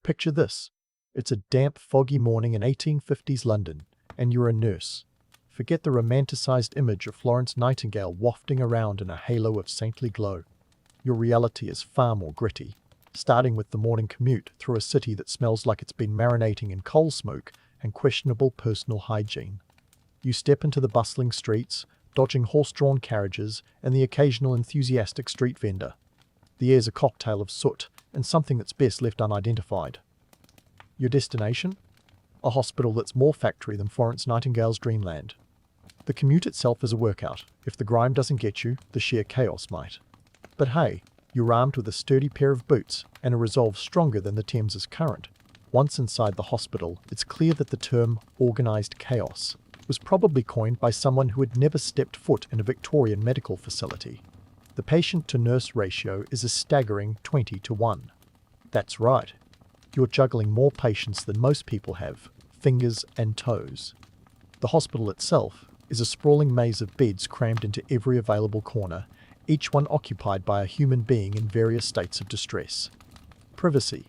Picture this. It's a damp, foggy morning in 1850s London, and you're a nurse. Forget the romanticized image of Florence Nightingale wafting around in a halo of saintly glow. Your reality is far more gritty, starting with the morning commute through a city that smells like it's been marinating in coal smoke and questionable personal hygiene. You step into the bustling streets, dodging horse-drawn carriages and the occasional enthusiastic street vendor. The air's a cocktail of soot and something that's best left unidentified. Your destination? A hospital that's more factory than Florence Nightingale's dreamland. The commute itself is a workout. If the grime doesn't get you, the sheer chaos might. But hey, you're armed with a sturdy pair of boots and a resolve stronger than the Thames's current. Once inside the hospital, it's clear that the term organized chaos was probably coined by someone who had never stepped foot in a Victorian medical facility. The patient-to-nurse ratio is a staggering 20-to-1. That's right. You're juggling more patients than most people have, fingers and toes. The hospital itself is a sprawling maze of beds crammed into every available corner, each one occupied by a human being in various states of distress. Privacy.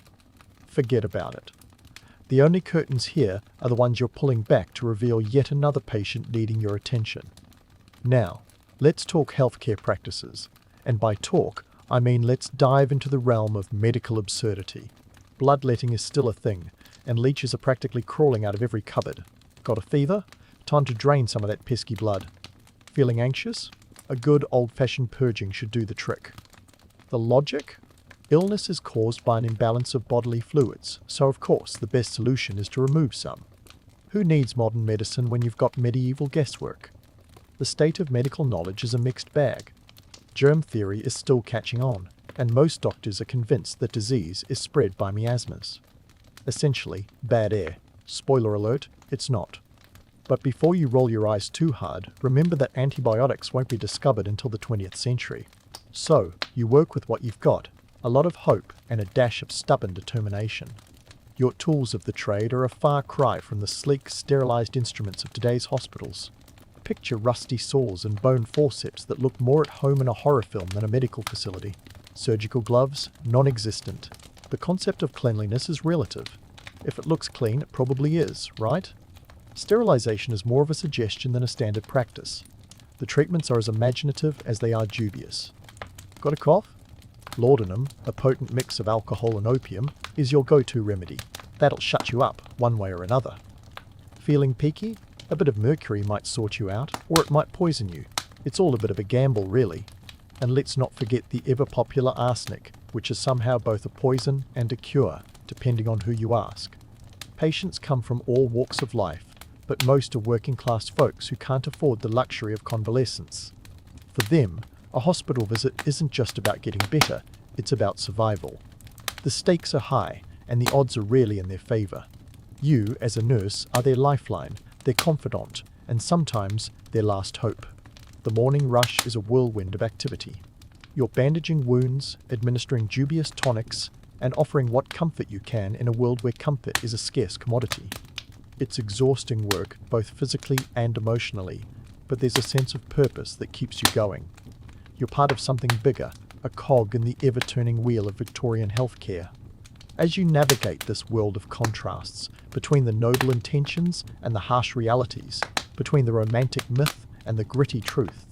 Forget about it. The only curtains here are the ones you're pulling back to reveal yet another patient needing your attention. Now, let's talk healthcare practices. And by talk, I mean let's dive into the realm of medical absurdity. Bloodletting is still a thing, and leeches are practically crawling out of every cupboard. Got a fever? Time to drain some of that pesky blood. Feeling anxious? A good old-fashioned purging should do the trick. The logic? Illness is caused by an imbalance of bodily fluids, so of course the best solution is to remove some. Who needs modern medicine when you've got medieval guesswork? The state of medical knowledge is a mixed bag. Germ theory is still catching on, and most doctors are convinced that disease is spread by miasmas. Essentially, bad air. Spoiler alert, it's not. But before you roll your eyes too hard, remember that antibiotics won't be discovered until the 20th century. So, you work with what you've got, a lot of hope and a dash of stubborn determination. Your tools of the trade are a far cry from the sleek, sterilized instruments of today's hospitals. Picture rusty saws and bone forceps that look more at home in a horror film than a medical facility. Surgical gloves, non-existent. The concept of cleanliness is relative. If it looks clean, it probably is, right? Sterilization is more of a suggestion than a standard practice. The treatments are as imaginative as they are dubious. Got a cough? Laudanum, a potent mix of alcohol and opium, is your go-to remedy. That'll shut you up, one way or another. Feeling peaky? A bit of mercury might sort you out, or it might poison you. It's all a bit of a gamble, really. And let's not forget the ever-popular arsenic, which is somehow both a poison and a cure, depending on who you ask. Patients come from all walks of life, but most are working-class folks who can't afford the luxury of convalescence. For them, a hospital visit isn't just about getting better, it's about survival. The stakes are high, and the odds are rarely in their favor. You, as a nurse, are their lifeline, their confidant, and sometimes their last hope. The morning rush is a whirlwind of activity. You're bandaging wounds, administering dubious tonics, and offering what comfort you can in a world where comfort is a scarce commodity. It's exhausting work, both physically and emotionally, but there's a sense of purpose that keeps you going. You're part of something bigger, a cog in the ever-turning wheel of Victorian healthcare. As you navigate this world of contrasts, between the noble intentions and the harsh realities, between the romantic myth and the gritty truth,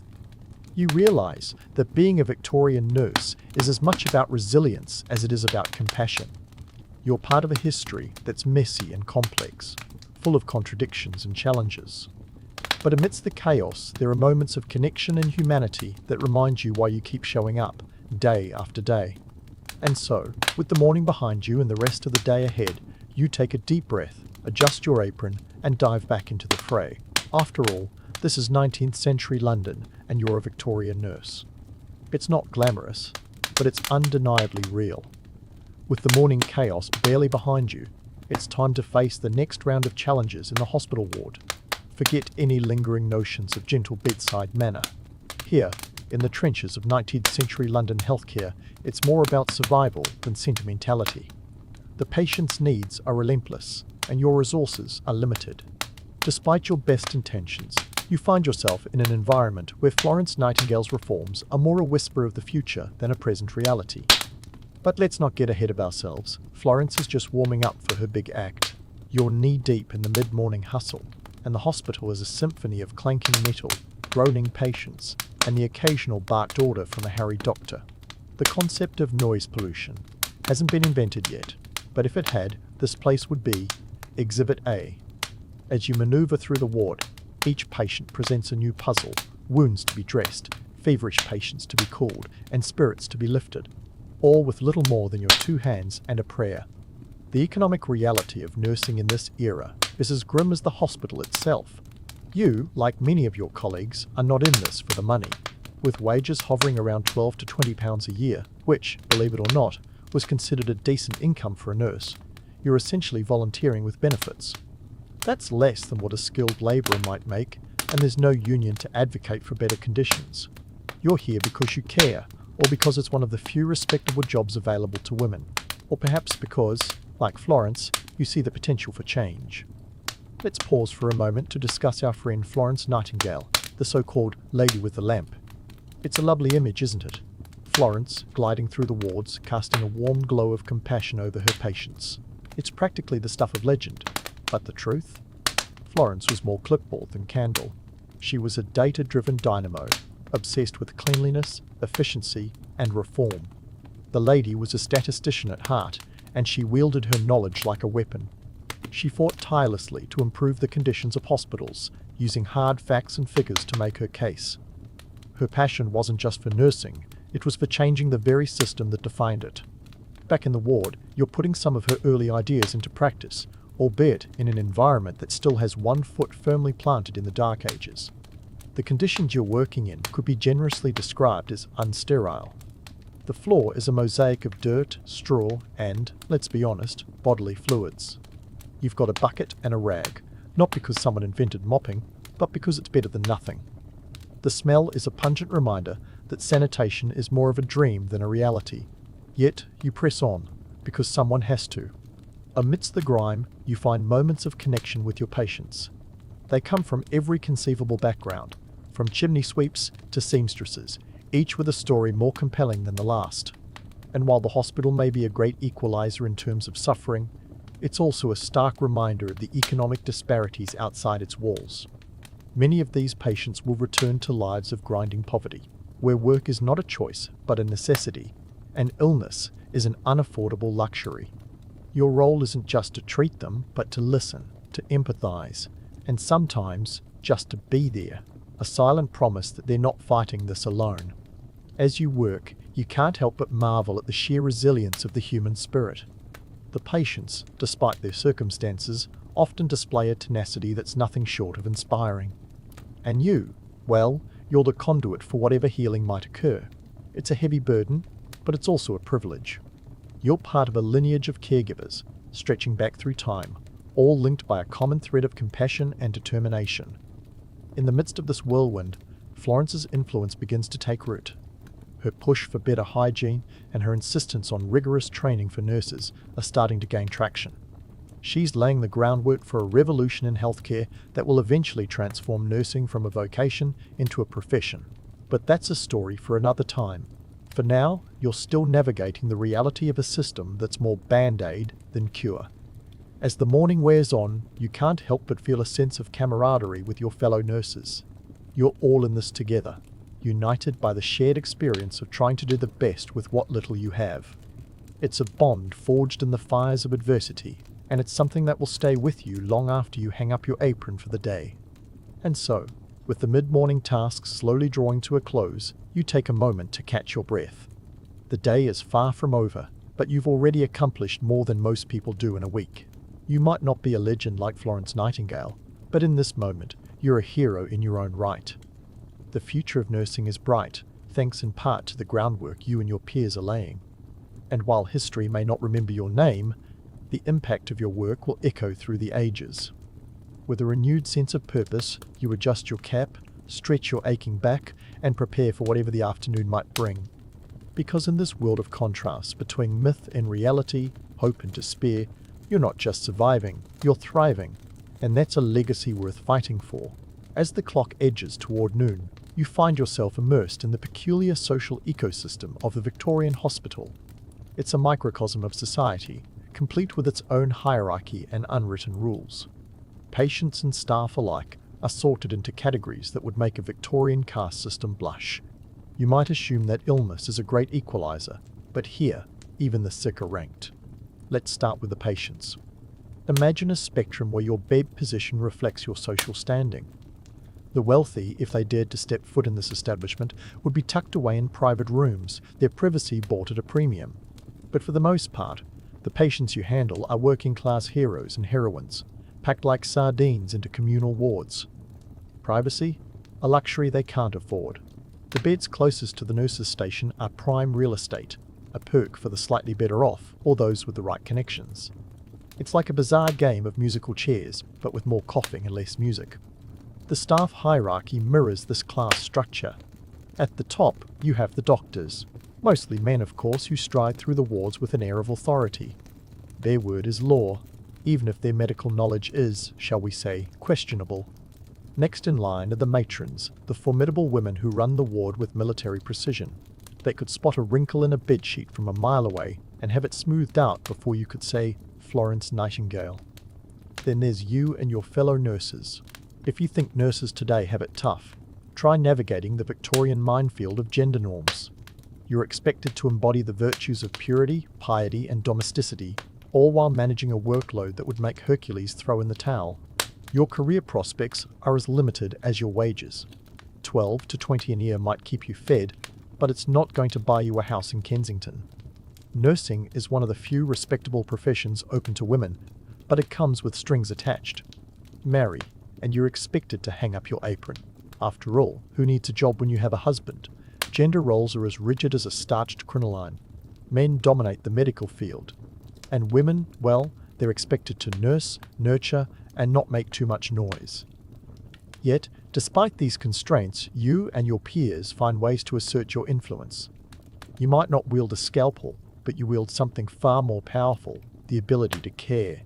you realize that being a Victorian nurse is as much about resilience as it is about compassion. You're part of a history that's messy and complex, full of contradictions and challenges. But amidst the chaos, there are moments of connection and humanity that remind you why you keep showing up, day after day. And so, with the morning behind you and the rest of the day ahead, you take a deep breath, adjust your apron, and dive back into the fray. After all, this is 19th century London, and you're a Victorian nurse. It's not glamorous, but it's undeniably real. With the morning chaos barely behind you, it's time to face the next round of challenges in the hospital ward. Forget any lingering notions of gentle bedside manner. Here, in the trenches of 19th century London healthcare, it's more about survival than sentimentality. The patient's needs are relentless, and your resources are limited. Despite your best intentions, you find yourself in an environment where Florence Nightingale's reforms are more a whisper of the future than a present reality. But let's not get ahead of ourselves. Florence is just warming up for her big act. You're knee-deep in the mid-morning hustle, and the hospital is a symphony of clanking metal, groaning patients, and the occasional barked order from a harried doctor. The concept of noise pollution hasn't been invented yet, but if it had, this place would be Exhibit A. As you maneuver through the ward, each patient presents a new puzzle, wounds to be dressed, feverish patients to be cooled, and spirits to be lifted, all with little more than your 2 hands and a prayer. The economic reality of nursing in this era is as grim as the hospital itself. You, like many of your colleagues, are not in this for the money. With wages hovering around £12 to £20 a year, which, believe it or not, was considered a decent income for a nurse, you're essentially volunteering with benefits. That's less than what a skilled labourer might make, and there's no union to advocate for better conditions. You're here because you care, or because it's one of the few respectable jobs available to women, or perhaps because, like Florence, you see the potential for change. Let's pause for a moment to discuss our friend Florence Nightingale, the so-called Lady with the Lamp. It's a lovely image, isn't it? Florence, gliding through the wards, casting a warm glow of compassion over her patients. It's practically the stuff of legend. But the truth? Florence was more clipboard than candle. She was a data-driven dynamo, obsessed with cleanliness, efficiency, and reform. The lady was a statistician at heart, and she wielded her knowledge like a weapon. She fought tirelessly to improve the conditions of hospitals, using hard facts and figures to make her case. Her passion wasn't just for nursing, it was for changing the very system that defined it. Back in the ward, you're putting some of her early ideas into practice, albeit in an environment that still has one foot firmly planted in the dark ages. The conditions you're working in could be generously described as unsterile. The floor is a mosaic of dirt, straw, and, let's be honest, bodily fluids. You've got a bucket and a rag, not because someone invented mopping, but because it's better than nothing. The smell is a pungent reminder that sanitation is more of a dream than a reality. Yet, you press on, because someone has to. Amidst the grime, you find moments of connection with your patients. They come from every conceivable background, from chimney sweeps to seamstresses, each with a story more compelling than the last. And while the hospital may be a great equalizer in terms of suffering, it's also a stark reminder of the economic disparities outside its walls. Many of these patients will return to lives of grinding poverty, where work is not a choice but a necessity, and illness is an unaffordable luxury. Your role isn't just to treat them, but to listen, to empathize, and sometimes just to be there, a silent promise that they're not fighting this alone. As you work, you can't help but marvel at the sheer resilience of the human spirit. The patients, despite their circumstances, often display a tenacity that's nothing short of inspiring. And you, well, you're the conduit for whatever healing might occur. It's a heavy burden, but it's also a privilege. You're part of a lineage of caregivers, stretching back through time, all linked by a common thread of compassion and determination. In the midst of this whirlwind, Florence's influence begins to take root. Her push for better hygiene and her insistence on rigorous training for nurses are starting to gain traction. She's laying the groundwork for a revolution in healthcare that will eventually transform nursing from a vocation into a profession. But that's a story for another time. For now, you're still navigating the reality of a system that's more band-aid than cure. As the morning wears on, you can't help but feel a sense of camaraderie with your fellow nurses. You're all in this together, united by the shared experience of trying to do the best with what little you have. It's a bond forged in the fires of adversity, and it's something that will stay with you long after you hang up your apron for the day. And so, with the mid-morning tasks slowly drawing to a close, you take a moment to catch your breath. The day is far from over, but you've already accomplished more than most people do in a week. You might not be a legend like Florence Nightingale, but in this moment, you're a hero in your own right. The future of nursing is bright, thanks in part to the groundwork you and your peers are laying. And while history may not remember your name, the impact of your work will echo through the ages. With a renewed sense of purpose, you adjust your cap, stretch your aching back, and prepare for whatever the afternoon might bring. Because in this world of contrast between myth and reality, hope and despair, you're not just surviving, you're thriving. And that's a legacy worth fighting for. As the clock edges toward noon, you find yourself immersed in the peculiar social ecosystem of the Victorian hospital. It's a microcosm of society, complete with its own hierarchy and unwritten rules. Patients and staff alike are sorted into categories that would make a Victorian caste system blush. You might assume that illness is a great equalizer, but here, even the sick are ranked. Let's start with the patients. Imagine a spectrum where your bed position reflects your social standing. The wealthy, if they dared to step foot in this establishment, would be tucked away in private rooms, their privacy bought at a premium. But for the most part, the patients you handle are working-class heroes and heroines, packed like sardines into communal wards. Privacy? A luxury they can't afford. The beds closest to the nurse's station are prime real estate, a perk for the slightly better off or those with the right connections. It's like a bizarre game of musical chairs, but with more coughing and less music. The staff hierarchy mirrors this class structure. At the top, you have the doctors, mostly men of course, who stride through the wards with an air of authority. Their word is law, even if their medical knowledge is, shall we say, questionable. Next in line are the matrons, the formidable women who run the ward with military precision. They could spot a wrinkle in a bedsheet from a mile away and have it smoothed out before you could say, Florence Nightingale. Then there's you and your fellow nurses. If you think nurses today have it tough, try navigating the Victorian minefield of gender norms. You're expected to embody the virtues of purity, piety, and domesticity, all while managing a workload that would make Hercules throw in the towel. Your career prospects are as limited as your wages. 12 to 20 a year might keep you fed, but it's not going to buy you a house in Kensington. Nursing is one of the few respectable professions open to women, but it comes with strings attached. Marry, and you're expected to hang up your apron. After all, who needs a job when you have a husband? Gender roles are as rigid as a starched crinoline. Men dominate the medical field. And women, well, they're expected to nurse, nurture, and not make too much noise. Yet, despite these constraints, you and your peers find ways to assert your influence. You might not wield a scalpel, but you wield something far more powerful, the ability to care.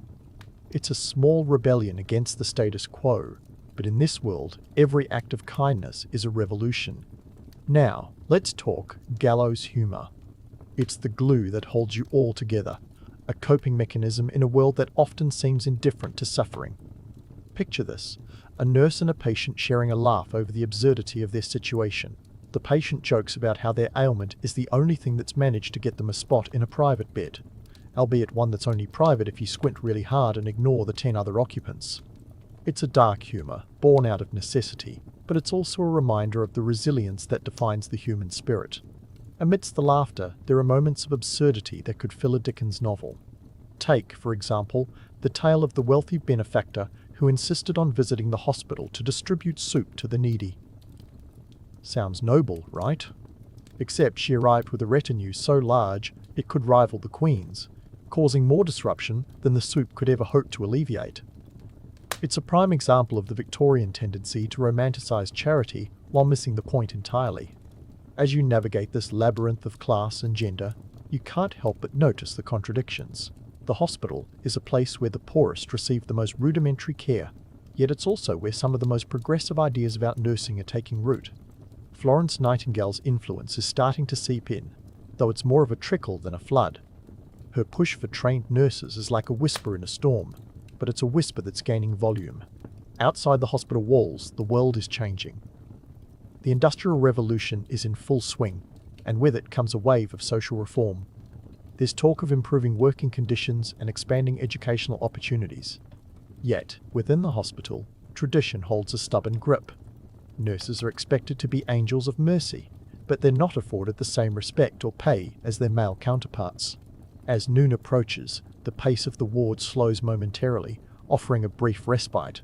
It's a small rebellion against the status quo, but in this world, every act of kindness is a revolution. Now, let's talk gallows humor. It's the glue that holds you all together, a coping mechanism in a world that often seems indifferent to suffering. Picture this, a nurse and a patient sharing a laugh over the absurdity of their situation. The patient jokes about how their ailment is the only thing that's managed to get them a spot in a private bed, albeit one that's only private if you squint really hard and ignore the 10 other occupants. It's a dark humor, born out of necessity, but it's also a reminder of the resilience that defines the human spirit. Amidst the laughter, there are moments of absurdity that could fill a Dickens novel. Take, for example, the tale of the wealthy benefactor who insisted on visiting the hospital to distribute soup to the needy. Sounds noble, right? Except she arrived with a retinue so large it could rival the Queen's, causing more disruption than the soup could ever hope to alleviate. It's a prime example of the Victorian tendency to romanticize charity while missing the point entirely. As you navigate this labyrinth of class and gender, you can't help but notice the contradictions. The hospital is a place where the poorest receive the most rudimentary care, yet it's also where some of the most progressive ideas about nursing are taking root. Florence Nightingale's influence is starting to seep in, though it's more of a trickle than a flood. Her push for trained nurses is like a whisper in a storm, but it's a whisper that's gaining volume. Outside the hospital walls, the world is changing. The Industrial Revolution is in full swing, and with it comes a wave of social reform. There's talk of improving working conditions and expanding educational opportunities. Yet, within the hospital, tradition holds a stubborn grip. Nurses are expected to be angels of mercy, but they're not afforded the same respect or pay as their male counterparts. As noon approaches, the pace of the ward slows momentarily, offering a brief respite.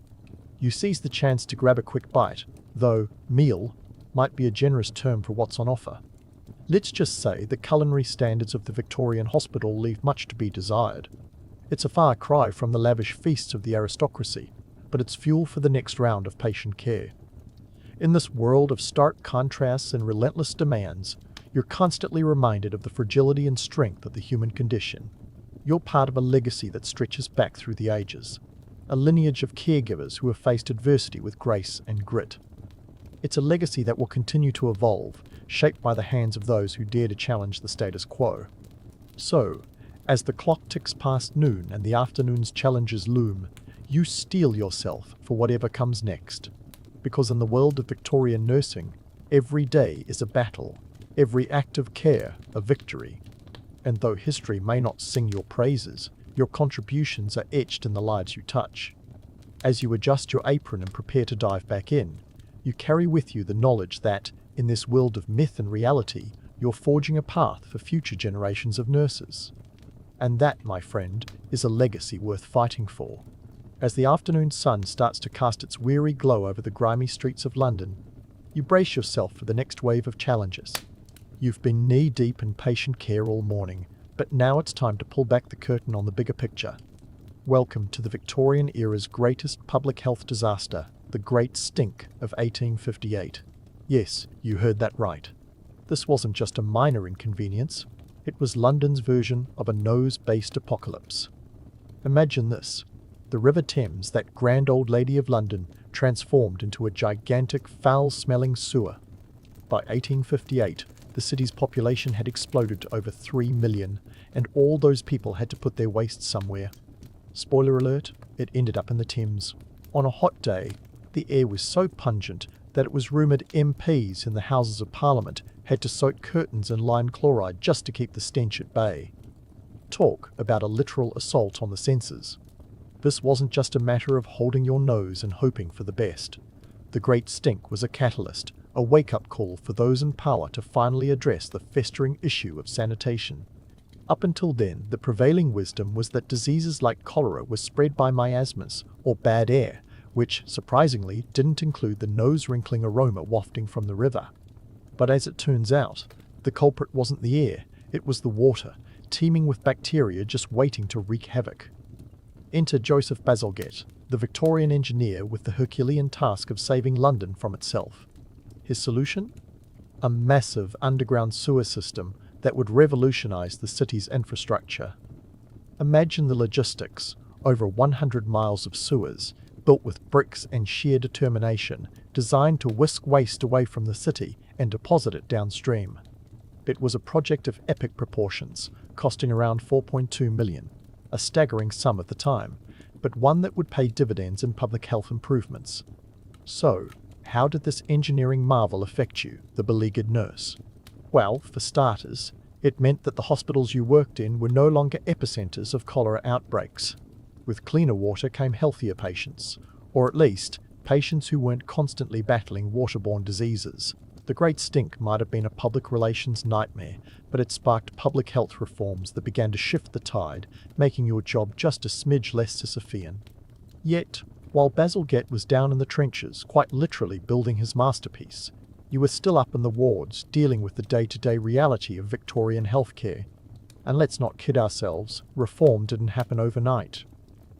You seize the chance to grab a quick bite, though meal might be a generous term for what's on offer. Let's just say the culinary standards of the Victorian hospital leave much to be desired. It's a far cry from the lavish feasts of the aristocracy, but it's fuel for the next round of patient care. In this world of stark contrasts and relentless demands, you're constantly reminded of the fragility and strength of the human condition. You're part of a legacy that stretches back through the ages, a lineage of caregivers who have faced adversity with grace and grit. It's a legacy that will continue to evolve, shaped by the hands of those who dare to challenge the status quo. So, as the clock ticks past noon and the afternoon's challenges loom, you steel yourself for whatever comes next. Because in the world of Victorian nursing, every day is a battle, every act of care a victory. And though history may not sing your praises, your contributions are etched in the lives you touch. As you adjust your apron and prepare to dive back in, you carry with you the knowledge that, in this world of myth and reality, you're forging a path for future generations of nurses. And that, my friend, is a legacy worth fighting for. As the afternoon sun starts to cast its weary glow over the grimy streets of London, you brace yourself for the next wave of challenges. You've been knee-deep in patient care all morning, but now it's time to pull back the curtain on the bigger picture. Welcome to the Victorian era's greatest public health disaster, the Great Stink of 1858. Yes, you heard that right. This wasn't just a minor inconvenience, it was London's version of a nose-based apocalypse. Imagine this. The River Thames, that grand old lady of London, transformed into a gigantic, foul-smelling sewer. By 1858, the city's population had exploded to over 3 million, and all those people had to put their waste somewhere. Spoiler alert, it ended up in the Thames. On a hot day, the air was so pungent that it was rumoured MPs in the Houses of Parliament had to soak curtains in lime chloride just to keep the stench at bay. Talk about a literal assault on the senses. This wasn't just a matter of holding your nose and hoping for the best. The Great Stink was a catalyst, a wake-up call for those in power to finally address the festering issue of sanitation. Up until then, the prevailing wisdom was that diseases like cholera were spread by miasmas, or bad air, which, surprisingly, didn't include the nose-wrinkling aroma wafting from the river. But as it turns out, the culprit wasn't the air, it was the water, teeming with bacteria just waiting to wreak havoc. Enter Joseph Bazalgette, the Victorian engineer with the Herculean task of saving London from itself. His solution? A massive underground sewer system that would revolutionize the city's infrastructure. Imagine the logistics: over 100 miles of sewers, built with bricks and sheer determination, designed to whisk waste away from the city and deposit it downstream. It was a project of epic proportions, costing around $4.2 million. A staggering sum at the time, but one that would pay dividends in public health improvements. So, how did this engineering marvel affect you, the beleaguered nurse? Well, for starters, it meant that the hospitals you worked in were no longer epicenters of cholera outbreaks. With cleaner water came healthier patients, or at least, patients who weren't constantly battling waterborne diseases. The Great Stink might have been a public relations nightmare, but it sparked public health reforms that began to shift the tide, making your job just a smidge less Sisyphean. Yet, while Bazalgette was down in the trenches, quite literally building his masterpiece, you were still up in the wards, dealing with the day-to-day reality of Victorian healthcare. And let's not kid ourselves, reform didn't happen overnight.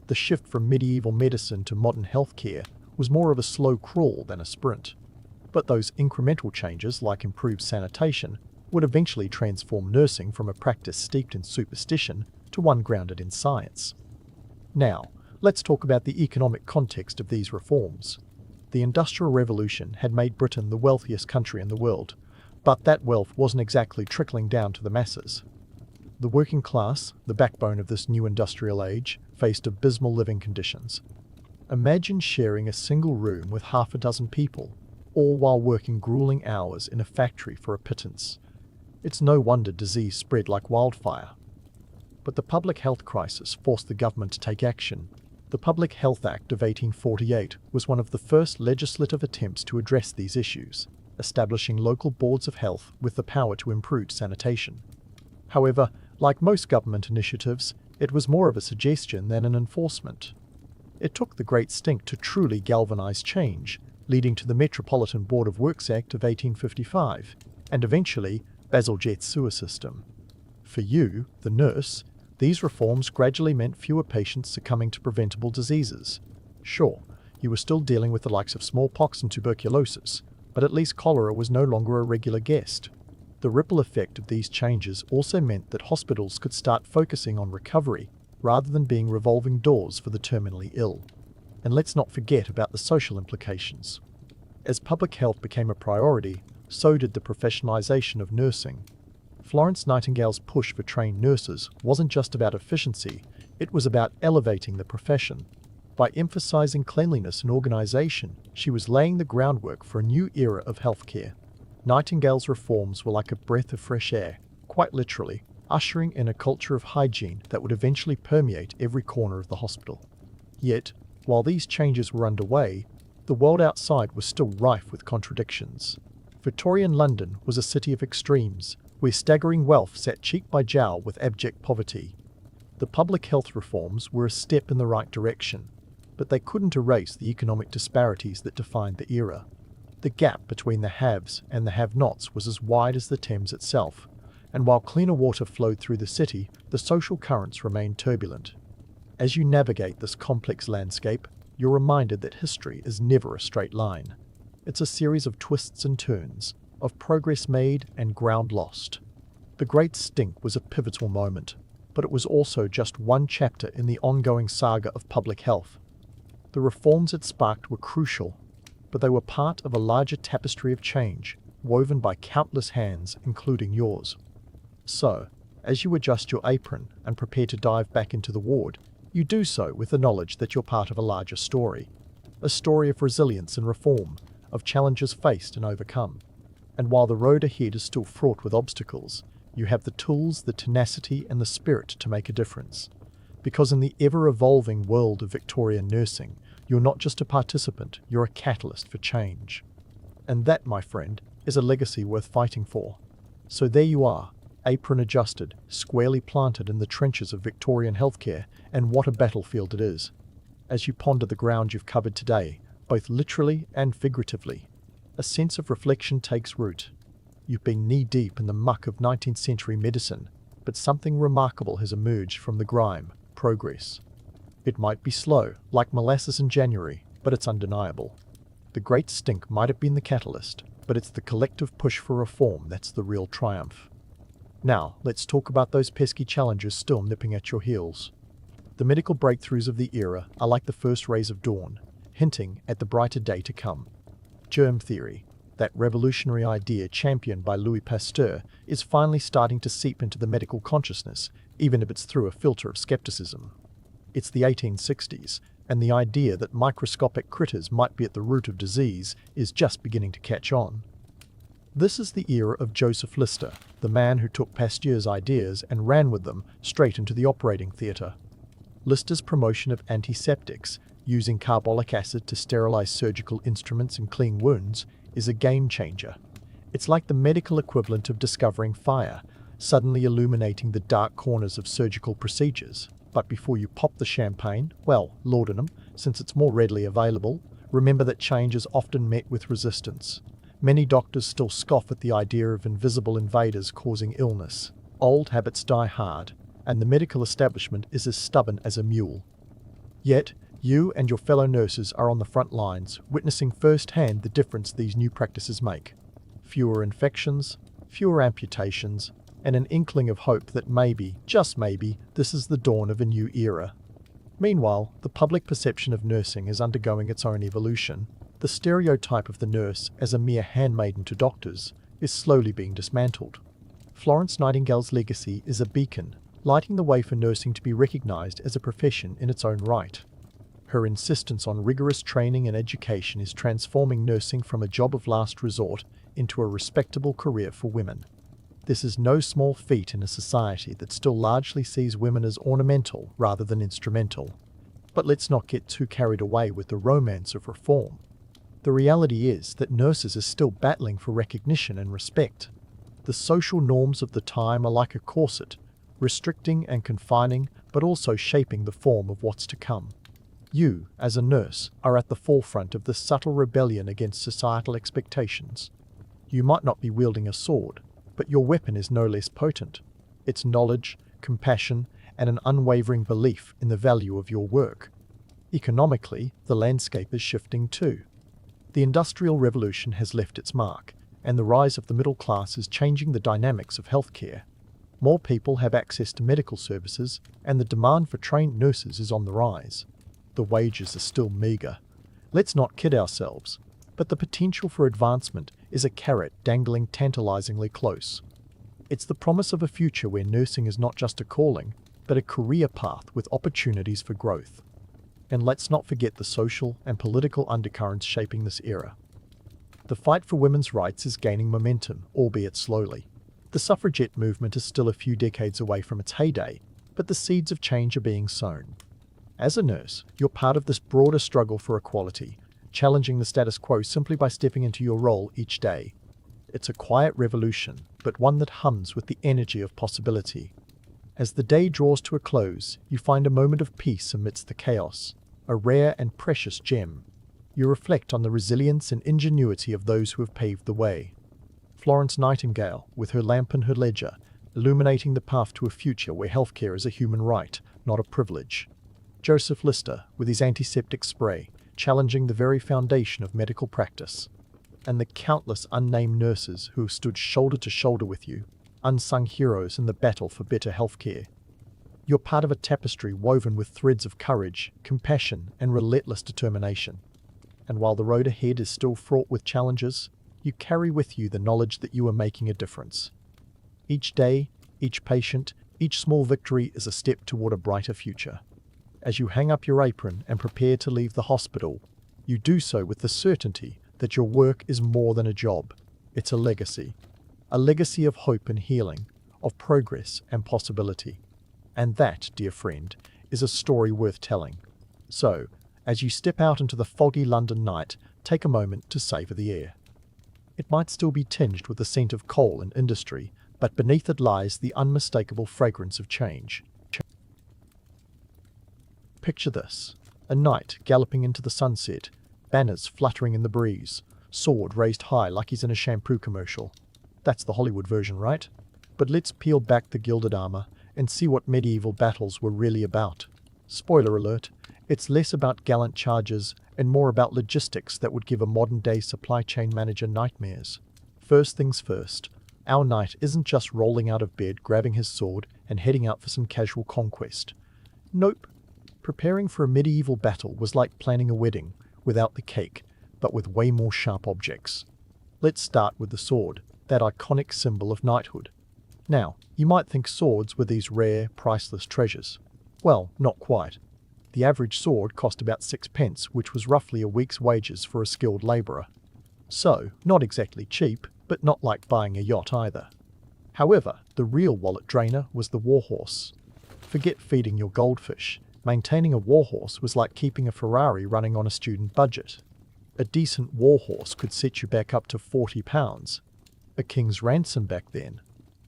The shift from medieval medicine to modern healthcare was more of a slow crawl than a sprint. But those incremental changes, like improved sanitation, would eventually transform nursing from a practice steeped in superstition to one grounded in science. Now, let's talk about the economic context of these reforms. The Industrial Revolution had made Britain the wealthiest country in the world, but that wealth wasn't exactly trickling down to the masses. The working class, the backbone of this new industrial age, faced abysmal living conditions. Imagine sharing a single room with half a dozen people, all while working grueling hours in a factory for a pittance. It's no wonder disease spread like wildfire. But the public health crisis forced the government to take action. The Public Health Act of 1848 was one of the first legislative attempts to address these issues, establishing local boards of health with the power to improve sanitation. However, like most government initiatives, it was more of a suggestion than an enforcement. It took the Great Stink to truly galvanize change, leading to the Metropolitan Board of Works Act of 1855, and eventually Bazalgette's sewer system. For you, the nurse, these reforms gradually meant fewer patients succumbing to preventable diseases. Sure, you were still dealing with the likes of smallpox and tuberculosis, but at least cholera was no longer a regular guest. The ripple effect of these changes also meant that hospitals could start focusing on recovery rather than being revolving doors for the terminally ill. And let's not forget about the social implications. As public health became a priority, so did the professionalization of nursing. Florence Nightingale's push for trained nurses wasn't just about efficiency, it was about elevating the profession. By emphasizing cleanliness and organization, she was laying the groundwork for a new era of healthcare. Nightingale's reforms were like a breath of fresh air, quite literally, ushering in a culture of hygiene that would eventually permeate every corner of the hospital. Yet, while these changes were underway, the world outside was still rife with contradictions. Victorian London was a city of extremes, where staggering wealth sat cheek by jowl with abject poverty. The public health reforms were a step in the right direction, but they couldn't erase the economic disparities that defined the era. The gap between the haves and the have-nots was as wide as the Thames itself, and while cleaner water flowed through the city, the social currents remained turbulent. As you navigate this complex landscape, you're reminded that history is never a straight line. It's a series of twists and turns, of progress made and ground lost. The Great Stink was a pivotal moment, but it was also just one chapter in the ongoing saga of public health. The reforms it sparked were crucial, but they were part of a larger tapestry of change, woven by countless hands, including yours. So, as you adjust your apron and prepare to dive back into the ward, you do so with the knowledge that you're part of a larger story. A story of resilience and reform, of challenges faced and overcome. And while the road ahead is still fraught with obstacles, you have the tools, the tenacity, and the spirit to make a difference. Because in the ever-evolving world of Victorian nursing, you're not just a participant, you're a catalyst for change. And that, my friend, is a legacy worth fighting for. So there you are, apron adjusted, squarely planted in the trenches of Victorian healthcare, and what a battlefield it is. As you ponder the ground you've covered today, both literally and figuratively, a sense of reflection takes root. You've been knee-deep in the muck of 19th century medicine, but something remarkable has emerged from the grime: progress. It might be slow, like molasses in January, but it's undeniable. The Great Stink might have been the catalyst, but it's the collective push for reform that's the real triumph. Now, let's talk about those pesky challenges still nipping at your heels. The medical breakthroughs of the era are like the first rays of dawn, hinting at the brighter day to come. Germ theory, that revolutionary idea championed by Louis Pasteur, is finally starting to seep into the medical consciousness, even if it's through a filter of skepticism. It's the 1860s, and the idea that microscopic critters might be at the root of disease is just beginning to catch on. This is the era of Joseph Lister, the man who took Pasteur's ideas and ran with them straight into the operating theatre. Lister's promotion of antiseptics, using carbolic acid to sterilize surgical instruments and clean wounds, is a game-changer. It's like the medical equivalent of discovering fire, suddenly illuminating the dark corners of surgical procedures. But before you pop the champagne, well, laudanum, since it's more readily available, remember that change is often met with resistance. Many doctors still scoff at the idea of invisible invaders causing illness. Old habits die hard, and the medical establishment is as stubborn as a mule. Yet, you and your fellow nurses are on the front lines, witnessing firsthand the difference these new practices make. Fewer infections, fewer amputations, and an inkling of hope that maybe, just maybe, this is the dawn of a new era. Meanwhile, the public perception of nursing is undergoing its own evolution. The stereotype of the nurse as a mere handmaiden to doctors is slowly being dismantled. Florence Nightingale's legacy is a beacon, lighting the way for nursing to be recognized as a profession in its own right. Her insistence on rigorous training and education is transforming nursing from a job of last resort into a respectable career for women. This is no small feat in a society that still largely sees women as ornamental rather than instrumental. But let's not get too carried away with the romance of reform. The reality is that nurses are still battling for recognition and respect. The social norms of the time are like a corset, restricting and confining, but also shaping the form of what's to come. You, as a nurse, are at the forefront of this subtle rebellion against societal expectations. You might not be wielding a sword, but your weapon is no less potent. It's knowledge, compassion, and an unwavering belief in the value of your work. Economically, the landscape is shifting too. The Industrial Revolution has left its mark, and the rise of the middle class is changing the dynamics of healthcare. More people have access to medical services, and the demand for trained nurses is on the rise. The wages are still meagre. Let's not kid ourselves, but the potential for advancement is a carrot dangling tantalizingly close. It's the promise of a future where nursing is not just a calling, but a career path with opportunities for growth. And let's not forget the social and political undercurrents shaping this era. The fight for women's rights is gaining momentum, albeit slowly. The suffragette movement is still a few decades away from its heyday, but the seeds of change are being sown. As a nurse, you're part of this broader struggle for equality, challenging the status quo simply by stepping into your role each day. It's a quiet revolution, but one that hums with the energy of possibility. As the day draws to a close, you find a moment of peace amidst the chaos, a rare and precious gem. You reflect on the resilience and ingenuity of those who have paved the way. Florence Nightingale, with her lamp and her ledger, illuminating the path to a future where healthcare is a human right, not a privilege. Joseph Lister, with his antiseptic spray, challenging the very foundation of medical practice. And the countless unnamed nurses who have stood shoulder to shoulder with you, unsung heroes in the battle for better healthcare. You're part of a tapestry woven with threads of courage, compassion, and relentless determination. And while the road ahead is still fraught with challenges, you carry with you the knowledge that you are making a difference. Each day, each patient, each small victory is a step toward a brighter future. As you hang up your apron and prepare to leave the hospital, you do so with the certainty that your work is more than a job. It's a legacy. A legacy of hope and healing, of progress and possibility. And that, dear friend, is a story worth telling. So, as you step out into the foggy London night, take a moment to savour the air. It might still be tinged with the scent of coal and industry, but beneath it lies the unmistakable fragrance of change. Picture this: a knight galloping into the sunset, banners fluttering in the breeze, sword raised high like he's in a shampoo commercial. That's the Hollywood version, right? But let's peel back the gilded armor and see what medieval battles were really about. Spoiler alert, it's less about gallant charges and more about logistics that would give a modern-day supply chain manager nightmares. First things first, our knight isn't just rolling out of bed, grabbing his sword, and heading out for some casual conquest. Nope. Preparing for a medieval battle was like planning a wedding, without the cake, but with way more sharp objects. Let's start with the sword, that iconic symbol of knighthood. Now, you might think swords were these rare, priceless treasures. Well, not quite. The average sword cost about 6 pence, which was roughly a week's wages for a skilled labourer. So, not exactly cheap, but not like buying a yacht either. However, the real wallet drainer was the warhorse. Forget feeding your goldfish. Maintaining a warhorse was like keeping a Ferrari running on a student budget. A decent warhorse could set you back up to £40. A king's ransom back then.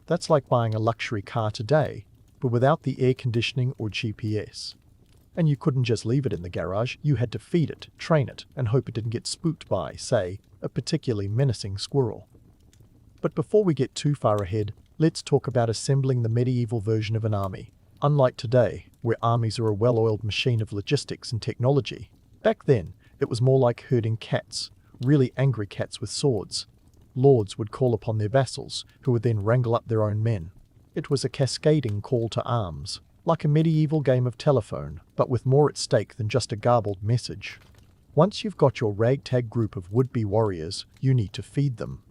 That's like buying a luxury car today, but without the air conditioning or GPS. And you couldn't just leave it in the garage, you had to feed it, train it, and hope it didn't get spooked by, say, a particularly menacing squirrel. But before we get too far ahead, let's talk about assembling the medieval version of an army. Unlike today, where armies are a well-oiled machine of logistics and technology, back then it was more like herding cats, really angry cats with swords. Lords would call upon their vassals, who would then wrangle up their own men. It was a cascading call to arms, like a medieval game of telephone, but with more at stake than just a garbled message. Once you've got your ragtag group of would-be warriors, you need to feed them.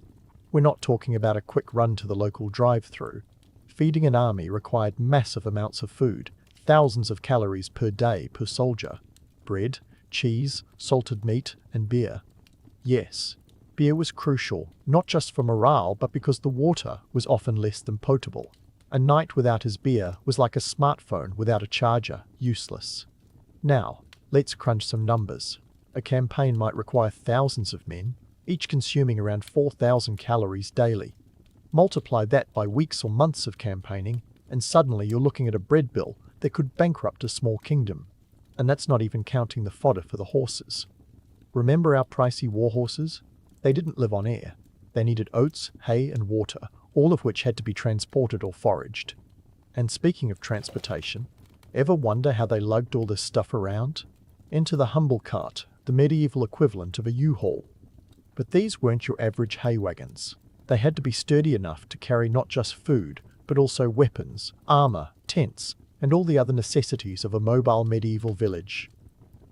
We're not talking about a quick run to the local drive-thru. Feeding an army required massive amounts of food, thousands of calories per day per soldier. Bread, cheese, salted meat, and beer. Yes, beer was crucial, not just for morale, but because the water was often less than potable. A knight without his beer was like a smartphone without a charger, useless. Now, let's crunch some numbers. A campaign might require thousands of men, each consuming around 4,000 calories daily. Multiply that by weeks or months of campaigning, and suddenly you're looking at a bread bill that could bankrupt a small kingdom. And that's not even counting the fodder for the horses. Remember our pricey war horses? They didn't live on air. They needed oats, hay, and water, all of which had to be transported or foraged. And speaking of transportation, ever wonder how they lugged all this stuff around? Enter the humble cart, the medieval equivalent of a U-Haul. But these weren't your average hay wagons. They had to be sturdy enough to carry not just food, but also weapons, armor, tents, and all the other necessities of a mobile medieval village.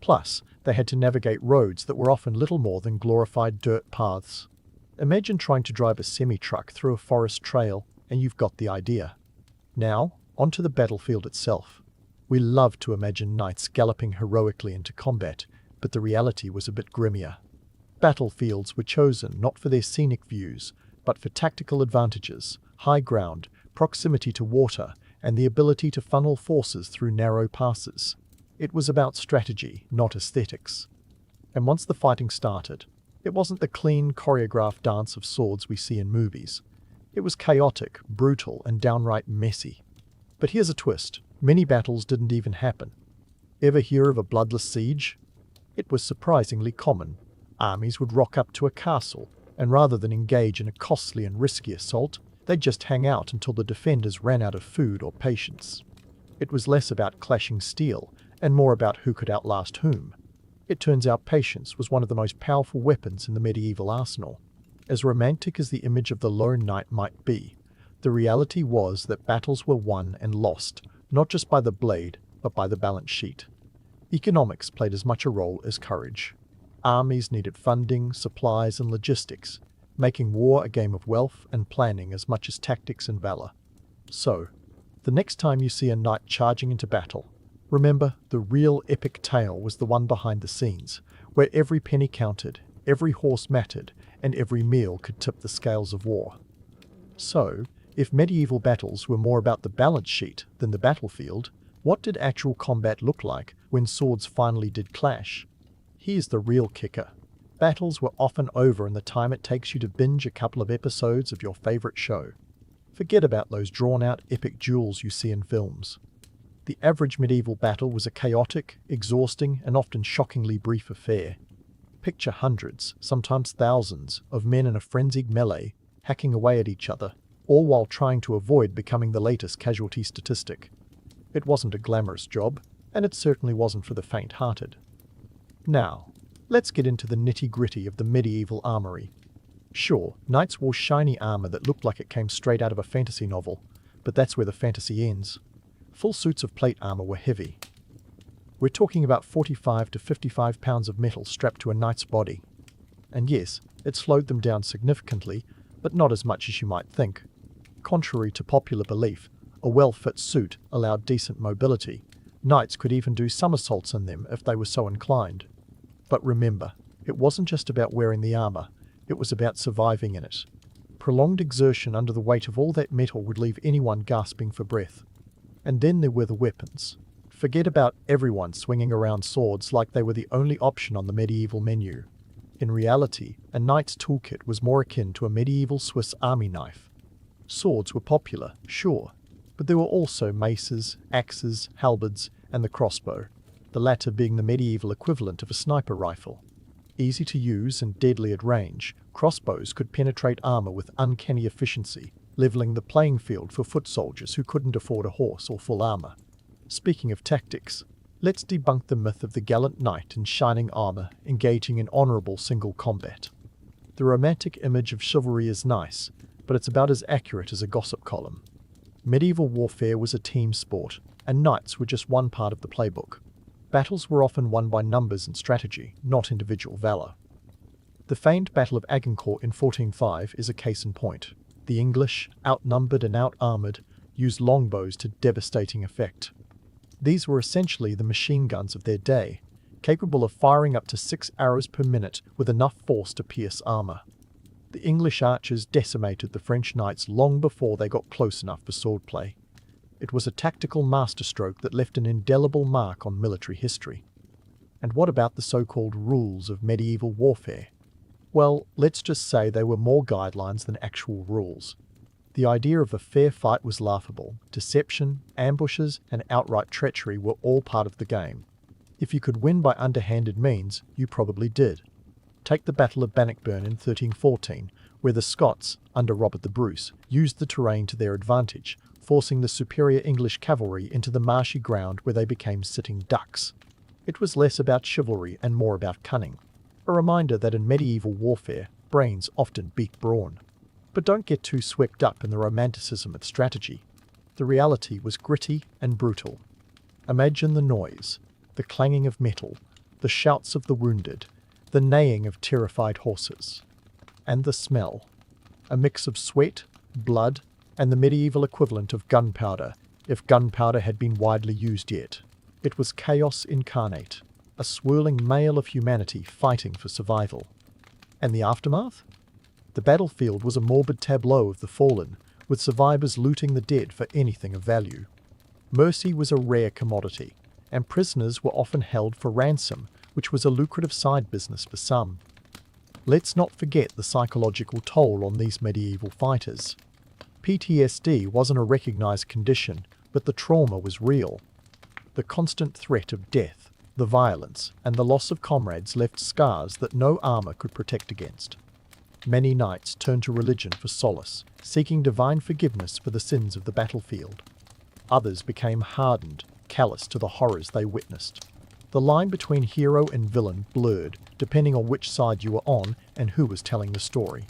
Plus, they had to navigate roads that were often little more than glorified dirt paths. Imagine trying to drive a semi-truck through a forest trail, and you've got the idea. Now, onto the battlefield itself. We love to imagine knights galloping heroically into combat, but the reality was a bit grimmier. Battlefields were chosen not for their scenic views, but for tactical advantages, high ground, proximity to water, and the ability to funnel forces through narrow passes. It was about strategy, not aesthetics. And once the fighting started, it wasn't the clean, choreographed dance of swords we see in movies. It was chaotic, brutal, and downright messy. But here's a twist. Many battles didn't even happen. Ever hear of a bloodless siege? It was surprisingly common. Armies would rock up to a castle, and rather than engage in a costly and risky assault, they'd just hang out until the defenders ran out of food or patience. It was less about clashing steel, and more about who could outlast whom. It turns out patience was one of the most powerful weapons in the medieval arsenal. As romantic as the image of the lone knight might be, the reality was that battles were won and lost, not just by the blade, but by the balance sheet. Economics played as much a role as courage. Armies needed funding, supplies, and logistics, making war a game of wealth and planning as much as tactics and valor. So, the next time you see a knight charging into battle, remember the real epic tale was the one behind the scenes, where every penny counted, every horse mattered, and every meal could tip the scales of war. So, if medieval battles were more about the balance sheet than the battlefield, what did actual combat look like when swords finally did clash? Here's the real kicker. Battles were often over in the time it takes you to binge a couple of episodes of your favorite show. Forget about those drawn-out epic duels you see in films. The average medieval battle was a chaotic, exhausting, and often shockingly brief affair. Picture hundreds, sometimes thousands, of men in a frenzied melee, hacking away at each other, all while trying to avoid becoming the latest casualty statistic. It wasn't a glamorous job, and it certainly wasn't for the faint-hearted. Now, let's get into the nitty-gritty of the medieval armory. Sure, knights wore shiny armor that looked like it came straight out of a fantasy novel, but that's where the fantasy ends. Full suits of plate armor were heavy. We're talking about 45 to 55 pounds of metal strapped to a knight's body. And yes, it slowed them down significantly, but not as much as you might think. Contrary to popular belief, a well-fit suit allowed decent mobility. Knights could even do somersaults in them if they were so inclined. But remember, it wasn't just about wearing the armor, it was about surviving in it. Prolonged exertion under the weight of all that metal would leave anyone gasping for breath. And then there were the weapons. Forget about everyone swinging around swords like they were the only option on the medieval menu. In reality, a knight's toolkit was more akin to a medieval Swiss army knife. Swords were popular, sure, but there were also maces, axes, halberds, and the crossbow, the latter being the medieval equivalent of a sniper rifle. Easy to use and deadly at range, crossbows could penetrate armor with uncanny efficiency, leveling the playing field for foot soldiers who couldn't afford a horse or full armor. Speaking of tactics, let's debunk the myth of the gallant knight in shining armor engaging in honorable single combat. The romantic image of chivalry is nice, but it's about as accurate as a gossip column. Medieval warfare was a team sport, and knights were just one part of the playbook. Battles were often won by numbers and strategy, not individual valor. The famed Battle of Agincourt in 1405 is a case in point. The English, outnumbered and out-armored, used longbows to devastating effect. These were essentially the machine guns of their day, capable of firing up to 6 arrows per minute with enough force to pierce armor. The English archers decimated the French knights long before they got close enough for swordplay. It was a tactical masterstroke that left an indelible mark on military history. And what about the so-called rules of medieval warfare? Well, let's just say they were more guidelines than actual rules. The idea of a fair fight was laughable. Deception, ambushes, and outright treachery were all part of the game. If you could win by underhanded means, you probably did. Take the Battle of Bannockburn in 1314, where the Scots, under Robert the Bruce, used the terrain to their advantage, forcing the superior English cavalry into the marshy ground where they became sitting ducks. It was less about chivalry and more about cunning. A reminder that in medieval warfare, brains often beat brawn. But don't get too swept up in the romanticism of strategy. The reality was gritty and brutal. Imagine the noise, the clanging of metal, the shouts of the wounded, the neighing of terrified horses. And the smell. A mix of sweat, blood, and the medieval equivalent of gunpowder, if gunpowder had been widely used yet. It was chaos incarnate, a swirling mail of humanity fighting for survival. And the aftermath? The battlefield was a morbid tableau of the fallen, with survivors looting the dead for anything of value. Mercy was a rare commodity, and prisoners were often held for ransom, which was a lucrative side business for some. Let's not forget the psychological toll on these medieval fighters. PTSD wasn't a recognized condition, but the trauma was real. The constant threat of death, the violence, and the loss of comrades left scars that no armor could protect against. Many knights turned to religion for solace, seeking divine forgiveness for the sins of the battlefield. Others became hardened, callous to the horrors they witnessed. The line between hero and villain blurred, depending on which side you were on and who was telling the story.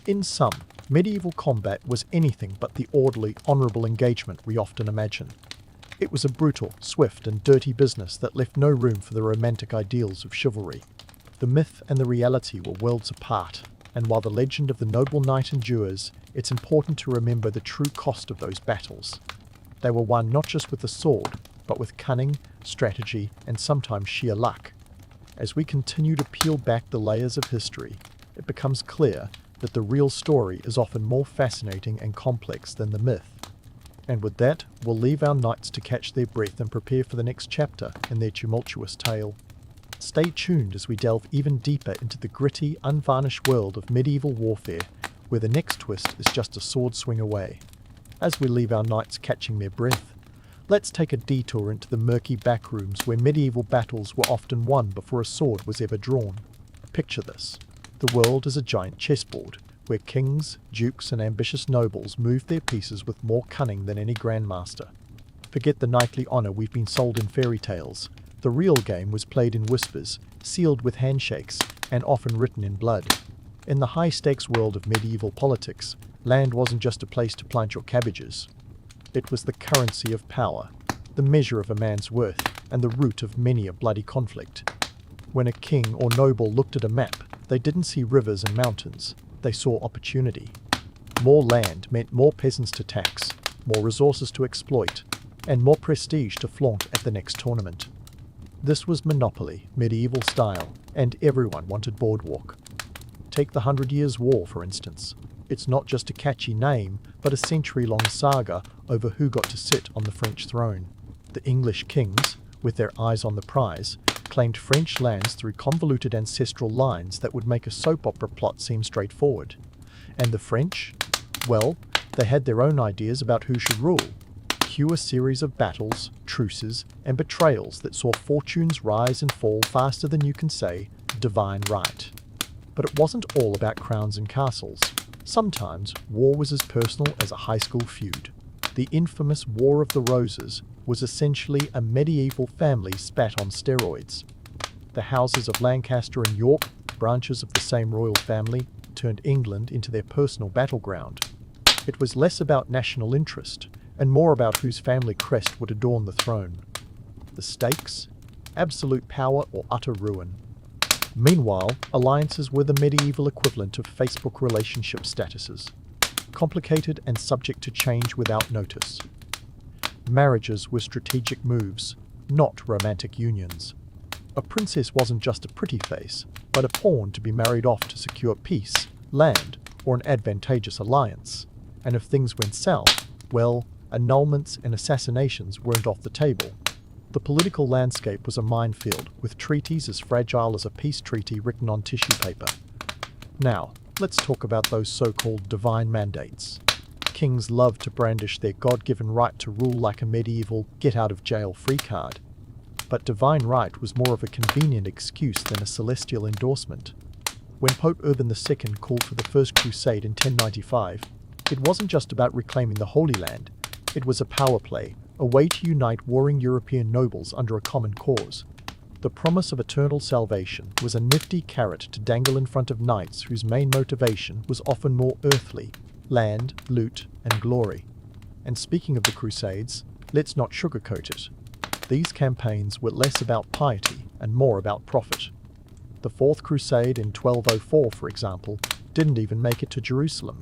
In sum, medieval combat was anything but the orderly, honourable engagement we often imagine. It was a brutal, swift and dirty business that left no room for the romantic ideals of chivalry. The myth and the reality were worlds apart, and while the legend of the noble knight endures, it's important to remember the true cost of those battles. They were won not just with the sword, but with cunning, strategy, and sometimes sheer luck. As we continue to peel back the layers of history, it becomes clear that the real story is often more fascinating and complex than the myth. And with that, we'll leave our knights to catch their breath and prepare for the next chapter in their tumultuous tale. Stay tuned as we delve even deeper into the gritty, unvarnished world of medieval warfare, where the next twist is just a sword swing away. As we leave our knights catching their breath, let's take a detour into the murky backrooms where medieval battles were often won before a sword was ever drawn. Picture this. The world is a giant chessboard, where kings, dukes and ambitious nobles moved their pieces with more cunning than any grandmaster. Forget the knightly honour we've been sold in fairy tales. The real game was played in whispers, sealed with handshakes, and often written in blood. In the high-stakes world of medieval politics, land wasn't just a place to plant your cabbages. It was the currency of power, the measure of a man's worth, and the root of many a bloody conflict. When a king or noble looked at a map, they didn't see rivers and mountains. They saw opportunity. More land meant more peasants to tax, more resources to exploit, and more prestige to flaunt at the next tournament. This was monopoly, medieval style, and everyone wanted boardwalk. Take the 100 Years' War, for instance. It's not just a catchy name, but a century-long saga over who got to sit on the French throne. The English kings, with their eyes on the prize, claimed French lands through convoluted ancestral lines that would make a soap opera plot seem straightforward. And the French? Well, they had their own ideas about who should rule. Cue a series of battles, truces, and betrayals that saw fortunes rise and fall faster than you can say, divine right. But it wasn't all about crowns and castles. Sometimes, war was as personal as a high school feud. The infamous War of the Roses was essentially a medieval family spat on steroids. The houses of Lancaster and York, branches of the same royal family, turned England into their personal battleground. It was less about national interest, and more about whose family crest would adorn the throne. The stakes? Absolute power or utter ruin. Meanwhile, alliances were the medieval equivalent of Facebook relationship statuses. Complicated and subject to change without notice. Marriages were strategic moves, not romantic unions. A princess wasn't just a pretty face, but a pawn to be married off to secure peace, land, or an advantageous alliance. And if things went south, well, annulments and assassinations weren't off the table. The political landscape was a minefield, with treaties as fragile as a peace treaty written on tissue paper. Now, let's talk about those so-called divine mandates. Kings loved to brandish their God-given right to rule like a medieval get-out-of-jail-free card. But divine right was more of a convenient excuse than a celestial endorsement. When Pope Urban II called for the First Crusade in 1095, it wasn't just about reclaiming the Holy Land. It was a power play, a way to unite warring European nobles under a common cause. The promise of eternal salvation was a nifty carrot to dangle in front of knights whose main motivation was often more earthly: land, loot, and glory. And speaking of the Crusades, let's not sugarcoat it. These campaigns were less about piety and more about profit. The Fourth Crusade in 1204, for example, didn't even make it to Jerusalem.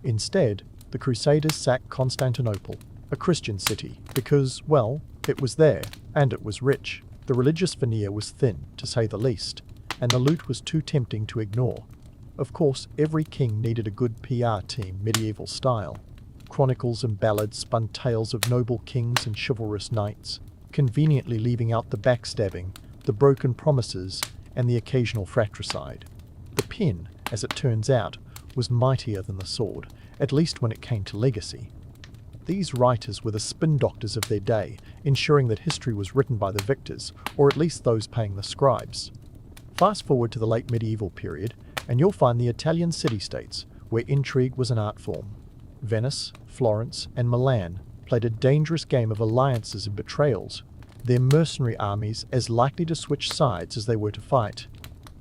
Instead, The Crusaders sacked Constantinople, a Christian city, because, well, it was there, and it was rich. The religious veneer was thin, to say the least, and the loot was too tempting to ignore. Of course, every king needed a good PR team, medieval style. Chronicles and ballads spun tales of noble kings and chivalrous knights, conveniently leaving out the backstabbing, the broken promises, and the occasional fratricide. The pen, as it turns out, was mightier than the sword, at least when it came to legacy. These writers were the spin doctors of their day, ensuring that history was written by the victors, or at least those paying the scribes. Fast forward to the late medieval period, and you'll find the Italian city-states, where intrigue was an art form. Venice, Florence, and Milan played a dangerous game of alliances and betrayals, their mercenary armies as likely to switch sides as they were to fight.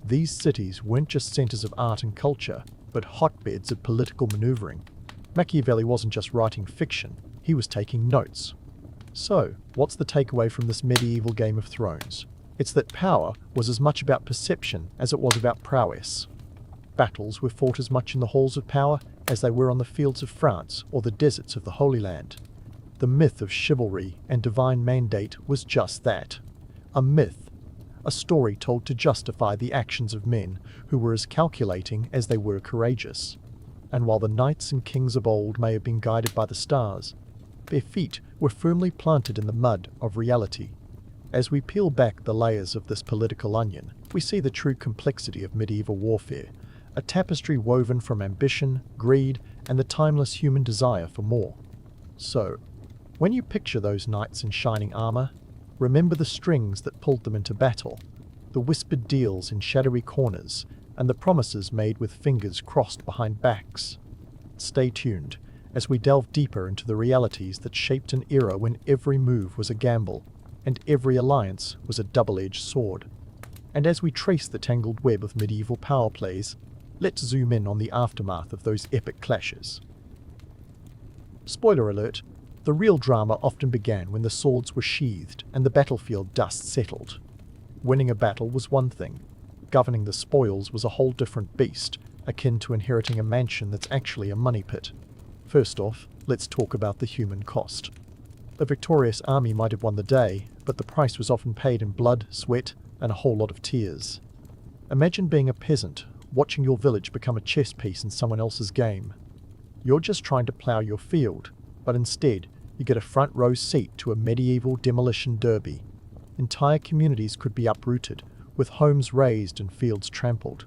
These cities weren't just centers of art and culture, but hotbeds of political maneuvering. Machiavelli wasn't just writing fiction, he was taking notes. So, what's the takeaway from this medieval Game of Thrones? It's that power was as much about perception as it was about prowess. Battles were fought as much in the halls of power as they were on the fields of France or the deserts of the Holy Land. The myth of chivalry and divine mandate was just that. A myth. A story told to justify the actions of men who were as calculating as they were courageous. And while the knights and kings of old may have been guided by the stars, their feet were firmly planted in the mud of reality. As we peel back the layers of this political onion, we see the true complexity of medieval warfare, a tapestry woven from ambition, greed, and the timeless human desire for more. So, when you picture those knights in shining armor, remember the strings that pulled them into battle, the whispered deals in shadowy corners, and the promises made with fingers crossed behind backs. Stay tuned as we delve deeper into the realities that shaped an era when every move was a gamble, and every alliance was a double-edged sword. And as we trace the tangled web of medieval power plays, let's zoom in on the aftermath of those epic clashes. Spoiler alert, the real drama often began when the swords were sheathed and the battlefield dust settled. Winning a battle was one thing. Governing the spoils was a whole different beast, akin to inheriting a mansion that's actually a money pit. First off, let's talk about the human cost. A victorious army might have won the day, but the price was often paid in blood, sweat, and a whole lot of tears. Imagine being a peasant, watching your village become a chess piece in someone else's game. You're just trying to plough your field, but instead, you get a front row seat to a medieval demolition derby. Entire communities could be uprooted, with homes razed and fields trampled.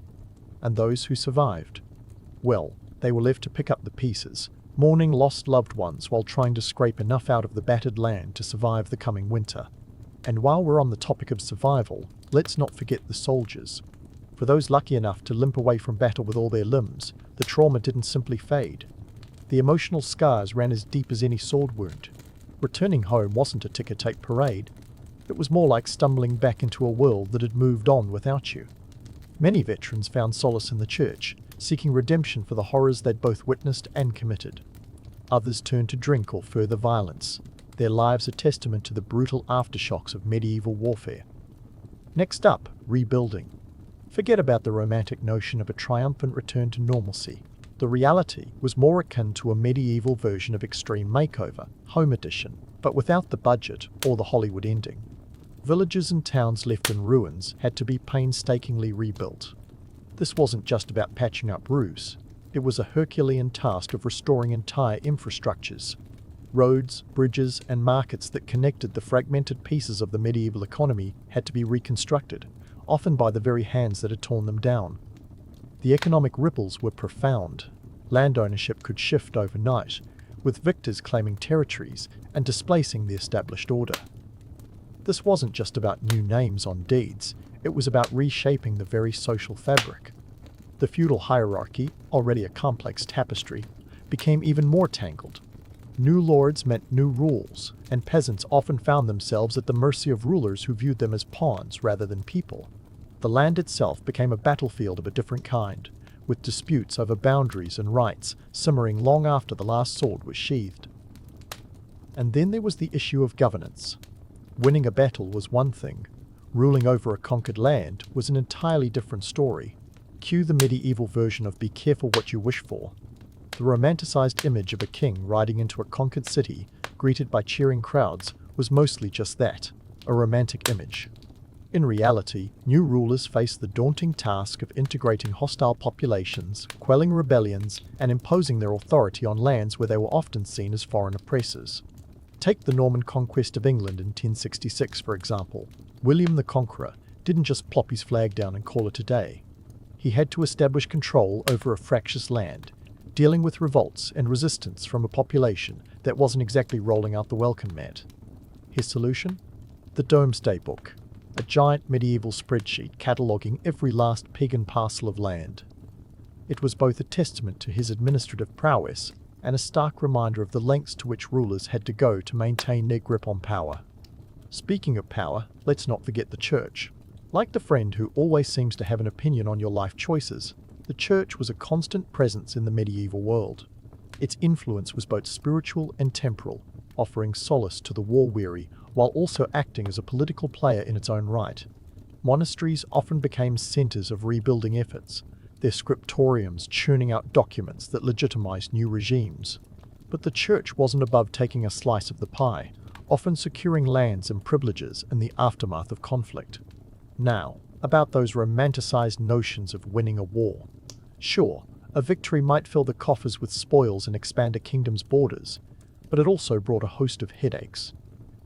And those who survived? Well, they were left to pick up the pieces, mourning lost loved ones while trying to scrape enough out of the battered land to survive the coming winter. And while we're on the topic of survival, let's not forget the soldiers. For those lucky enough to limp away from battle with all their limbs, the trauma didn't simply fade. The emotional scars ran as deep as any sword wound. Returning home wasn't a ticker-tape parade. It was more like stumbling back into a world that had moved on without you. Many veterans found solace in the church, seeking redemption for the horrors they'd both witnessed and committed. Others turned to drink or further violence, their lives a testament to the brutal aftershocks of medieval warfare. Next up, rebuilding. Forget about the romantic notion of a triumphant return to normalcy. The reality was more akin to a medieval version of Extreme Makeover, Home Edition, but without the budget or the Hollywood ending. Villages and towns left in ruins had to be painstakingly rebuilt. This wasn't just about patching up roofs, it was a Herculean task of restoring entire infrastructures. Roads, bridges, and markets that connected the fragmented pieces of the medieval economy had to be reconstructed, often by the very hands that had torn them down. The economic ripples were profound. Land ownership could shift overnight, with victors claiming territories and displacing the established order. This wasn't just about new names on deeds, it was about reshaping the very social fabric. The feudal hierarchy, already a complex tapestry, became even more tangled. New lords meant new rules, and peasants often found themselves at the mercy of rulers who viewed them as pawns rather than people. The land itself became a battlefield of a different kind, with disputes over boundaries and rights simmering long after the last sword was sheathed. And then there was the issue of governance. Winning a battle was one thing. Ruling over a conquered land was an entirely different story. Cue the medieval version of "be careful what you wish for." The romanticized image of a king riding into a conquered city, greeted by cheering crowds, was mostly just that, a romantic image. In reality, new rulers faced the daunting task of integrating hostile populations, quelling rebellions, and imposing their authority on lands where they were often seen as foreign oppressors. Take the Norman conquest of England in 1066, for example. William the Conqueror didn't just plop his flag down and call it a day. He had to establish control over a fractious land, dealing with revolts and resistance from a population that wasn't exactly rolling out the welcome mat. His solution? The Domesday Book, a giant medieval spreadsheet cataloguing every last pagan parcel of land. It was both a testament to his administrative prowess and a stark reminder of the lengths to which rulers had to go to maintain their grip on power. Speaking of power, let's not forget the church. Like the friend who always seems to have an opinion on your life choices, the church was a constant presence in the medieval world. Its influence was both spiritual and temporal, offering solace to the war-weary while also acting as a political player in its own right. Monasteries often became centers of rebuilding efforts, their scriptoriums churning out documents that legitimized new regimes. But the church wasn't above taking a slice of the pie, often securing lands and privileges in the aftermath of conflict. Now, about those romanticized notions of winning a war. Sure, a victory might fill the coffers with spoils and expand a kingdom's borders, but it also brought a host of headaches.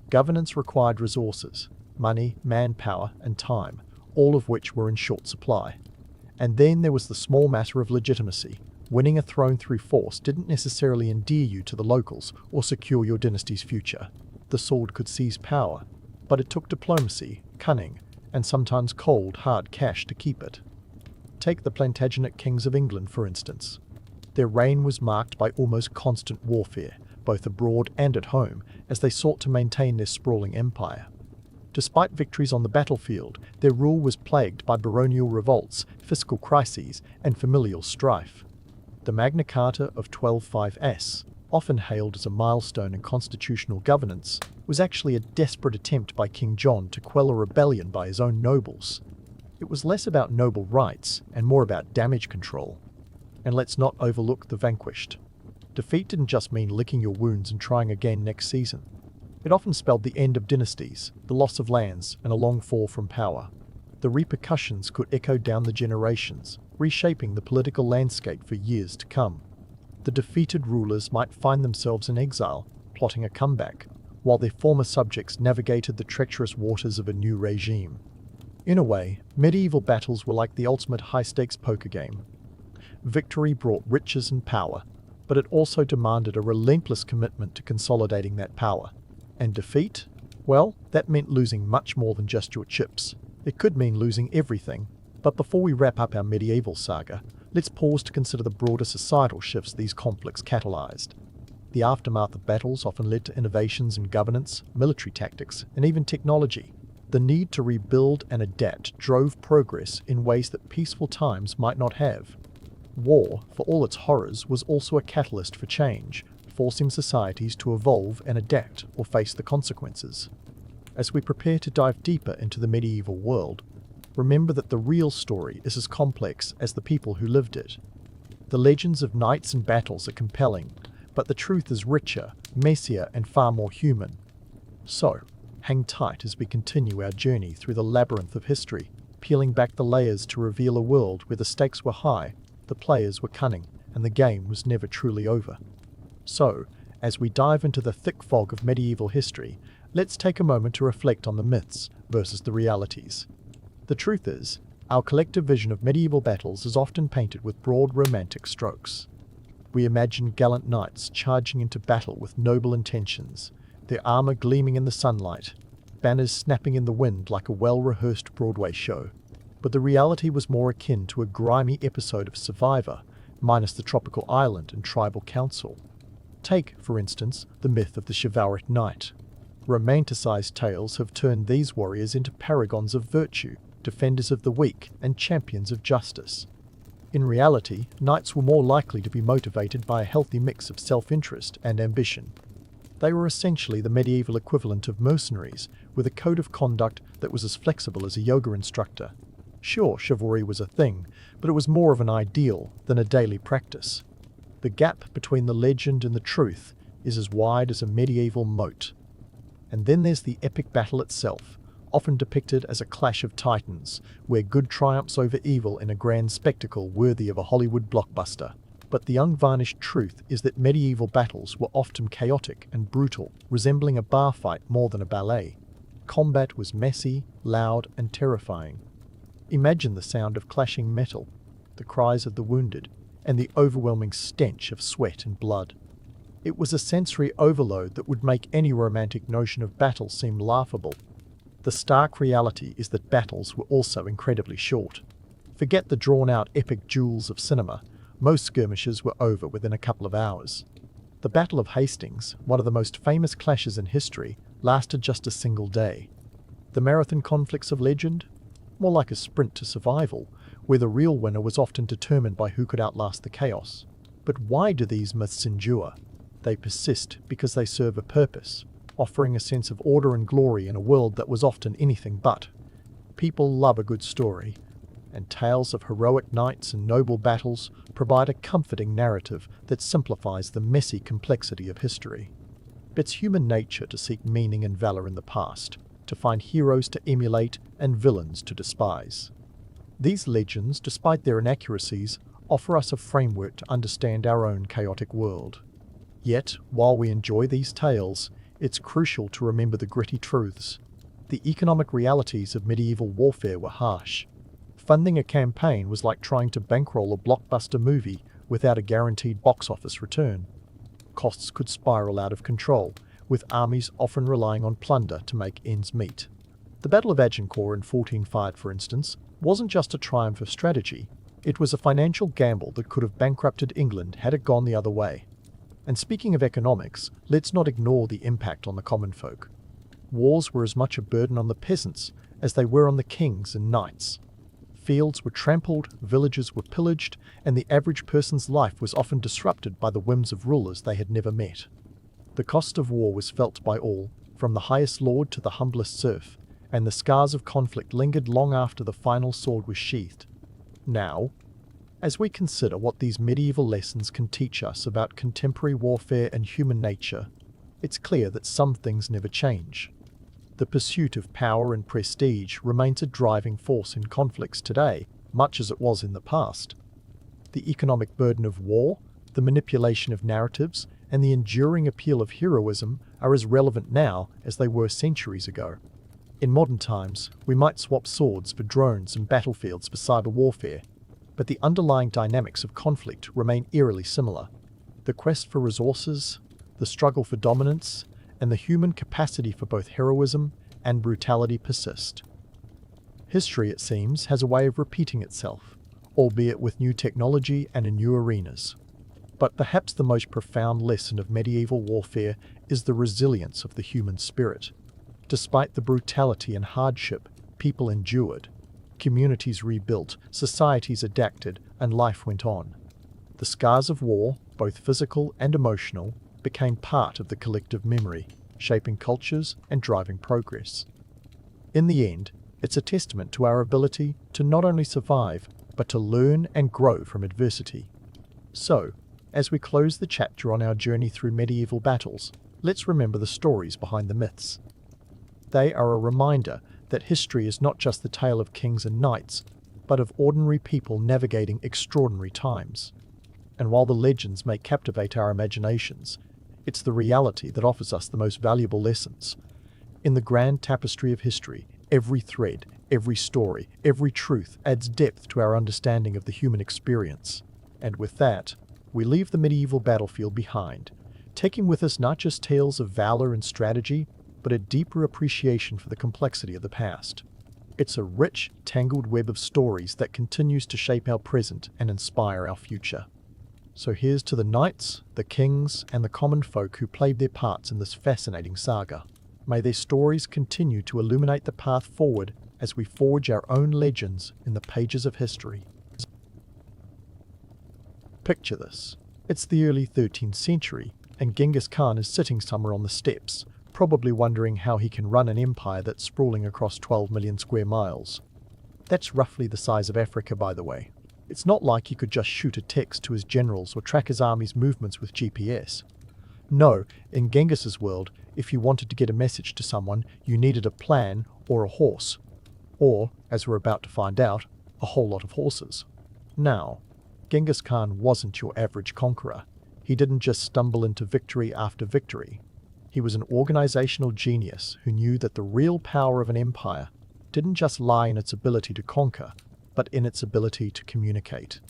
Governance required resources, money, manpower, and time, all of which were in short supply. And then there was the small matter of legitimacy. Winning a throne through force didn't necessarily endear you to the locals or secure your dynasty's future. The sword could seize power, but it took diplomacy, cunning, and sometimes cold, hard cash to keep it. Take the Plantagenet kings of England, for instance. Their reign was marked by almost constant warfare, both abroad and at home, as they sought to maintain their sprawling empire. Despite victories on the battlefield, their rule was plagued by baronial revolts, fiscal crises, and familial strife. The Magna Carta of 1205 often hailed as a milestone in constitutional governance, was actually a desperate attempt by King John to quell a rebellion by his own nobles. It was less about noble rights and more about damage control. And let's not overlook the vanquished. Defeat didn't just mean licking your wounds and trying again next season. It often spelled the end of dynasties, the loss of lands, and a long fall from power. The repercussions could echo down the generations, reshaping the political landscape for years to come. The defeated rulers might find themselves in exile, plotting a comeback, while their former subjects navigated the treacherous waters of a new regime. In a way, medieval battles were like the ultimate high-stakes poker game. Victory brought riches and power, but it also demanded a relentless commitment to consolidating that power. And defeat? Well, that meant losing much more than just your chips. It could mean losing everything. But before we wrap up our medieval saga, let's pause to consider the broader societal shifts these conflicts catalyzed. The aftermath of battles often led to innovations in governance, military tactics, and even technology. The need to rebuild and adapt drove progress in ways that peaceful times might not have. War, for all its horrors, was also a catalyst for change, forcing societies to evolve and adapt or face the consequences. As we prepare to dive deeper into the medieval world, remember that the real story is as complex as the people who lived it. The legends of knights and battles are compelling, but the truth is richer, messier, and far more human. So, hang tight as we continue our journey through the labyrinth of history, peeling back the layers to reveal a world where the stakes were high, the players were cunning, and the game was never truly over. So, as we dive into the thick fog of medieval history, let's take a moment to reflect on the myths versus the realities. The truth is, our collective vision of medieval battles is often painted with broad romantic strokes. We imagine gallant knights charging into battle with noble intentions, their armor gleaming in the sunlight, banners snapping in the wind like a well-rehearsed Broadway show. But the reality was more akin to a grimy episode of Survivor, minus the tropical island and tribal council. Take, for instance, the myth of the chivalric knight. Romanticized tales have turned these warriors into paragons of virtue, defenders of the weak, and champions of justice. In reality, knights were more likely to be motivated by a healthy mix of self-interest and ambition. They were essentially the medieval equivalent of mercenaries, with a code of conduct that was as flexible as a yoga instructor. Sure, chivalry was a thing, but it was more of an ideal than a daily practice. The gap between the legend and the truth is as wide as a medieval moat. And then there's the epic battle itself, often depicted as a clash of titans, where good triumphs over evil in a grand spectacle worthy of a Hollywood blockbuster. But the unvarnished truth is that medieval battles were often chaotic and brutal, resembling a bar fight more than a ballet. Combat was messy, loud, and terrifying. Imagine the sound of clashing metal, the cries of the wounded, and the overwhelming stench of sweat and blood. It was a sensory overload that would make any romantic notion of battle seem laughable. The stark reality is that battles were also incredibly short. Forget the drawn-out epic duels of cinema. Most skirmishes were over within a couple of hours. The Battle of Hastings, one of the most famous clashes in history, lasted just a single day. The marathon conflicts of legend? More like a sprint to survival, where the real winner was often determined by who could outlast the chaos. But why do these myths endure? They persist because they serve a purpose, offering a sense of order and glory in a world that was often anything but. People love a good story, and tales of heroic knights and noble battles provide a comforting narrative that simplifies the messy complexity of history. It's human nature to seek meaning and valor in the past, to find heroes to emulate and villains to despise. These legends, despite their inaccuracies, offer us a framework to understand our own chaotic world. Yet, while we enjoy these tales, it's crucial to remember the gritty truths. The economic realities of medieval warfare were harsh. Funding a campaign was like trying to bankroll a blockbuster movie without a guaranteed box office return. Costs could spiral out of control, with armies often relying on plunder to make ends meet. The Battle of Agincourt in 1405, for instance, wasn't just a triumph of strategy. It was a financial gamble that could have bankrupted England had it gone the other way. And speaking of economics, let's not ignore the impact on the common folk. Wars were as much a burden on the peasants as they were on the kings and knights. Fields were trampled, villages were pillaged, and the average person's life was often disrupted by the whims of rulers they had never met. The cost of war was felt by all, from the highest lord to the humblest serf, and the scars of conflict lingered long after the final sword was sheathed. Now, as we consider what these medieval lessons can teach us about contemporary warfare and human nature, it's clear that some things never change. The pursuit of power and prestige remains a driving force in conflicts today, much as it was in the past. The economic burden of war, the manipulation of narratives, and the enduring appeal of heroism are as relevant now as they were centuries ago. In modern times, we might swap swords for drones and battlefields for cyber warfare, but the underlying dynamics of conflict remain eerily similar. The quest for resources, the struggle for dominance, and the human capacity for both heroism and brutality persist. History, it seems, has a way of repeating itself, albeit with new technology and in new arenas. But perhaps the most profound lesson of medieval warfare is the resilience of the human spirit. Despite the brutality and hardship people endured, communities rebuilt, societies adapted, and life went on. The scars of war, both physical and emotional, became part of the collective memory, shaping cultures and driving progress. In the end, it's a testament to our ability to not only survive, but to learn and grow from adversity. So, as we close the chapter on our journey through medieval battles, let's remember the stories behind the myths. They are a reminder that history is not just the tale of kings and knights, but of ordinary people navigating extraordinary times. And while the legends may captivate our imaginations, it's the reality that offers us the most valuable lessons. In the grand tapestry of history, every thread, every story, every truth adds depth to our understanding of the human experience. And with that, we leave the medieval battlefield behind, taking with us not just tales of valor and strategy, but a deeper appreciation for the complexity of the past. It's a rich, tangled web of stories that continues to shape our present and inspire our future. So here's to the knights, the kings, and the common folk who played their parts in this fascinating saga. May their stories continue to illuminate the path forward as we forge our own legends in the pages of history. Picture this. It's the early 13th century, and Genghis Khan is sitting somewhere on the steppes, probably wondering how he can run an empire that's sprawling across 12 million square miles. That's roughly the size of Africa, by the way. It's not like he could just shoot a text to his generals or track his army's movements with GPS. No, in Genghis's world, if you wanted to get a message to someone, you needed a plan or a horse. Or, as we're about to find out, a whole lot of horses. Now, Genghis Khan wasn't your average conqueror. He didn't just stumble into victory after victory. He was an organizational genius who knew that the real power of an empire didn't just lie in its ability to conquer, but in its ability to communicate.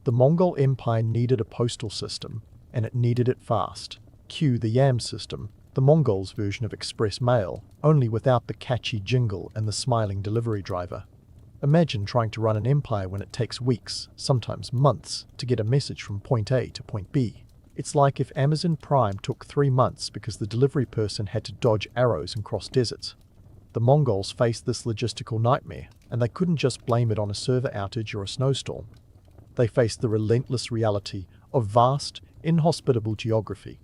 The Mongol Empire needed a postal system, and it needed it fast. Cue the Yam system, the Mongols' version of express mail, only without the catchy jingle and the smiling delivery driver. Imagine trying to run an empire when it takes weeks, sometimes months, to get a message from point A to point B. It's like if Amazon Prime took 3 months because the delivery person had to dodge arrows and cross deserts. The Mongols faced this logistical nightmare, and they couldn't just blame it on a server outage or a snowstorm. They faced the relentless reality of vast, inhospitable geography.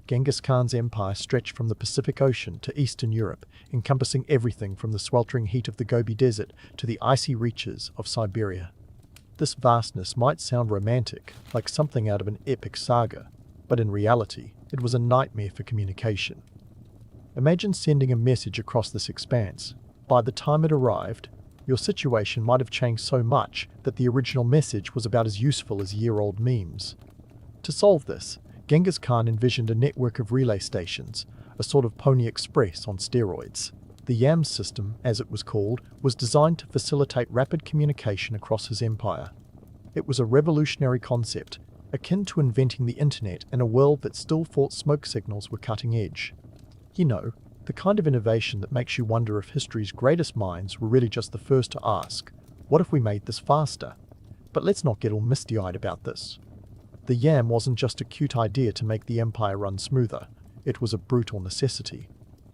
Genghis Khan's empire stretched from the Pacific Ocean to Eastern Europe, encompassing everything from the sweltering heat of the Gobi Desert to the icy reaches of Siberia. This vastness might sound romantic, like something out of an epic saga, but in reality, it was a nightmare for communication. Imagine sending a message across this expanse. By the time it arrived, your situation might have changed so much that the original message was about as useful as year-old memes. To solve this, Genghis Khan envisioned a network of relay stations, a sort of Pony Express on steroids. The Yam system, as it was called, was designed to facilitate rapid communication across his empire. It was a revolutionary concept, akin to inventing the internet in a world that still thought smoke signals were cutting edge. You know, the kind of innovation that makes you wonder if history's greatest minds were really just the first to ask, what if we made this faster? But let's not get all misty-eyed about this. The Yam wasn't just a cute idea to make the empire run smoother, it was a brutal necessity.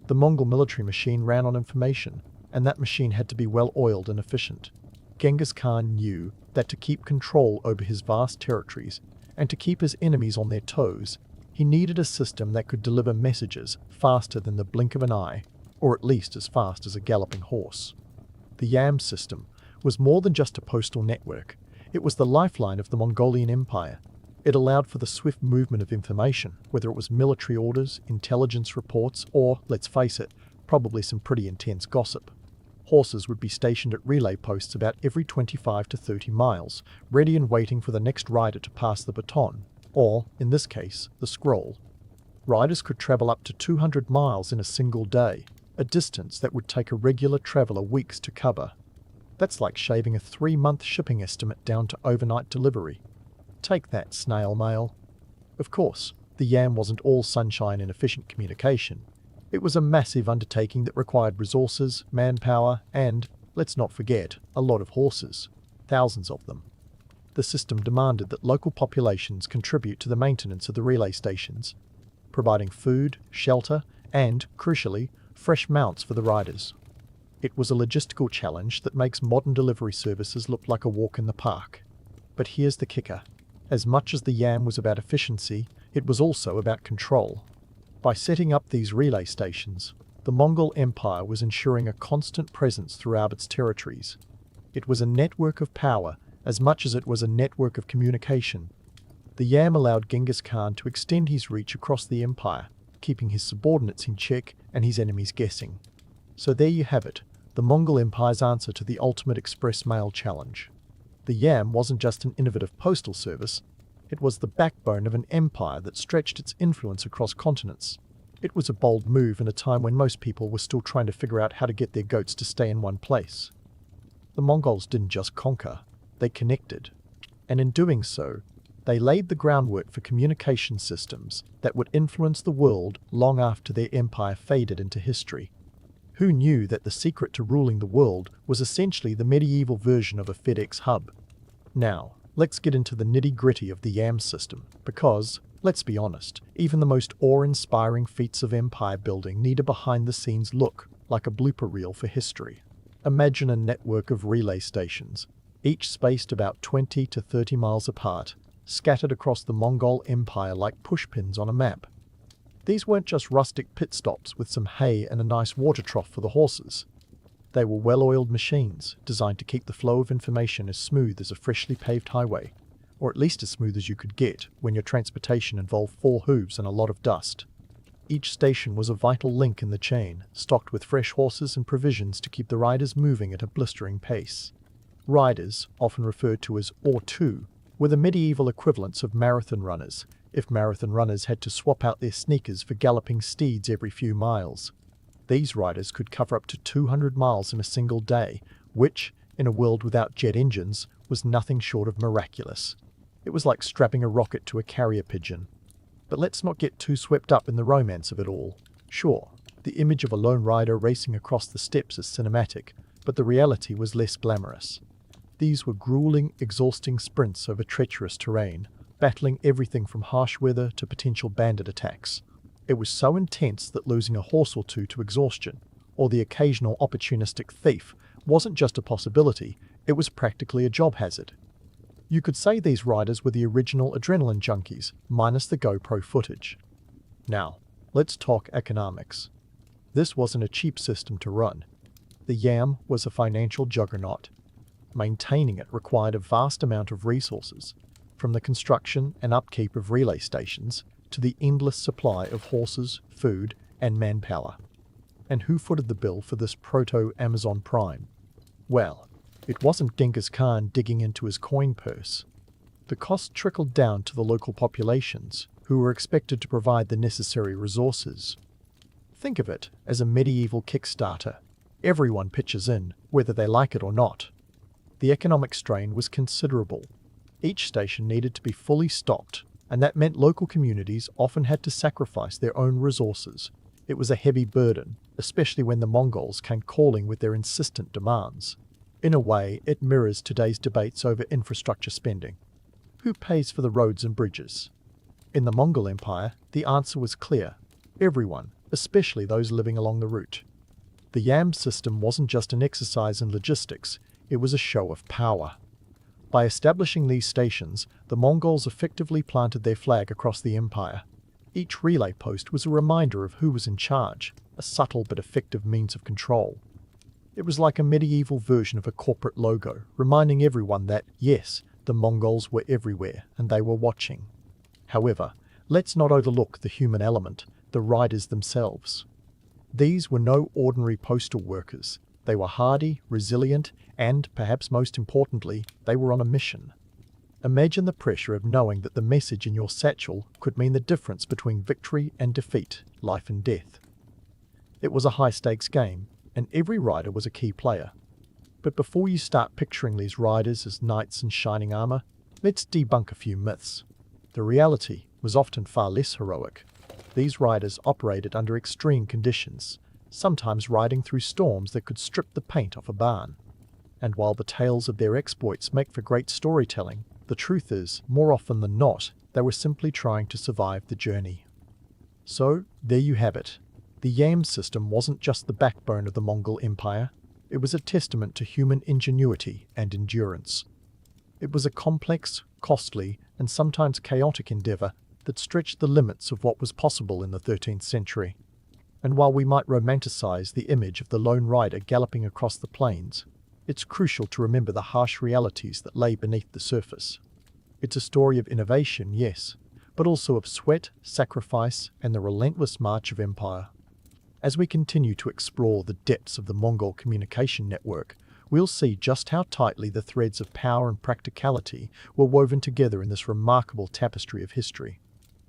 The Mongol military machine ran on information, and that machine had to be well-oiled and efficient. Genghis Khan knew that to keep control over his vast territories, and to keep his enemies on their toes, he needed a system that could deliver messages faster than the blink of an eye, or at least as fast as a galloping horse. The Yam system was more than just a postal network, it was the lifeline of the Mongolian Empire. It allowed for the swift movement of information, whether it was military orders, intelligence reports, or, let's face it, probably some pretty intense gossip. Horses would be stationed at relay posts about every 25 to 30 miles, ready and waiting for the next rider to pass the baton, or, in this case, the scroll. Riders could travel up to 200 miles in a single day, a distance that would take a regular traveler weeks to cover. That's like shaving a 3-month shipping estimate down to overnight delivery. Take that, snail mail. Of course, the Yam wasn't all sunshine and efficient communication. It was a massive undertaking that required resources, manpower, and, let's not forget, a lot of horses. Thousands of them. The system demanded that local populations contribute to the maintenance of the relay stations, providing food, shelter, and, crucially, fresh mounts for the riders. It was a logistical challenge that makes modern delivery services look like a walk in the park. But here's the kicker. As much as the Yam was about efficiency, it was also about control. By setting up these relay stations, the Mongol Empire was ensuring a constant presence throughout its territories. It was a network of power as much as it was a network of communication. The Yam allowed Genghis Khan to extend his reach across the empire, keeping his subordinates in check and his enemies guessing. So there you have it, the Mongol Empire's answer to the ultimate express mail challenge. The Yam wasn't just an innovative postal service, it was the backbone of an empire that stretched its influence across continents. It was a bold move in a time when most people were still trying to figure out how to get their goats to stay in one place. The Mongols didn't just conquer, they connected. And in doing so, they laid the groundwork for communication systems that would influence the world long after their empire faded into history. Who knew that the secret to ruling the world was essentially the medieval version of a FedEx hub? Now, let's get into the nitty-gritty of the Yam system, because, let's be honest, even the most awe-inspiring feats of empire building need a behind-the-scenes look, like a blooper reel for history. Imagine a network of relay stations, each spaced about 20 to 30 miles apart, scattered across the Mongol Empire like pushpins on a map. These weren't just rustic pit stops with some hay and a nice water trough for the horses. They were well-oiled machines, designed to keep the flow of information as smooth as a freshly paved highway, or at least as smooth as you could get when your transportation involved 4 hooves and a lot of dust. Each station was a vital link in the chain, stocked with fresh horses and provisions to keep the riders moving at a blistering pace. Riders, often referred to as or-two, were the medieval equivalents of marathon runners, if marathon runners had to swap out their sneakers for galloping steeds every few miles. These riders could cover up to 200 miles in a single day, which, in a world without jet engines, was nothing short of miraculous. It was like strapping a rocket to a carrier pigeon. But let's not get too swept up in the romance of it all. Sure, the image of a lone rider racing across the steppes is cinematic, but the reality was less glamorous. These were grueling, exhausting sprints over treacherous terrain, battling everything from harsh weather to potential bandit attacks. It was so intense that losing a horse or two to exhaustion, or the occasional opportunistic thief, wasn't just a possibility, it was practically a job hazard. You could say these riders were the original adrenaline junkies, minus the GoPro footage. Now, let's talk economics. This wasn't a cheap system to run. The YAM was a financial juggernaut. Maintaining it required a vast amount of resources, from the construction and upkeep of relay stations to the endless supply of horses, food, and manpower. And who footed the bill for this proto-Amazon Prime? Well, it wasn't Genghis Khan digging into his coin purse. The cost trickled down to the local populations, who were expected to provide the necessary resources. Think of it as a medieval Kickstarter. Everyone pitches in, whether they like it or not. The economic strain was considerable. Each station needed to be fully stocked, and that meant local communities often had to sacrifice their own resources. It was a heavy burden, especially when the Mongols came calling with their insistent demands. In a way, it mirrors today's debates over infrastructure spending. Who pays for the roads and bridges? In the Mongol Empire, the answer was clear. Everyone, especially those living along the route. The YAM system wasn't just an exercise in logistics, it was a show of power. By establishing these stations, the Mongols effectively planted their flag across the empire. Each relay post was a reminder of who was in charge, a subtle but effective means of control. It was like a medieval version of a corporate logo, reminding everyone that, yes, the Mongols were everywhere and they were watching. However, let's not overlook the human element, the riders themselves. These were no ordinary postal workers. They were hardy, resilient, and, perhaps most importantly, they were on a mission. Imagine the pressure of knowing that the message in your satchel could mean the difference between victory and defeat, life and death. It was a high-stakes game, and every rider was a key player. But before you start picturing these riders as knights in shining armor, let's debunk a few myths. The reality was often far less heroic. These riders operated under extreme conditions, sometimes riding through storms that could strip the paint off a barn. And while the tales of their exploits make for great storytelling, the truth is, more often than not, they were simply trying to survive the journey. So, there you have it. The YAM system wasn't just the backbone of the Mongol Empire, it was a testament to human ingenuity and endurance. It was a complex, costly, and sometimes chaotic endeavor that stretched the limits of what was possible in the 13th century. And while we might romanticize the image of the lone rider galloping across the plains, it's crucial to remember the harsh realities that lay beneath the surface. It's a story of innovation, yes, but also of sweat, sacrifice, and the relentless march of empire. As we continue to explore the depths of the Mongol communication network, we'll see just how tightly the threads of power and practicality were woven together in this remarkable tapestry of history.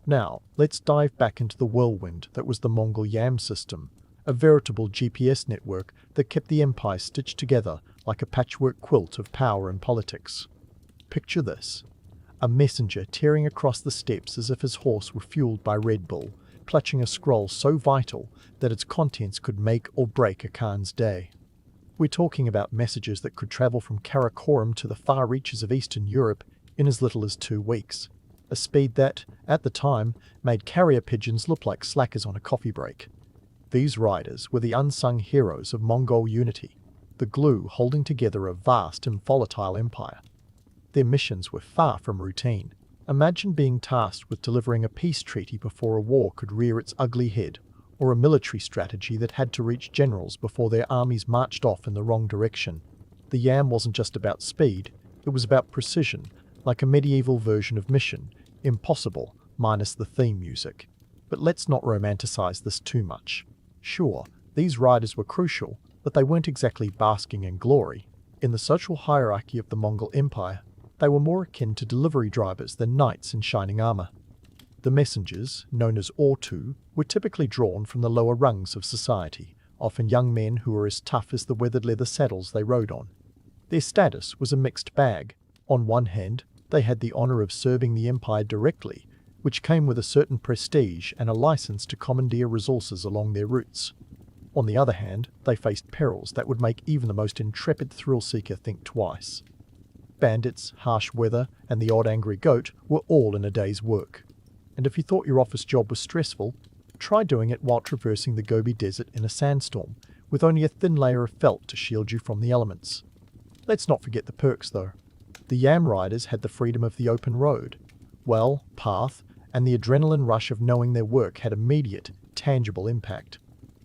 Now, let's dive back into the whirlwind that was the Mongol YAM system, a veritable GPS network that kept the empire stitched together like a patchwork quilt of power and politics. Picture this: a messenger tearing across the steppes as if his horse were fueled by Red Bull, clutching a scroll so vital that its contents could make or break a Khan's day. We're talking about messages that could travel from Karakorum to the far reaches of Eastern Europe in as little as 2 weeks. A speed that, at the time, made carrier pigeons look like slackers on a coffee break. These riders were the unsung heroes of Mongol unity, the glue holding together a vast and volatile empire. Their missions were far from routine. Imagine being tasked with delivering a peace treaty before a war could rear its ugly head, or a military strategy that had to reach generals before their armies marched off in the wrong direction. The Yam wasn't just about speed, it was about precision, like a medieval version of Mission Impossible, minus the theme music. But let's not romanticize this too much. Sure, these riders were crucial, but they weren't exactly basking in glory. In the social hierarchy of the Mongol Empire, they were more akin to delivery drivers than knights in shining armor. The messengers, known as Ortu, were typically drawn from the lower rungs of society, often young men who were as tough as the weathered leather saddles they rode on. Their status was a mixed bag. On one hand, they had the honor of serving the empire directly, which came with a certain prestige and a license to commandeer resources along their routes. On the other hand, they faced perils that would make even the most intrepid thrill-seeker think twice. Bandits, harsh weather, and the odd angry goat were all in a day's work. And if you thought your office job was stressful, try doing it while traversing the Gobi Desert in a sandstorm, with only a thin layer of felt to shield you from the elements. Let's not forget the perks though. The Yam riders had the freedom of the open road, path, and the adrenaline rush of knowing their work had immediate, tangible impact.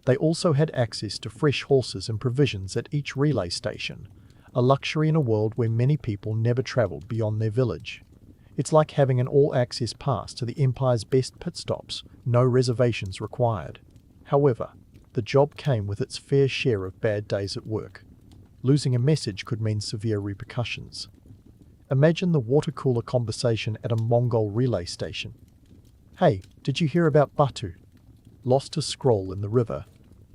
They also had access to fresh horses and provisions at each relay station, a luxury in a world where many people never traveled beyond their village. It's like having an all-access pass to the Empire's best pit stops, no reservations required. However, the job came with its fair share of bad days at work. Losing a message could mean severe repercussions. Imagine the water cooler conversation at a Mongol relay station. "Hey, did you hear about Batu? Lost his scroll in the river.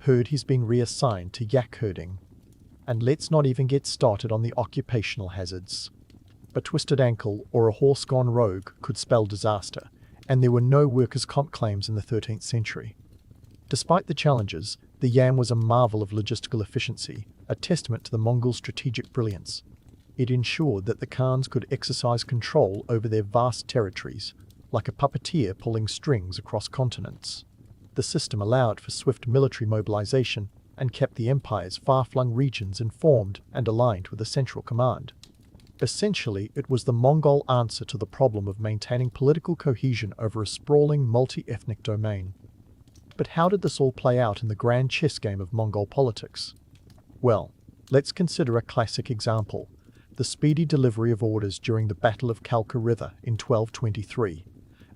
Heard he's been reassigned to yak herding." And let's not even get started on the occupational hazards. A twisted ankle or a horse gone rogue could spell disaster, and there were no workers' comp claims in the 13th century. Despite the challenges, the Yam was a marvel of logistical efficiency, a testament to the Mongol strategic brilliance. It ensured that the Khans could exercise control over their vast territories, like a puppeteer pulling strings across continents. The system allowed for swift military mobilization and kept the empire's far-flung regions informed and aligned with a central command. Essentially, it was the Mongol answer to the problem of maintaining political cohesion over a sprawling multi-ethnic domain. But how did this all play out in the grand chess game of Mongol politics? Well, let's consider a classic example, the speedy delivery of orders during the Battle of Kalka River in 1223,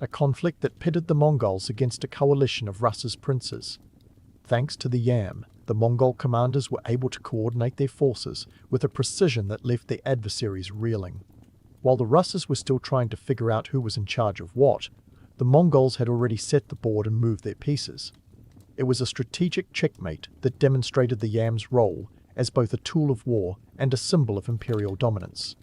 a conflict that pitted the Mongols against a coalition of Russ's princes. Thanks to the Yam, the Mongol commanders were able to coordinate their forces with a precision that left their adversaries reeling. While the Russes were still trying to figure out who was in charge of what, the Mongols had already set the board and moved their pieces. It was a strategic checkmate that demonstrated the Yam's role as both a tool of war and a symbol of imperial dominance.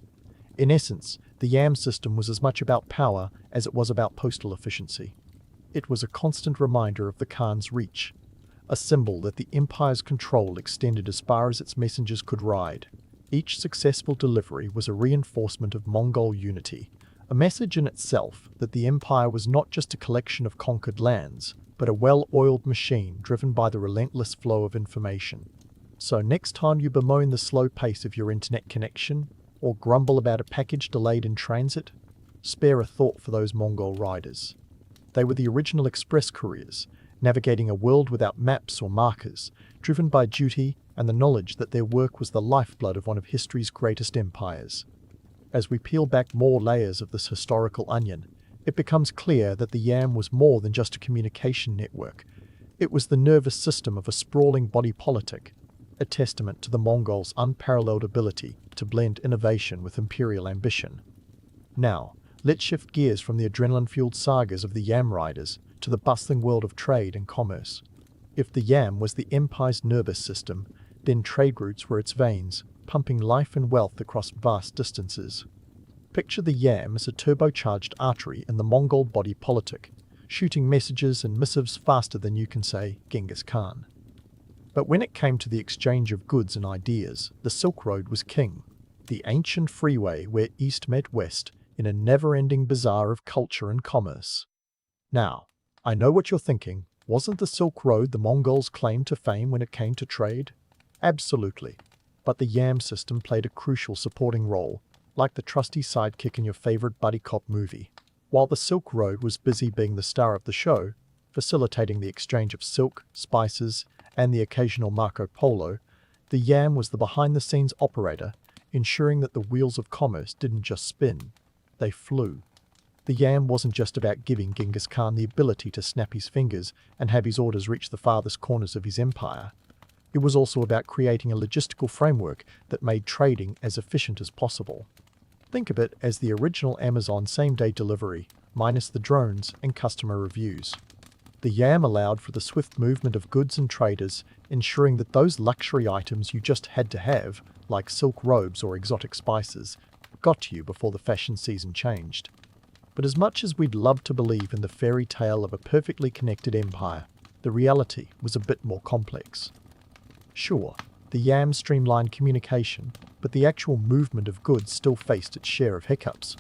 In essence, the Yam system was as much about power as it was about postal efficiency. It was a constant reminder of the Khan's reach, a symbol that the empire's control extended as far as its messengers could ride. Each successful delivery was a reinforcement of Mongol unity, a message in itself that the empire was not just a collection of conquered lands, but a well-oiled machine driven by the relentless flow of information. So next time you bemoan the slow pace of your internet connection, or grumble about a package delayed in transit, spare a thought for those Mongol riders. They were the original express couriers, navigating a world without maps or markers, driven by duty and the knowledge that their work was the lifeblood of one of history's greatest empires. As we peel back more layers of this historical onion, it becomes clear that the Yam was more than just a communication network. It was the nervous system of a sprawling body politic, a testament to the Mongols' unparalleled ability to blend innovation with imperial ambition. Now, let's shift gears from the adrenaline-fueled sagas of the Yam riders to the bustling world of trade and commerce. If the Yam was the empire's nervous system, then trade routes were its veins, pumping life and wealth across vast distances. Picture the Yam as a turbocharged artery in the Mongol body politic, shooting messages and missives faster than you can say Genghis Khan. But when it came to the exchange of goods and ideas, the Silk Road was king, the ancient freeway where East met West in a never-ending bazaar of culture and commerce. Now, I know what you're thinking. Wasn't the Silk Road the Mongols' claim to fame when it came to trade? Absolutely. But the Yam system played a crucial supporting role, like the trusty sidekick in your favorite buddy cop movie. While the Silk Road was busy being the star of the show, facilitating the exchange of silk, spices, and the occasional Marco Polo. The yam was the behind-the-scenes operator, ensuring that the wheels of commerce didn't just spin, they flew. The yam wasn't just about giving Genghis Khan the ability to snap his fingers and have his orders reach the farthest corners of his empire. It was also about creating a logistical framework that made trading as efficient as possible. Think of it as the original Amazon same-day delivery, minus the drones and customer reviews. The yam allowed for the swift movement of goods and traders, ensuring that those luxury items you just had to have, like silk robes or exotic spices, got to you before the fashion season changed. But as much as we'd love to believe in the fairy tale of a perfectly connected empire, the reality was a bit more complex. Sure, the yam streamlined communication, but the actual movement of goods still faced its share of hiccups.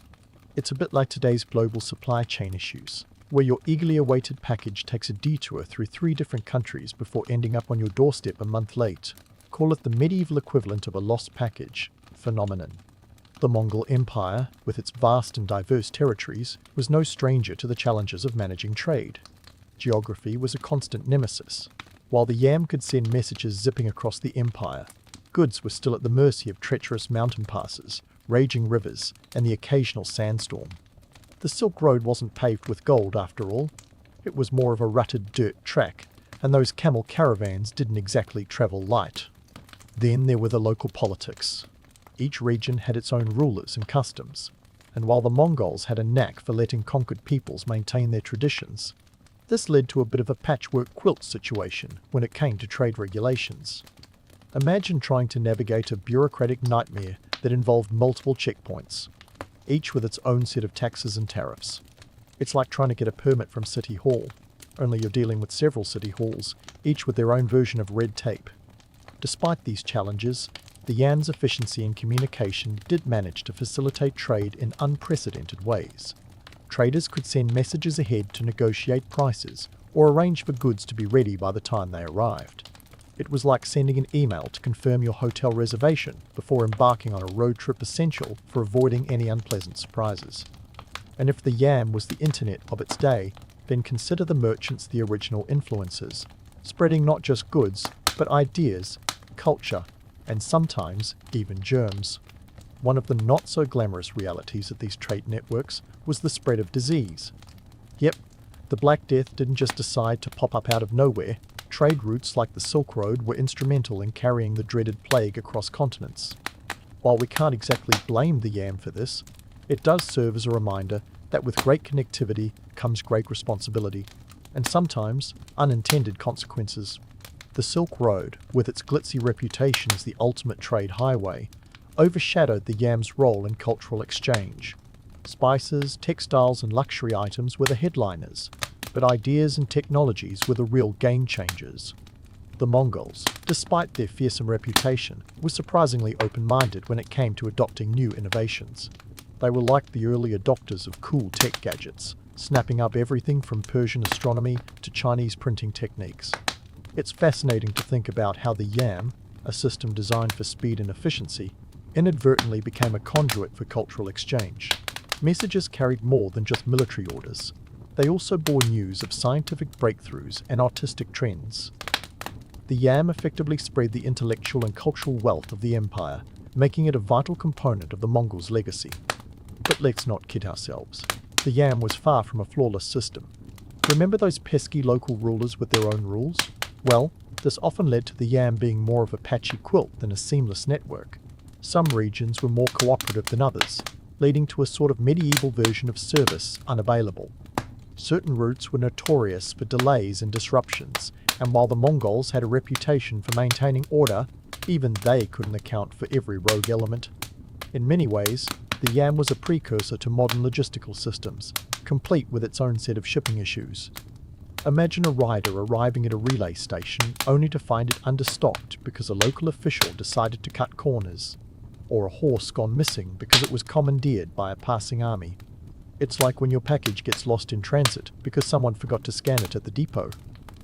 It's a bit like today's global supply chain issues, where your eagerly awaited package takes a detour through 3 different countries before ending up on your doorstep a month late. Call it the medieval equivalent of a lost package phenomenon. The Mongol Empire, with its vast and diverse territories, was no stranger to the challenges of managing trade. Geography was a constant nemesis. While the yam could send messages zipping across the empire, goods were still at the mercy of treacherous mountain passes, raging rivers, and the occasional sandstorm. The Silk Road wasn't paved with gold, after all. It was more of a rutted dirt track, and those camel caravans didn't exactly travel light. Then there were the local politics. Each region had its own rulers and customs, and while the Mongols had a knack for letting conquered peoples maintain their traditions, this led to a bit of a patchwork quilt situation when it came to trade regulations. Imagine trying to navigate a bureaucratic nightmare that involved multiple checkpoints, each with its own set of taxes and tariffs. It's like trying to get a permit from City Hall, only you're dealing with several city halls, each with their own version of red tape. Despite these challenges, the yam's efficiency and communication did manage to facilitate trade in unprecedented ways. Traders could send messages ahead to negotiate prices or arrange for goods to be ready by the time they arrived. It was like sending an email to confirm your hotel reservation before embarking on a road trip, essential for avoiding any unpleasant surprises. And if the yam was the internet of its day, then consider the merchants the original influencers, spreading not just goods, but ideas, culture, and sometimes even germs. One of the not-so-glamorous realities of these trade networks was the spread of disease. Yep, the Black Death didn't just decide to pop up out of nowhere. Trade routes like the Silk Road were instrumental in carrying the dreaded plague across continents. While we can't exactly blame the yam for this, it does serve as a reminder that with great connectivity comes great responsibility, and sometimes unintended consequences. The Silk Road, with its glitzy reputation as the ultimate trade highway, overshadowed the yam's role in cultural exchange. Spices, textiles, and luxury items were the headliners, but ideas and technologies were the real game changers. The Mongols, despite their fearsome reputation, were surprisingly open-minded when it came to adopting new innovations. They were like the early adopters of cool tech gadgets, snapping up everything from Persian astronomy to Chinese printing techniques. It's fascinating to think about how the yam, a system designed for speed and efficiency, inadvertently became a conduit for cultural exchange. Messages carried more than just military orders. They also bore news of scientific breakthroughs and artistic trends. The yam effectively spread the intellectual and cultural wealth of the empire, making it a vital component of the Mongols' legacy. But let's not kid ourselves. The yam was far from a flawless system. Remember those pesky local rulers with their own rules? Well, this often led to the yam being more of a patchy quilt than a seamless network. Some regions were more cooperative than others, leading to a sort of medieval version of service unavailable. Certain routes were notorious for delays and disruptions, and while the Mongols had a reputation for maintaining order, even they couldn't account for every rogue element. In many ways, the yam was a precursor to modern logistical systems, complete with its own set of shipping issues. Imagine a rider arriving at a relay station only to find it understocked because a local official decided to cut corners, or a horse gone missing because it was commandeered by a passing army. It's like when your package gets lost in transit because someone forgot to scan it at the depot.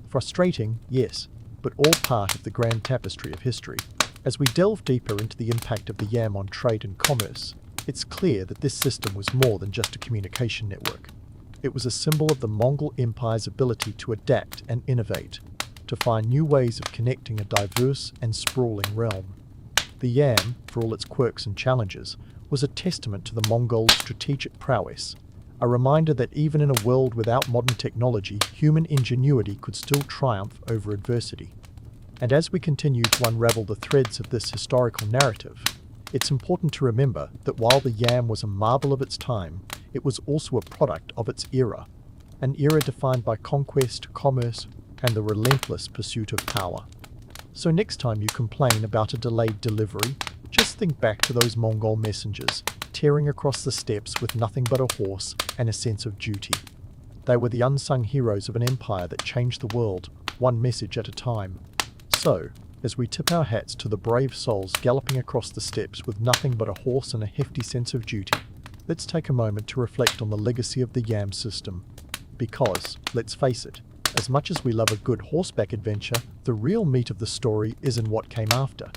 Frustrating, yes, but all part of the grand tapestry of history. As we delve deeper into the impact of the yam on trade and commerce, it's clear that this system was more than just a communication network. It was a symbol of the Mongol Empire's ability to adapt and innovate, to find new ways of connecting a diverse and sprawling realm. The yam, for all its quirks and challenges, was a testament to the Mongols' strategic prowess, a reminder that even in a world without modern technology, human ingenuity could still triumph over adversity. And as we continue to unravel the threads of this historical narrative, it's important to remember that while the yam was a marvel of its time, it was also a product of its era, an era defined by conquest, commerce, and the relentless pursuit of power. So next time you complain about a delayed delivery, just think back to those Mongol messengers, tearing across the steppes with nothing but a horse and a sense of duty. They were the unsung heroes of an empire that changed the world, one message at a time. So, as we tip our hats to the brave souls galloping across the steppes with nothing but a horse and a hefty sense of duty, let's take a moment to reflect on the legacy of the yam system. Because, let's face it, as much as we love a good horseback adventure, the real meat of the story is in what came after.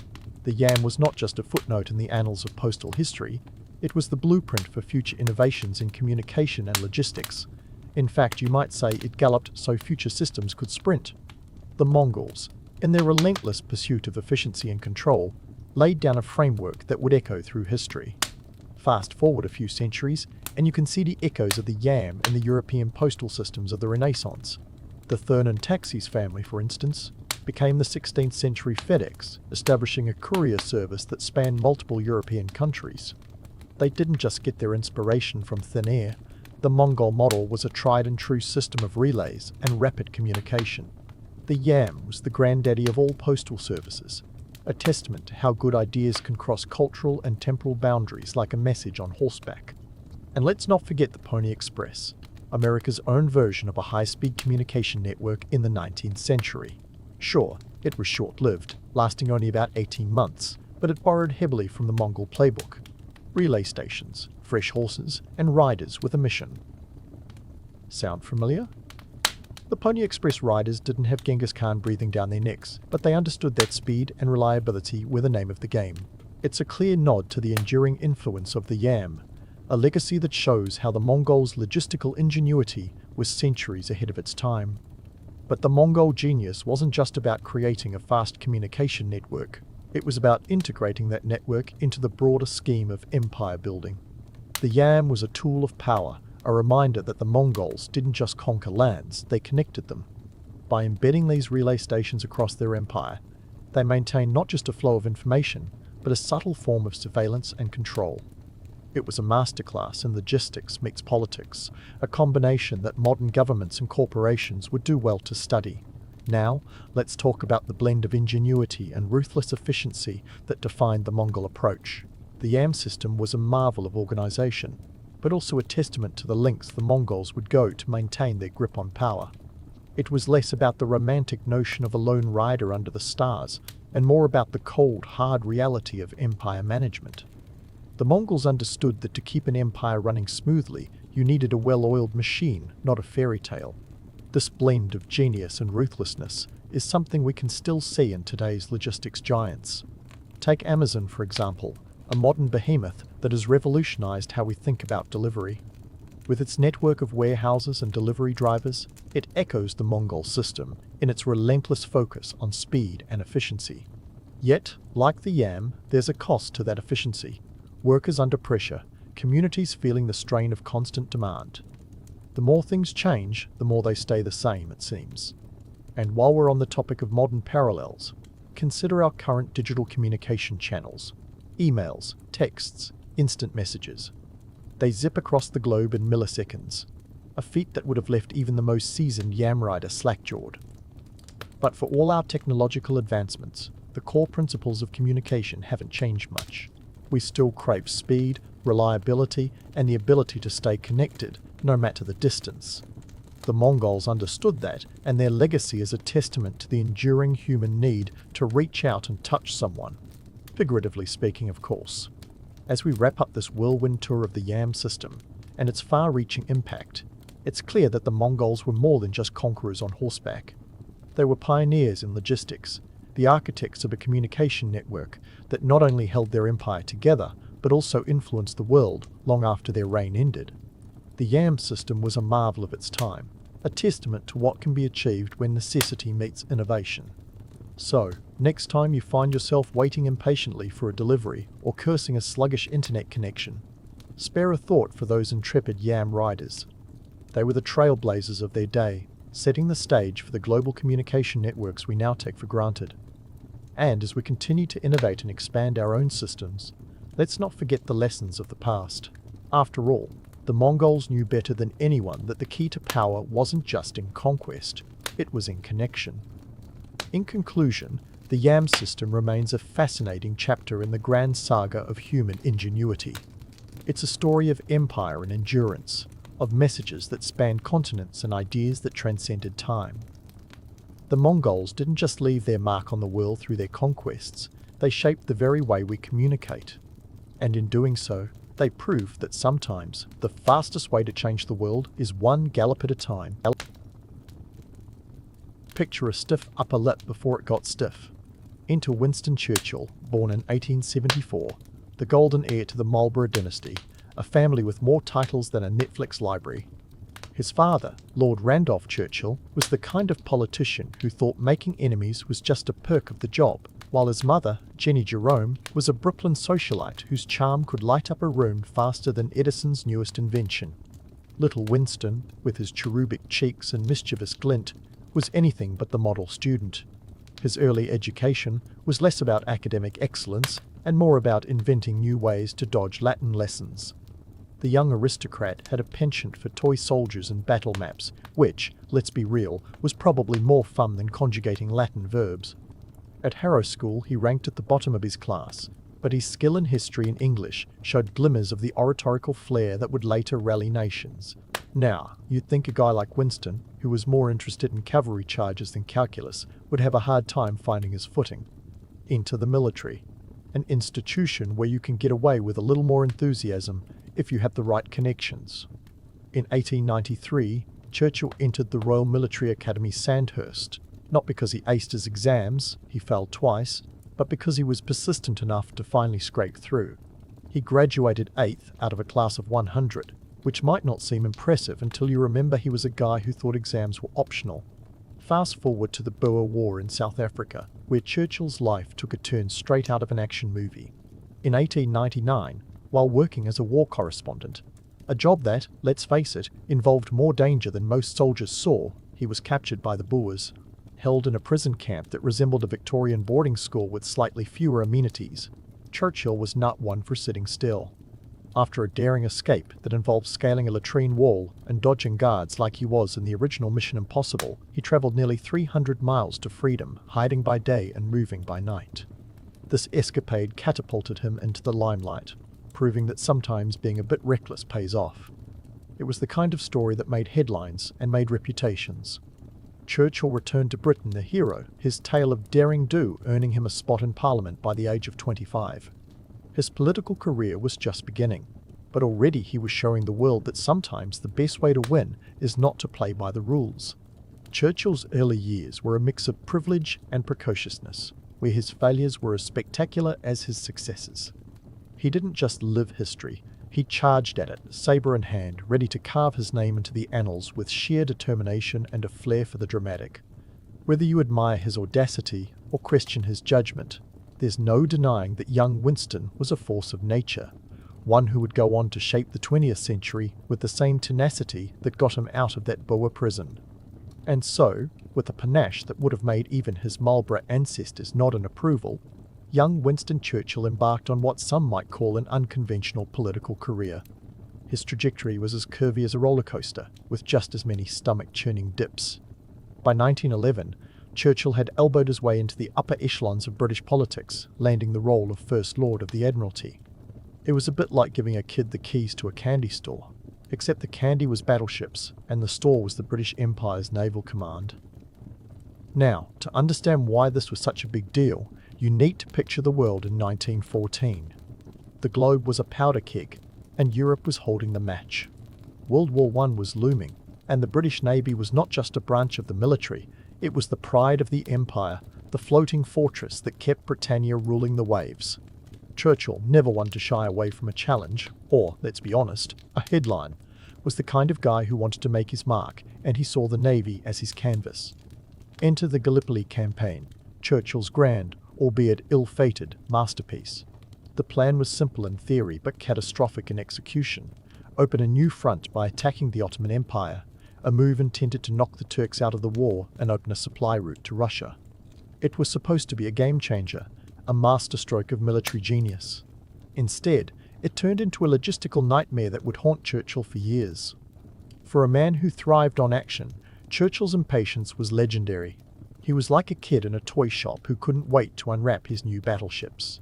The yam was not just a footnote in the annals of postal history, it was the blueprint for future innovations in communication and logistics. In fact, you might say it galloped so future systems could sprint. The Mongols, in their relentless pursuit of efficiency and control, laid down a framework that would echo through history. Fast forward a few centuries, and you can see the echoes of the yam in the European postal systems of the Renaissance. The Thurn taxis family, for instance, became the 16th century FedEx, establishing a courier service that spanned multiple European countries. They didn't just get their inspiration from thin air. The Mongol model was a tried and true system of relays and rapid communication. The yam was the granddaddy of all postal services, a testament to how good ideas can cross cultural and temporal boundaries like a message on horseback. And let's not forget the Pony Express, America's own version of a high-speed communication network in the 19th century. Sure, it was short-lived, lasting only about 18 months, but it borrowed heavily from the Mongol playbook. Relay stations, fresh horses, and riders with a mission. Sound familiar? The Pony Express riders didn't have Genghis Khan breathing down their necks, but they understood that speed and reliability were the name of the game. It's a clear nod to the enduring influence of the yam, a legacy that shows how the Mongols' logistical ingenuity was centuries ahead of its time. But the Mongol genius wasn't just about creating a fast communication network. It was about integrating that network into the broader scheme of empire building. The yam was a tool of power, a reminder that the Mongols didn't just conquer lands, they connected them. By embedding these relay stations across their empire, they maintained not just a flow of information, but a subtle form of surveillance and control. It was a masterclass in logistics meets politics, a combination that modern governments and corporations would do well to study. Now, let's talk about the blend of ingenuity and ruthless efficiency that defined the Mongol approach. The yam system was a marvel of organization, but also a testament to the lengths the Mongols would go to maintain their grip on power. It was less about the romantic notion of a lone rider under the stars, and more about the cold, hard reality of empire management. The Mongols understood that to keep an empire running smoothly, you needed a well-oiled machine, not a fairy tale. This blend of genius and ruthlessness is something we can still see in today's logistics giants. Take Amazon, for example, a modern behemoth that has revolutionized how we think about delivery. With its network of warehouses and delivery drivers, it echoes the Mongol system in its relentless focus on speed and efficiency. Yet, like the yam, there's a cost to that efficiency. Workers under pressure, communities feeling the strain of constant demand. The more things change, the more they stay the same, it seems. And while we're on the topic of modern parallels, consider our current digital communication channels. Emails, texts, instant messages. They zip across the globe in milliseconds, a feat that would have left even the most seasoned yam rider slack-jawed. But for all our technological advancements, the core principles of communication haven't changed much. We still crave speed, reliability, and the ability to stay connected, no matter the distance. The Mongols understood that, and their legacy is a testament to the enduring human need to reach out and touch someone. Figuratively speaking, of course. As we wrap up this whirlwind tour of the yam system and its far-reaching impact, it's clear that the Mongols were more than just conquerors on horseback. They were pioneers in logistics, the architects of a communication network that not only held their empire together, but also influenced the world long after their reign ended. The YAM system was a marvel of its time, a testament to what can be achieved when necessity meets innovation. So, next time you find yourself waiting impatiently for a delivery or cursing a sluggish internet connection, spare a thought for those intrepid YAM riders. They were the trailblazers of their day, setting the stage for the global communication networks we now take for granted. And as we continue to innovate and expand our own systems, let's not forget the lessons of the past. After all, the Mongols knew better than anyone that the key to power wasn't just in conquest, it was in connection. In conclusion, the YAM system remains a fascinating chapter in the grand saga of human ingenuity. It's a story of empire and endurance, of messages that spanned continents and ideas that transcended time. The Mongols didn't just leave their mark on the world through their conquests, they shaped the very way we communicate. And in doing so, they proved that sometimes the fastest way to change the world is one gallop at a time. Picture a stiff upper lip before it got stiff. Enter Winston Churchill, born in 1874, the golden heir to the Marlborough dynasty, a family with more titles than a Netflix library. His father, Lord Randolph Churchill, was the kind of politician who thought making enemies was just a perk of the job, while his mother, Jenny Jerome, was a Brooklyn socialite whose charm could light up a room faster than Edison's newest invention. Little Winston, with his cherubic cheeks and mischievous glint, was anything but the model student. His early education was less about academic excellence and more about inventing new ways to dodge Latin lessons. The young aristocrat had a penchant for toy soldiers and battle maps, which, let's be real, was probably more fun than conjugating Latin verbs. At Harrow School he ranked at the bottom of his class, but his skill in history and English showed glimmers of the oratorical flair that would later rally nations. Now, you'd think a guy like Winston, who was more interested in cavalry charges than calculus, would have a hard time finding his footing. Enter the military, an institution where you can get away with a little more enthusiasm if you have the right connections. In 1893, Churchill entered the Royal Military Academy Sandhurst, not because he aced his exams, he failed twice, but because he was persistent enough to finally scrape through. He graduated 8th out of a class of 100, which might not seem impressive until you remember he was a guy who thought exams were optional. Fast forward to the Boer War in South Africa, where Churchill's life took a turn straight out of an action movie. In 1899, while working as a war correspondent, a job that, let's face it, involved more danger than most soldiers saw, he was captured by the Boers. Held in a prison camp that resembled a Victorian boarding school with slightly fewer amenities, Churchill was not one for sitting still. After a daring escape that involved scaling a latrine wall and dodging guards like he was in the original Mission Impossible, he travelled nearly 300 miles to freedom, hiding by day and moving by night. This escapade catapulted him into the limelight, proving that sometimes being a bit reckless pays off. It was the kind of story that made headlines and made reputations. Churchill returned to Britain a hero, his tale of daring do earning him a spot in Parliament by the age of 25. His political career was just beginning, but already he was showing the world that sometimes the best way to win is not to play by the rules. Churchill's early years were a mix of privilege and precociousness, where his failures were as spectacular as his successes. He didn't just live history, he charged at it, sabre in hand, ready to carve his name into the annals with sheer determination and a flair for the dramatic. Whether you admire his audacity or question his judgment, there's no denying that young Winston was a force of nature, one who would go on to shape the 20th century with the same tenacity that got him out of that Boer prison. And so, with a panache that would have made even his Marlborough ancestors nod in approval, young Winston Churchill embarked on what some might call an unconventional political career. His trajectory was as curvy as a roller coaster, with just as many stomach-churning dips. By 1911, Churchill had elbowed his way into the upper echelons of British politics, landing the role of First Lord of the Admiralty. It was a bit like giving a kid the keys to a candy store, except the candy was battleships, and the store was the British Empire's naval command. Now, to understand why this was such a big deal, you need to picture the world in 1914. The globe was a powder keg, and Europe was holding the match. World War I was looming, and the British Navy was not just a branch of the military, it was the pride of the empire, the floating fortress that kept Britannia ruling the waves. Churchill never one to shy away from a challenge, or, let's be honest, a headline, was the kind of guy who wanted to make his mark, and he saw the Navy as his canvas. Enter the Gallipoli campaign, Churchill's grand, albeit ill-fated, masterpiece. The plan was simple in theory but catastrophic in execution. Open a new front by attacking the Ottoman Empire, a move intended to knock the Turks out of the war and open a supply route to Russia. It was supposed to be a game-changer, a masterstroke of military genius. Instead, it turned into a logistical nightmare that would haunt Churchill for years. For a man who thrived on action, Churchill's impatience was legendary. He was like a kid in a toy shop who couldn't wait to unwrap his new battleships.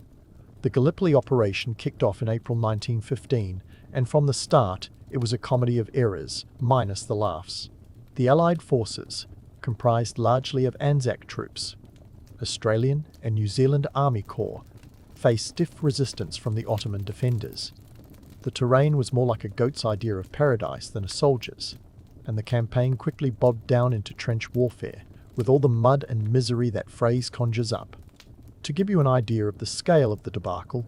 The Gallipoli operation kicked off in April 1915, and from the start, it was a comedy of errors, minus the laughs. The Allied forces, comprised largely of Anzac troops, Australian and New Zealand Army Corps, faced stiff resistance from the Ottoman defenders. The terrain was more like a goat's idea of paradise than a soldier's, and the campaign quickly bogged down into trench warfare, with all the mud and misery that phrase conjures up. To give you an idea of the scale of the debacle,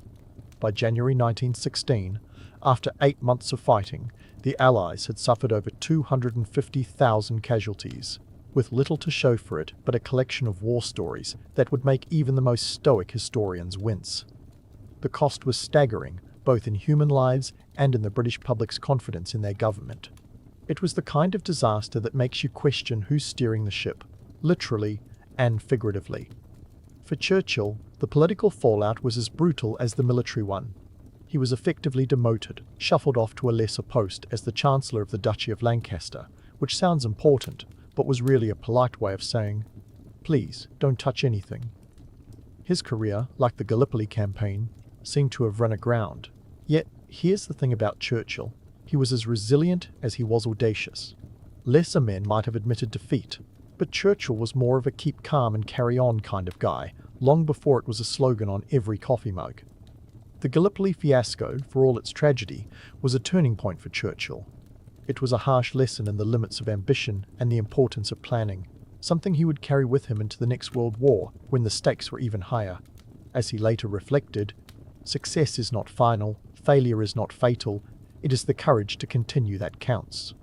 by January 1916, after 8 months of fighting, the Allies had suffered over 250,000 casualties, with little to show for it but a collection of war stories that would make even the most stoic historians wince. The cost was staggering, both in human lives and in the British public's confidence in their government. It was the kind of disaster that makes you question who's steering the ship, literally and figuratively. For Churchill, the political fallout was as brutal as the military one. He was effectively demoted, shuffled off to a lesser post as the Chancellor of the Duchy of Lancaster, which sounds important, but was really a polite way of saying, "Please, don't touch anything." His career, like the Gallipoli campaign, seemed to have run aground. Yet, here's the thing about Churchill. He was as resilient as he was audacious. Lesser men might have admitted defeat, but Churchill was more of a keep calm and carry on kind of guy, long before it was a slogan on every coffee mug. The Gallipoli fiasco, for all its tragedy, was a turning point for Churchill. It was a harsh lesson in the limits of ambition and the importance of planning, something he would carry with him into the next World War when the stakes were even higher. As he later reflected, success is not final, failure is not fatal, it is the courage to continue that counts.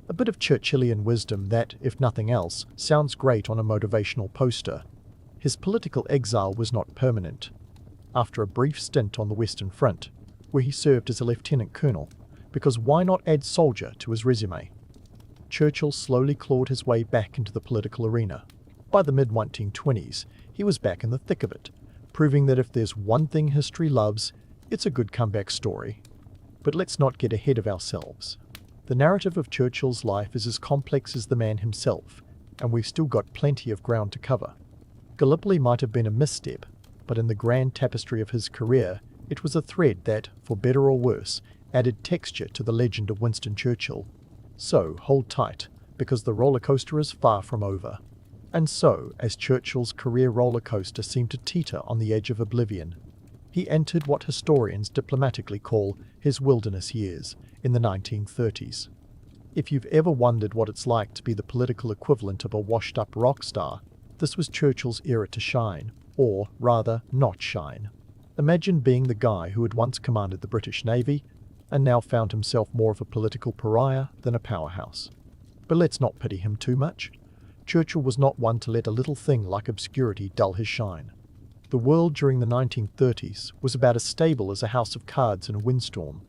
A bit of Churchillian wisdom that, if nothing else, sounds great on a motivational poster. His political exile was not permanent. After a brief stint on the Western Front, where he served as a lieutenant colonel, because why not add soldier to his resume? Churchill slowly clawed his way back into the political arena. By the mid-1920s, he was back in the thick of it, proving that if there's one thing history loves, it's a good comeback story. But let's not get ahead of ourselves. The narrative of Churchill's life is as complex as the man himself, and we've still got plenty of ground to cover. Gallipoli might have been a misstep, but in the grand tapestry of his career, it was a thread that, for better or worse, added texture to the legend of Winston Churchill. So, hold tight, because the roller coaster is far from over. And so, as Churchill's career roller coaster seemed to teeter on the edge of oblivion, he entered what historians diplomatically call his wilderness years in the 1930s. If you've ever wondered what it's like to be the political equivalent of a washed-up rock star, this was Churchill's era to shine, or rather, not shine. Imagine being the guy who had once commanded the British Navy, and now found himself more of a political pariah than a powerhouse. But let's not pity him too much. Churchill was not one to let a little thing like obscurity dull his shine. The world during the 1930s was about as stable as a house of cards in a windstorm.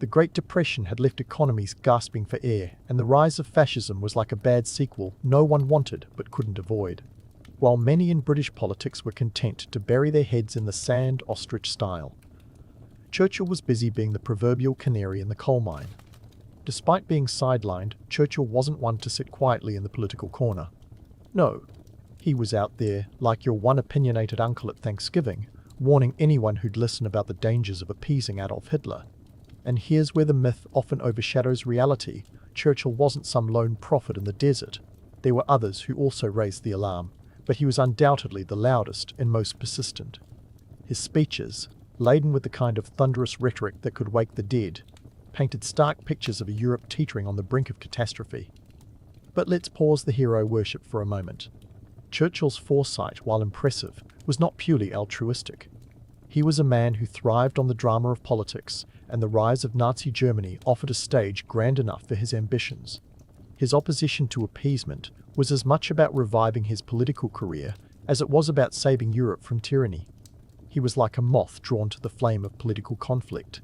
The Great Depression had left economies gasping for air, and the rise of fascism was like a bad sequel no one wanted but couldn't avoid. While many in British politics were content to bury their heads in the sand ostrich style, Churchill was busy being the proverbial canary in the coal mine. Despite being sidelined, Churchill wasn't one to sit quietly in the political corner. No, he was out there, like your one opinionated uncle at Thanksgiving, warning anyone who'd listen about the dangers of appeasing Adolf Hitler. And here's where the myth often overshadows reality. Churchill wasn't some lone prophet in the desert. There were others who also raised the alarm, but he was undoubtedly the loudest and most persistent. His speeches, laden with the kind of thunderous rhetoric that could wake the dead, painted stark pictures of a Europe teetering on the brink of catastrophe. But let's pause the hero worship for a moment. Churchill's foresight, while impressive, was not purely altruistic. He was a man who thrived on the drama of politics, and the rise of Nazi Germany offered a stage grand enough for his ambitions. His opposition to appeasement was as much about reviving his political career as it was about saving Europe from tyranny. He was like a moth drawn to the flame of political conflict,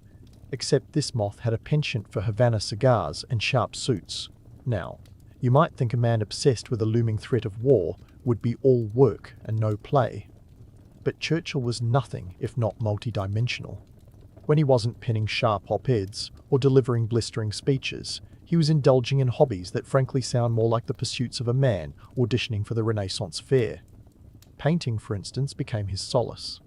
except this moth had a penchant for Havana cigars and sharp suits. Now, you might think a man obsessed with a looming threat of war would be all work and no play. But Churchill was nothing if not multidimensional. When he wasn't penning sharp op-eds or delivering blistering speeches, he was indulging in hobbies that frankly sound more like the pursuits of a man auditioning for the Renaissance fair. Painting, for instance, became his solace.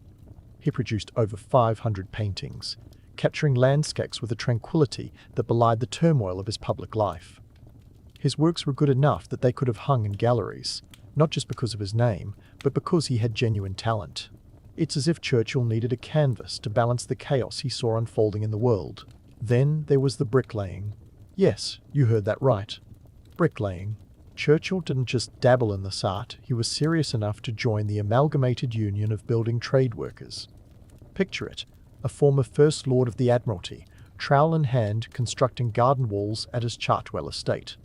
He produced over 500 paintings, capturing landscapes with a tranquility that belied the turmoil of his public life. His works were good enough that they could have hung in galleries, not just because of his name, but because he had genuine talent. It's as if Churchill needed a canvas to balance the chaos he saw unfolding in the world. Then there was the bricklaying. Yes, you heard that right. Bricklaying. Churchill didn't just dabble in this art, he was serious enough to join the Amalgamated Union of Building Trade Workers. Picture it, a former First Lord of the Admiralty, trowel in hand, constructing garden walls at his Chartwell estate.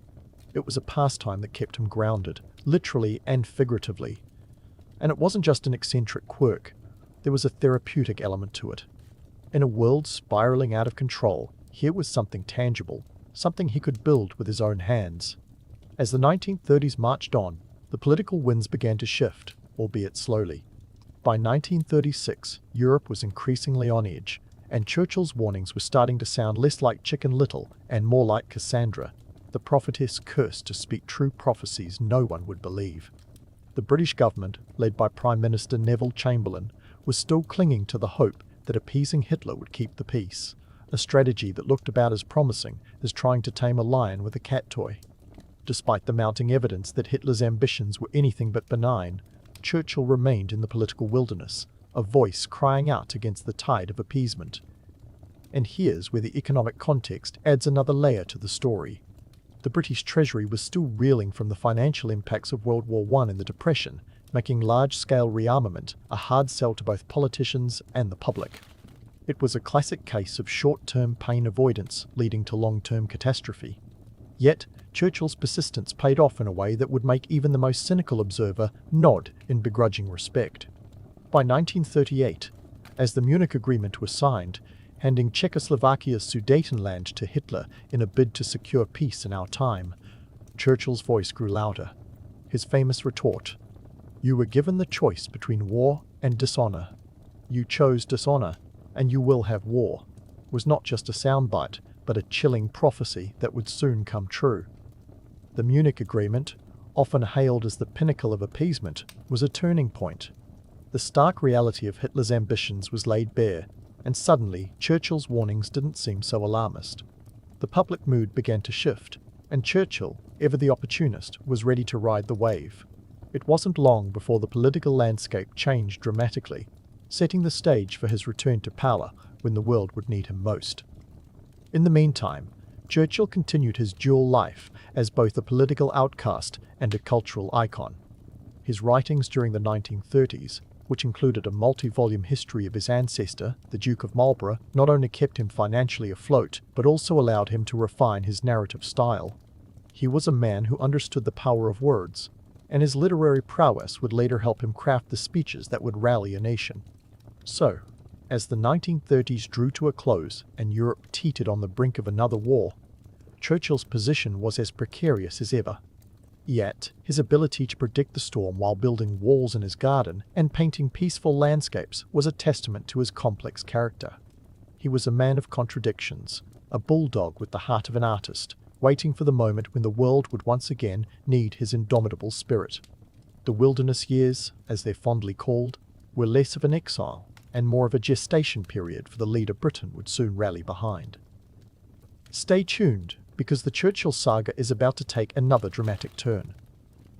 It was a pastime that kept him grounded, literally and figuratively. And it wasn't just an eccentric quirk, there was a therapeutic element to it. In a world spiraling out of control, here was something tangible, something he could build with his own hands. As the 1930s marched on, the political winds began to shift, albeit slowly. By 1936, Europe was increasingly on edge, and Churchill's warnings were starting to sound less like Chicken Little and more like Cassandra, the prophetess cursed to speak true prophecies no one would believe. The British government, led by Prime Minister Neville Chamberlain, was still clinging to the hope that appeasing Hitler would keep the peace, a strategy that looked about as promising as trying to tame a lion with a cat toy. Despite the mounting evidence that Hitler's ambitions were anything but benign, Churchill remained in the political wilderness, a voice crying out against the tide of appeasement. And here's where the economic context adds another layer to the story. The British Treasury was still reeling from the financial impacts of World War I and the Depression, making large-scale rearmament a hard sell to both politicians and the public. It was a classic case of short-term pain avoidance leading to long-term catastrophe. Yet, Churchill's persistence paid off in a way that would make even the most cynical observer nod in begrudging respect. By 1938, as the Munich Agreement was signed, handing Czechoslovakia's Sudetenland to Hitler in a bid to secure peace in our time, Churchill's voice grew louder. His famous retort, "You were given the choice between war and dishonor. You chose dishonor, and you will have war," was not just a soundbite, but a chilling prophecy that would soon come true. The Munich Agreement, often hailed as the pinnacle of appeasement, was a turning point. The stark reality of Hitler's ambitions was laid bare, and suddenly Churchill's warnings didn't seem so alarmist. The public mood began to shift, and Churchill, ever the opportunist, was ready to ride the wave. It wasn't long before the political landscape changed dramatically, setting the stage for his return to power when the world would need him most. In the meantime, Churchill continued his dual life as both a political outcast and a cultural icon. His writings during the 1930s, which included a multi-volume history of his ancestor, the Duke of Marlborough, not only kept him financially afloat, but also allowed him to refine his narrative style. He was a man who understood the power of words, and his literary prowess would later help him craft the speeches that would rally a nation. So, as the 1930s drew to a close and Europe teetered on the brink of another war, Churchill's position was as precarious as ever. Yet, his ability to predict the storm while building walls in his garden and painting peaceful landscapes was a testament to his complex character. He was a man of contradictions, a bulldog with the heart of an artist, waiting for the moment when the world would once again need his indomitable spirit. The wilderness years, as they're fondly called, were less of an exile and more of a gestation period for the leader Britain would soon rally behind. Stay tuned, because the Churchill saga is about to take another dramatic turn.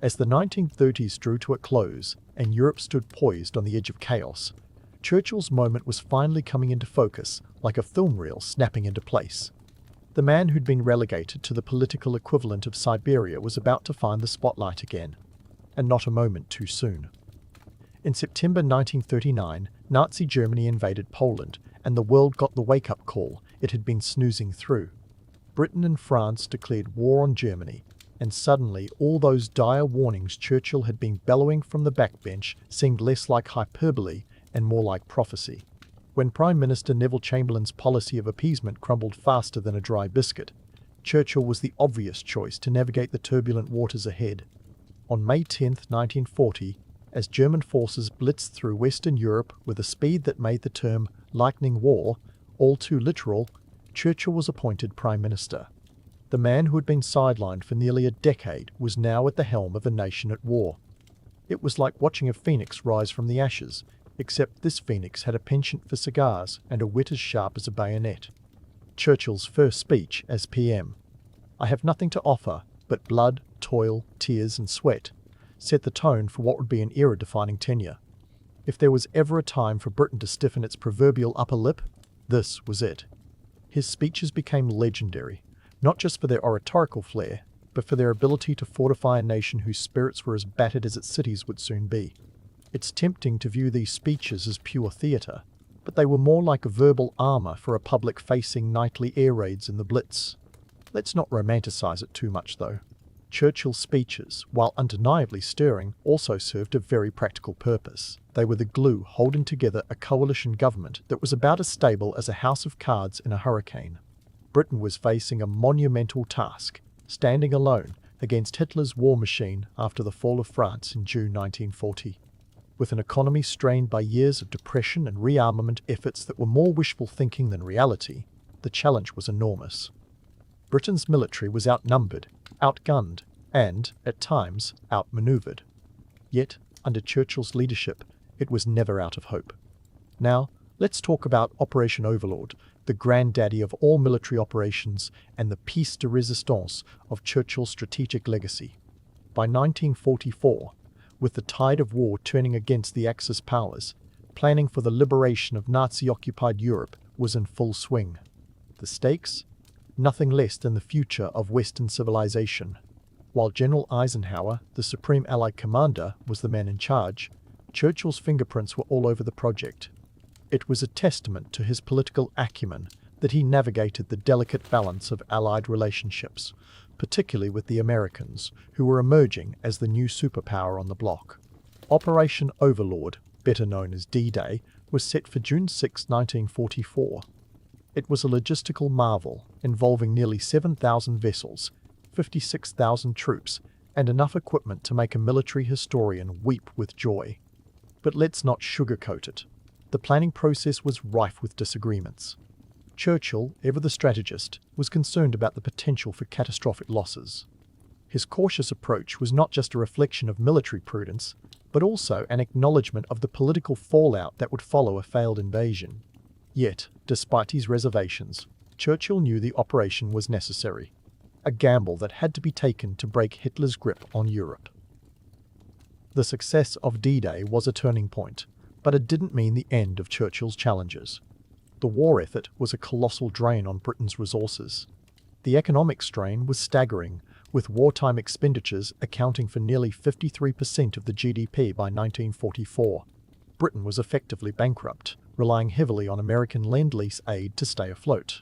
As the 1930s drew to a close and Europe stood poised on the edge of chaos, Churchill's moment was finally coming into focus like a film reel snapping into place. The man who'd been relegated to the political equivalent of Siberia was about to find the spotlight again, and not a moment too soon. In September 1939, Nazi Germany invaded Poland, and the world got the wake-up call it had been snoozing through. Britain and France declared war on Germany, and suddenly all those dire warnings Churchill had been bellowing from the backbench seemed less like hyperbole and more like prophecy. When Prime Minister Neville Chamberlain's policy of appeasement crumbled faster than a dry biscuit, Churchill was the obvious choice to navigate the turbulent waters ahead. On May 10, 1940, as German forces blitzed through Western Europe with a speed that made the term lightning war all too literal, Churchill was appointed Prime Minister. The man who had been sidelined for nearly a decade was now at the helm of a nation at war. It was like watching a phoenix rise from the ashes, except this phoenix had a penchant for cigars and a wit as sharp as a bayonet. Churchill's first speech as PM, "I have nothing to offer but blood, toil, tears and sweat," set the tone for what would be an era-defining tenure. If there was ever a time for Britain to stiffen its proverbial upper lip, this was it. His speeches became legendary, not just for their oratorical flair, but for their ability to fortify a nation whose spirits were as battered as its cities would soon be. It's tempting to view these speeches as pure theatre, but they were more like a verbal armour for a public facing nightly air raids in the Blitz. Let's not romanticize it too much, though. Churchill's speeches, while undeniably stirring, also served a very practical purpose. They were the glue holding together a coalition government that was about as stable as a house of cards in a hurricane. Britain was facing a monumental task, standing alone against Hitler's war machine after the fall of France in June 1940. With an economy strained by years of depression and rearmament efforts that were more wishful thinking than reality, the challenge was enormous. Britain's military was outnumbered, outgunned, and, at times, outmaneuvered. Yet, under Churchill's leadership, it was never out of hope. Now, let's talk about Operation Overlord, the granddaddy of all military operations and the pièce de résistance of Churchill's strategic legacy. By 1944, with the tide of war turning against the Axis powers, planning for the liberation of Nazi-occupied Europe was in full swing. The stakes? Nothing less than the future of Western civilization. While General Eisenhower, the Supreme Allied Commander, was the man in charge, Churchill's fingerprints were all over the project. It was a testament to his political acumen that he navigated the delicate balance of Allied relationships, particularly with the Americans, who were emerging as the new superpower on the bloc. Operation Overlord, better known as D-Day, was set for June 6, 1944. It was a logistical marvel, involving nearly 7,000 vessels, 56,000 troops, and enough equipment to make a military historian weep with joy. But let's not sugarcoat it. The planning process was rife with disagreements. Churchill, ever the strategist, was concerned about the potential for catastrophic losses. His cautious approach was not just a reflection of military prudence, but also an acknowledgement of the political fallout that would follow a failed invasion. Yet, despite his reservations, Churchill knew the operation was necessary, a gamble that had to be taken to break Hitler's grip on Europe. The success of D-Day was a turning point, but it didn't mean the end of Churchill's challenges. The war effort was a colossal drain on Britain's resources. The economic strain was staggering, with wartime expenditures accounting for nearly 53% of the GDP by 1944. Britain was effectively bankrupt, relying heavily on American Lend-Lease aid to stay afloat.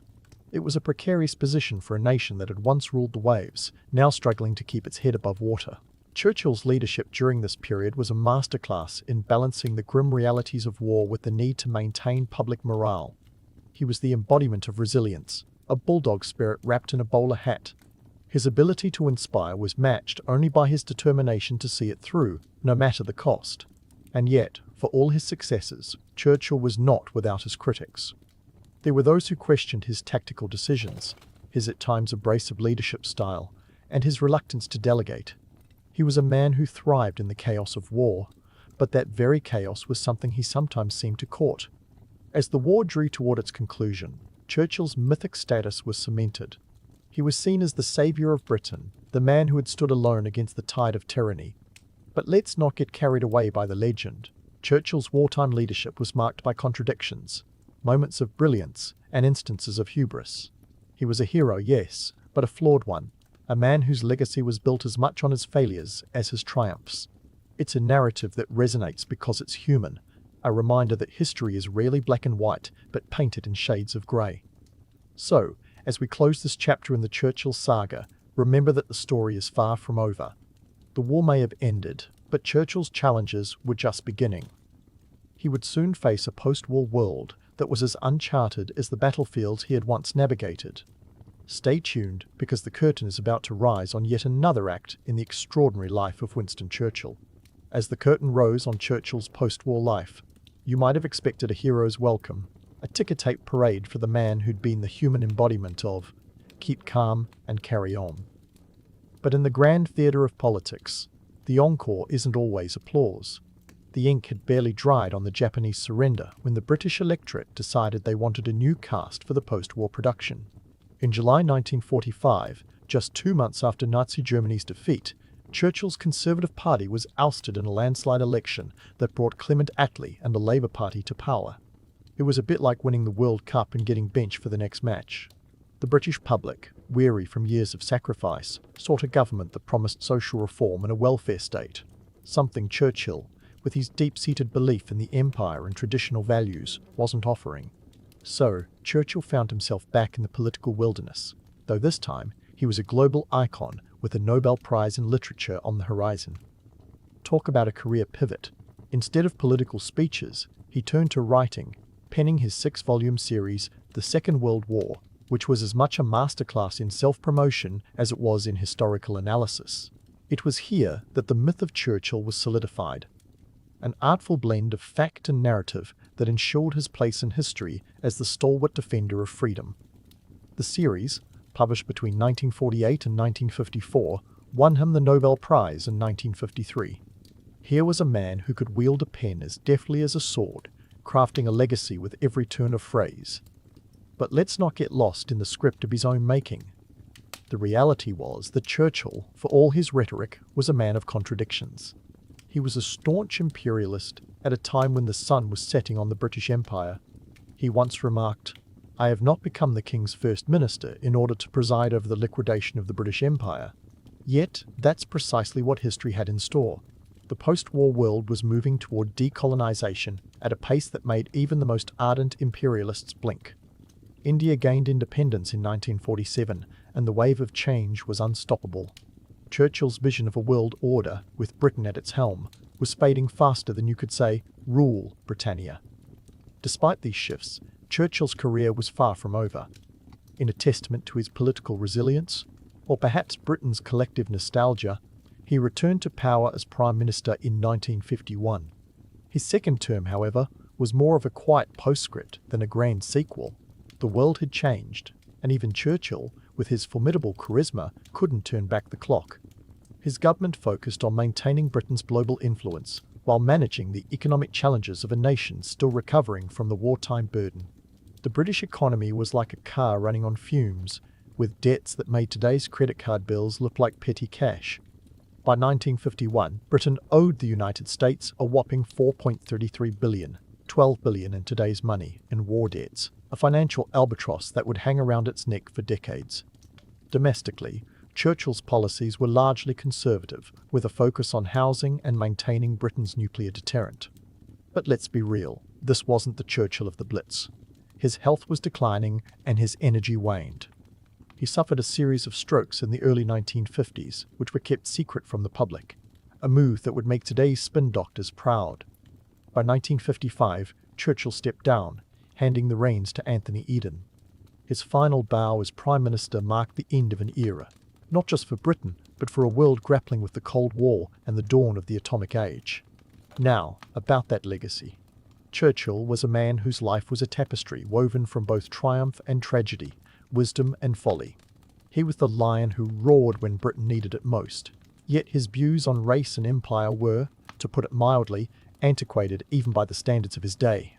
It was a precarious position for a nation that had once ruled the waves, now struggling to keep its head above water. Churchill's leadership during this period was a masterclass in balancing the grim realities of war with the need to maintain public morale. He was the embodiment of resilience, a bulldog spirit wrapped in a bowler hat. His ability to inspire was matched only by his determination to see it through, no matter the cost. And yet, for all his successes, Churchill was not without his critics. There were those who questioned his tactical decisions, his at times abrasive leadership style, and his reluctance to delegate. He was a man who thrived in the chaos of war, but that very chaos was something he sometimes seemed to court. As the war drew toward its conclusion, Churchill's mythic status was cemented. He was seen as the saviour of Britain, the man who had stood alone against the tide of tyranny. But let's not get carried away by the legend. Churchill's wartime leadership was marked by contradictions, moments of brilliance, and instances of hubris. He was a hero, yes, but a flawed one, a man whose legacy was built as much on his failures as his triumphs. It's a narrative that resonates because it's human, a reminder that history is rarely black and white, but painted in shades of grey. So, as we close this chapter in the Churchill saga, remember that the story is far from over. The war may have ended, but Churchill's challenges were just beginning. He would soon face a post-war world that was as uncharted as the battlefields he had once navigated. Stay tuned, because the curtain is about to rise on yet another act in the extraordinary life of Winston Churchill. As the curtain rose on Churchill's post-war life, you might have expected a hero's welcome, a ticker-tape parade for the man who'd been the human embodiment of keep calm and carry on. But in the grand theatre of politics, the encore isn't always applause. The ink had barely dried on the Japanese surrender when the British electorate decided they wanted a new cast for the post-war production. In July 1945, just 2 months after Nazi Germany's defeat, Churchill's Conservative Party was ousted in a landslide election that brought Clement Attlee and the Labour Party to power. It was a bit like winning the World Cup and getting benched for the next match. The British public, weary from years of sacrifice, sought a government that promised social reform and a welfare state, something Churchill, with his deep-seated belief in the empire and traditional values, wasn't offering. So, Churchill found himself back in the political wilderness, though this time he was a global icon with a Nobel Prize in Literature on the horizon. Talk about a career pivot. Instead of political speeches, he turned to writing, penning his 6-volume series, The Second World War, which was as much a masterclass in self-promotion as it was in historical analysis. It was here that the myth of Churchill was solidified, an artful blend of fact and narrative that ensured his place in history as the stalwart defender of freedom. The series, published between 1948 and 1954, won him the Nobel Prize in 1953. Here was a man who could wield a pen as deftly as a sword, crafting a legacy with every turn of phrase. But let's not get lost in the script of his own making. The reality was that Churchill, for all his rhetoric, was a man of contradictions. He was a staunch imperialist at a time when the sun was setting on the British Empire. He once remarked, "I have not become the King's First Minister in order to preside over the liquidation of the British Empire." Yet, that's precisely what history had in store. The post-war world was moving toward decolonization at a pace that made even the most ardent imperialists blink. India gained independence in 1947, and the wave of change was unstoppable. Churchill's vision of a world order, with Britain at its helm, was fading faster than you could say, "Rule, Britannia." Despite these shifts, Churchill's career was far from over. In a testament to his political resilience, or perhaps Britain's collective nostalgia, he returned to power as Prime Minister in 1951. His second term, however, was more of a quiet postscript than a grand sequel. The world had changed, and even Churchill, with his formidable charisma, couldn't turn back the clock. His government focused on maintaining Britain's global influence, while managing the economic challenges of a nation still recovering from the wartime burden. The British economy was like a car running on fumes, with debts that made today's credit card bills look like petty cash. By 1951, Britain owed the United States a whopping $4.33 billion, $12 billion in today's money, in war debts, a financial albatross that would hang around its neck for decades. Domestically, Churchill's policies were largely conservative, with a focus on housing and maintaining Britain's nuclear deterrent. But let's be real, this wasn't the Churchill of the Blitz. His health was declining and his energy waned. He suffered a series of strokes in the early 1950s, which were kept secret from the public, a move that would make today's spin doctors proud. By 1955, Churchill stepped down, handing the reins to Anthony Eden. His final bow as Prime Minister marked the end of an era, not just for Britain, but for a world grappling with the Cold War and the dawn of the atomic age. Now, about that legacy. Churchill was a man whose life was a tapestry woven from both triumph and tragedy, wisdom and folly. He was the lion who roared when Britain needed it most. Yet his views on race and empire were, to put it mildly, antiquated even by the standards of his day.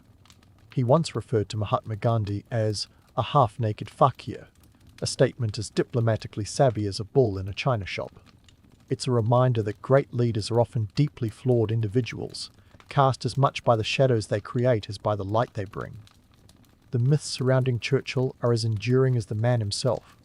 He once referred to Mahatma Gandhi as a half-naked fakir, a statement as diplomatically savvy as a bull in a china shop. It's a reminder that great leaders are often deeply flawed individuals, cast as much by the shadows they create as by the light they bring. The myths surrounding Churchill are as enduring as the man himself.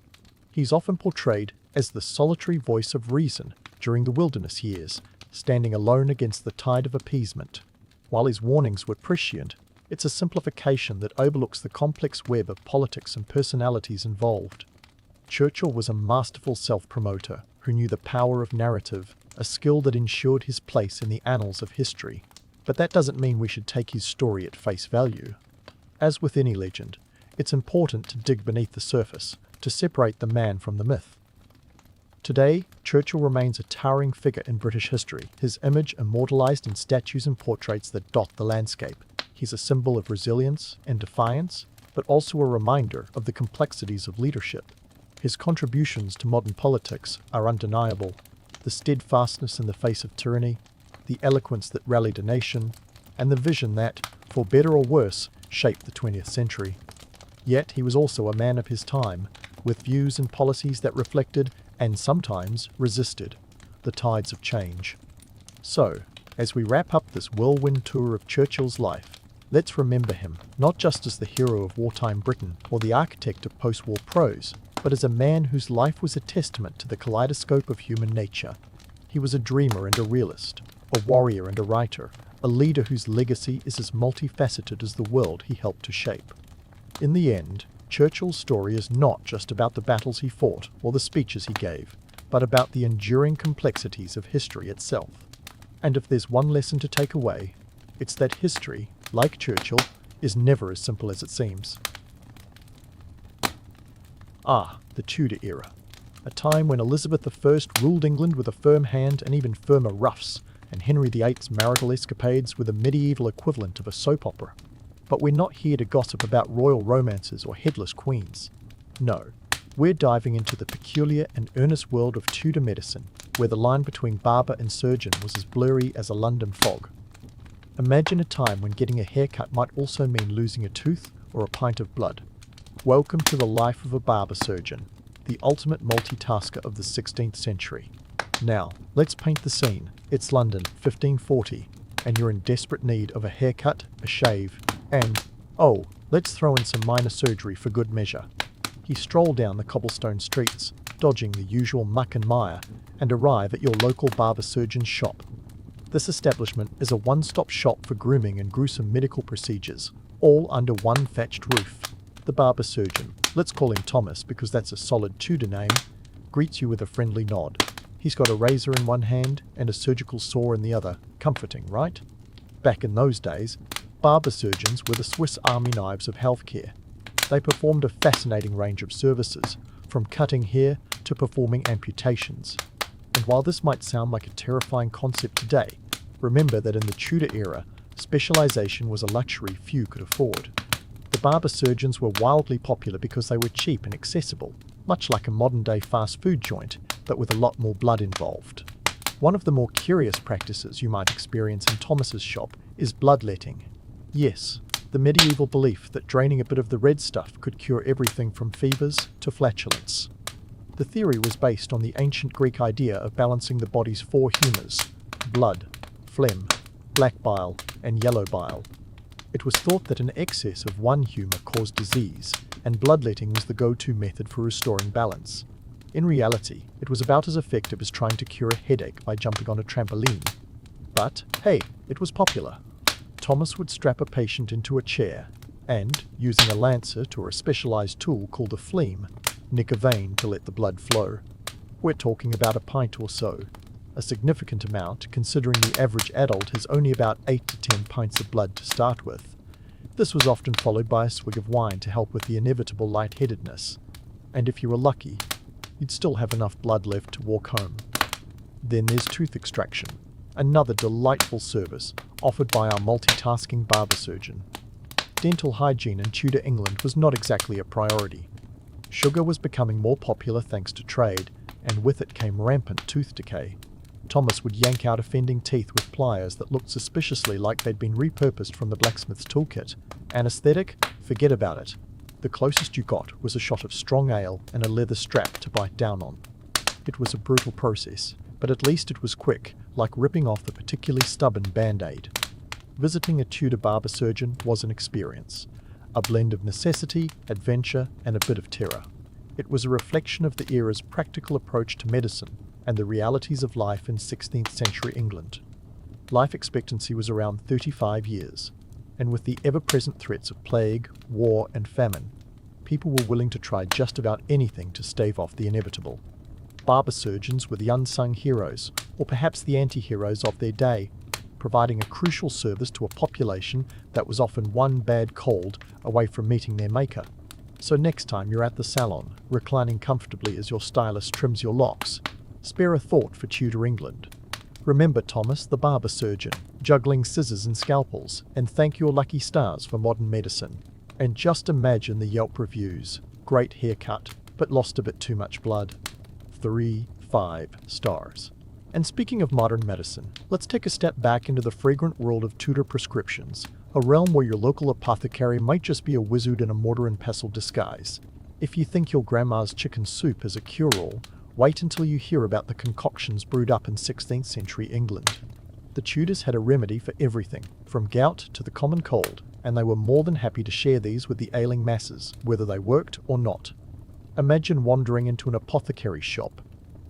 He's often portrayed as the solitary voice of reason during the wilderness years, standing alone against the tide of appeasement. While his warnings were prescient, it's a simplification that overlooks the complex web of politics and personalities involved. Churchill was a masterful self-promoter who knew the power of narrative, a skill that ensured his place in the annals of history. But that doesn't mean we should take his story at face value. As with any legend, it's important to dig beneath the surface, to separate the man from the myth. Today, Churchill remains a towering figure in British history, his image immortalized in statues and portraits that dot the landscape. He's a symbol of resilience and defiance, but also a reminder of the complexities of leadership. His contributions to modern politics are undeniable. The steadfastness in the face of tyranny, the eloquence that rallied a nation, and the vision that, for better or worse, shaped the 20th century. Yet he was also a man of his time, with views and policies that reflected, and sometimes resisted, the tides of change. So, as we wrap up this whirlwind tour of Churchill's life, let's remember him not just as the hero of wartime Britain or the architect of post-war prose, but as a man whose life was a testament to the kaleidoscope of human nature. He was a dreamer and a realist, a warrior and a writer, a leader whose legacy is as multifaceted as the world he helped to shape. In the end, Churchill's story is not just about the battles he fought or the speeches he gave, but about the enduring complexities of history itself. And if there's one lesson to take away, it's that history, like Churchill, is never as simple as it seems. The Tudor era. A time when Elizabeth I ruled England with a firm hand and even firmer ruffs, and Henry VIII's marital escapades were the medieval equivalent of a soap opera. But we're not here to gossip about royal romances or headless queens. No, we're diving into the peculiar and earnest world of Tudor medicine, where the line between barber and surgeon was as blurry as a London fog. Imagine a time when getting a haircut might also mean losing a tooth or a pint of blood. Welcome to the life of a barber surgeon, the ultimate multitasker of the 16th century. Now, let's paint the scene. It's London, 1540, and you're in desperate need of a haircut, a shave, and, let's throw in some minor surgery for good measure. You stroll down the cobblestone streets, dodging the usual muck and mire, and arrive at your local barber surgeon's shop. This establishment is a one-stop shop for grooming and gruesome medical procedures, all under one thatched roof. The barber surgeon, let's call him Thomas because that's a solid Tudor name, greets you with a friendly nod. He's got a razor in one hand and a surgical saw in the other. Comforting, right? Back in those days, barber surgeons were the Swiss Army knives of healthcare. They performed a fascinating range of services, from cutting hair to performing amputations. And while this might sound like a terrifying concept today, remember that in the Tudor era, specialization was a luxury few could afford. The barber surgeons were wildly popular because they were cheap and accessible, much like a modern-day fast food joint, but with a lot more blood involved. One of the more curious practices you might experience in Thomas's shop is bloodletting. Yes, the medieval belief that draining a bit of the red stuff could cure everything from fevers to flatulence. The theory was based on the ancient Greek idea of balancing the body's four humours: blood, phlegm, black bile, and yellow bile. It was thought that an excess of one humour caused disease, and bloodletting was the go-to method for restoring balance. In reality, it was about as effective as trying to cure a headache by jumping on a trampoline. But, hey, it was popular. Thomas would strap a patient into a chair and, using a lancet or a specialised tool called a phlegm, nick a vein to let the blood flow. We're talking about a pint or so. A significant amount, considering the average adult has only about 8 to 10 pints of blood to start with. This was often followed by a swig of wine to help with the inevitable lightheadedness. And if you were lucky, you'd still have enough blood left to walk home. Then there's tooth extraction, another delightful service offered by our multitasking barber surgeon. Dental hygiene in Tudor England was not exactly a priority. Sugar was becoming more popular thanks to trade, and with it came rampant tooth decay. Thomas would yank out offending teeth with pliers that looked suspiciously like they'd been repurposed from the blacksmith's toolkit. Anesthetic? Forget about it. The closest you got was a shot of strong ale and a leather strap to bite down on. It was a brutal process, but at least it was quick, like ripping off a particularly stubborn band-aid. Visiting a Tudor barber surgeon was an experience, a blend of necessity, adventure, and a bit of terror. It was a reflection of the era's practical approach to medicine and the realities of life in 16th century England. life expectancy was around 35 years, and with the ever-present threats of plague, war, and famine, people were willing to try just about anything to stave off the inevitable. Barber surgeons were the unsung heroes, or perhaps the anti-heroes of their day, providing a crucial service to a population that was often one bad cold away from meeting their maker. So next time you're at the salon, reclining comfortably as your stylist trims your locks, spare a thought for Tudor England. Remember Thomas the barber surgeon, juggling scissors and scalpels, and thank your lucky stars for modern medicine. And just imagine the Yelp reviews. Great haircut, but lost a bit too much blood. 3-5 stars. And speaking of modern medicine, let's take a step back into the fragrant world of Tudor prescriptions, a realm where your local apothecary might just be a wizard in a mortar and pestle disguise. If you think your grandma's chicken soup is a cure-all, wait until you hear about the concoctions brewed up in 16th century England. The Tudors had a remedy for everything, from gout to the common cold, and they were more than happy to share these with the ailing masses, whether they worked or not. Imagine wandering into an apothecary's shop.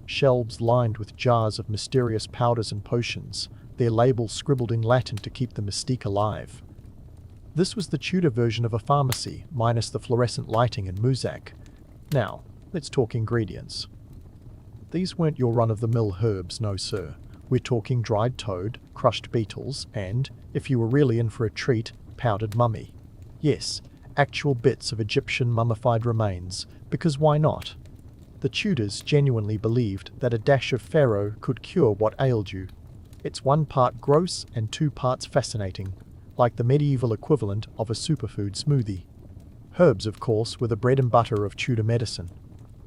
Shelves lined with jars of mysterious powders and potions, their labels scribbled in Latin to keep the mystique alive. This was the Tudor version of a pharmacy, minus the fluorescent lighting and moussak. Now, let's talk ingredients. These weren't your run-of-the-mill herbs, no sir. We're talking dried toad, crushed beetles, and, if you were really in for a treat, powdered mummy. Yes, actual bits of Egyptian mummified remains, because why not? The Tudors genuinely believed that a dash of Pharaoh could cure what ailed you. It's 1 part gross and 2 parts fascinating, like the medieval equivalent of a superfood smoothie. Herbs, of course, were the bread and butter of Tudor medicine.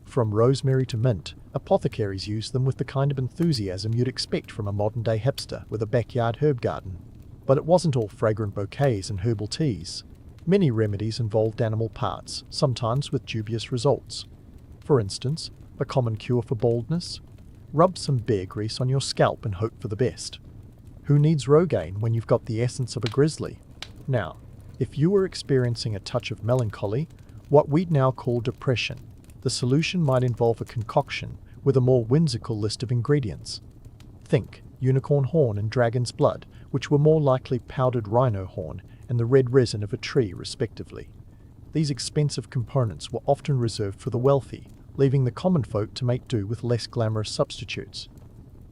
From rosemary to mint, apothecaries used them with the kind of enthusiasm you'd expect from a modern-day hipster with a backyard herb garden. But it wasn't all fragrant bouquets and herbal teas. Many remedies involved animal parts, sometimes with dubious results. For instance, a common cure for baldness? Rub some bear grease on your scalp and hope for the best. Who needs Rogaine when you've got the essence of a grizzly? Now, if you were experiencing a touch of melancholy, what we'd now call depression, the solution might involve a concoction with a more whimsical list of ingredients. Think unicorn horn and dragon's blood, which were more likely powdered rhino horn and the red resin of a tree, respectively. These expensive components were often reserved for the wealthy, leaving the common folk to make do with less glamorous substitutes.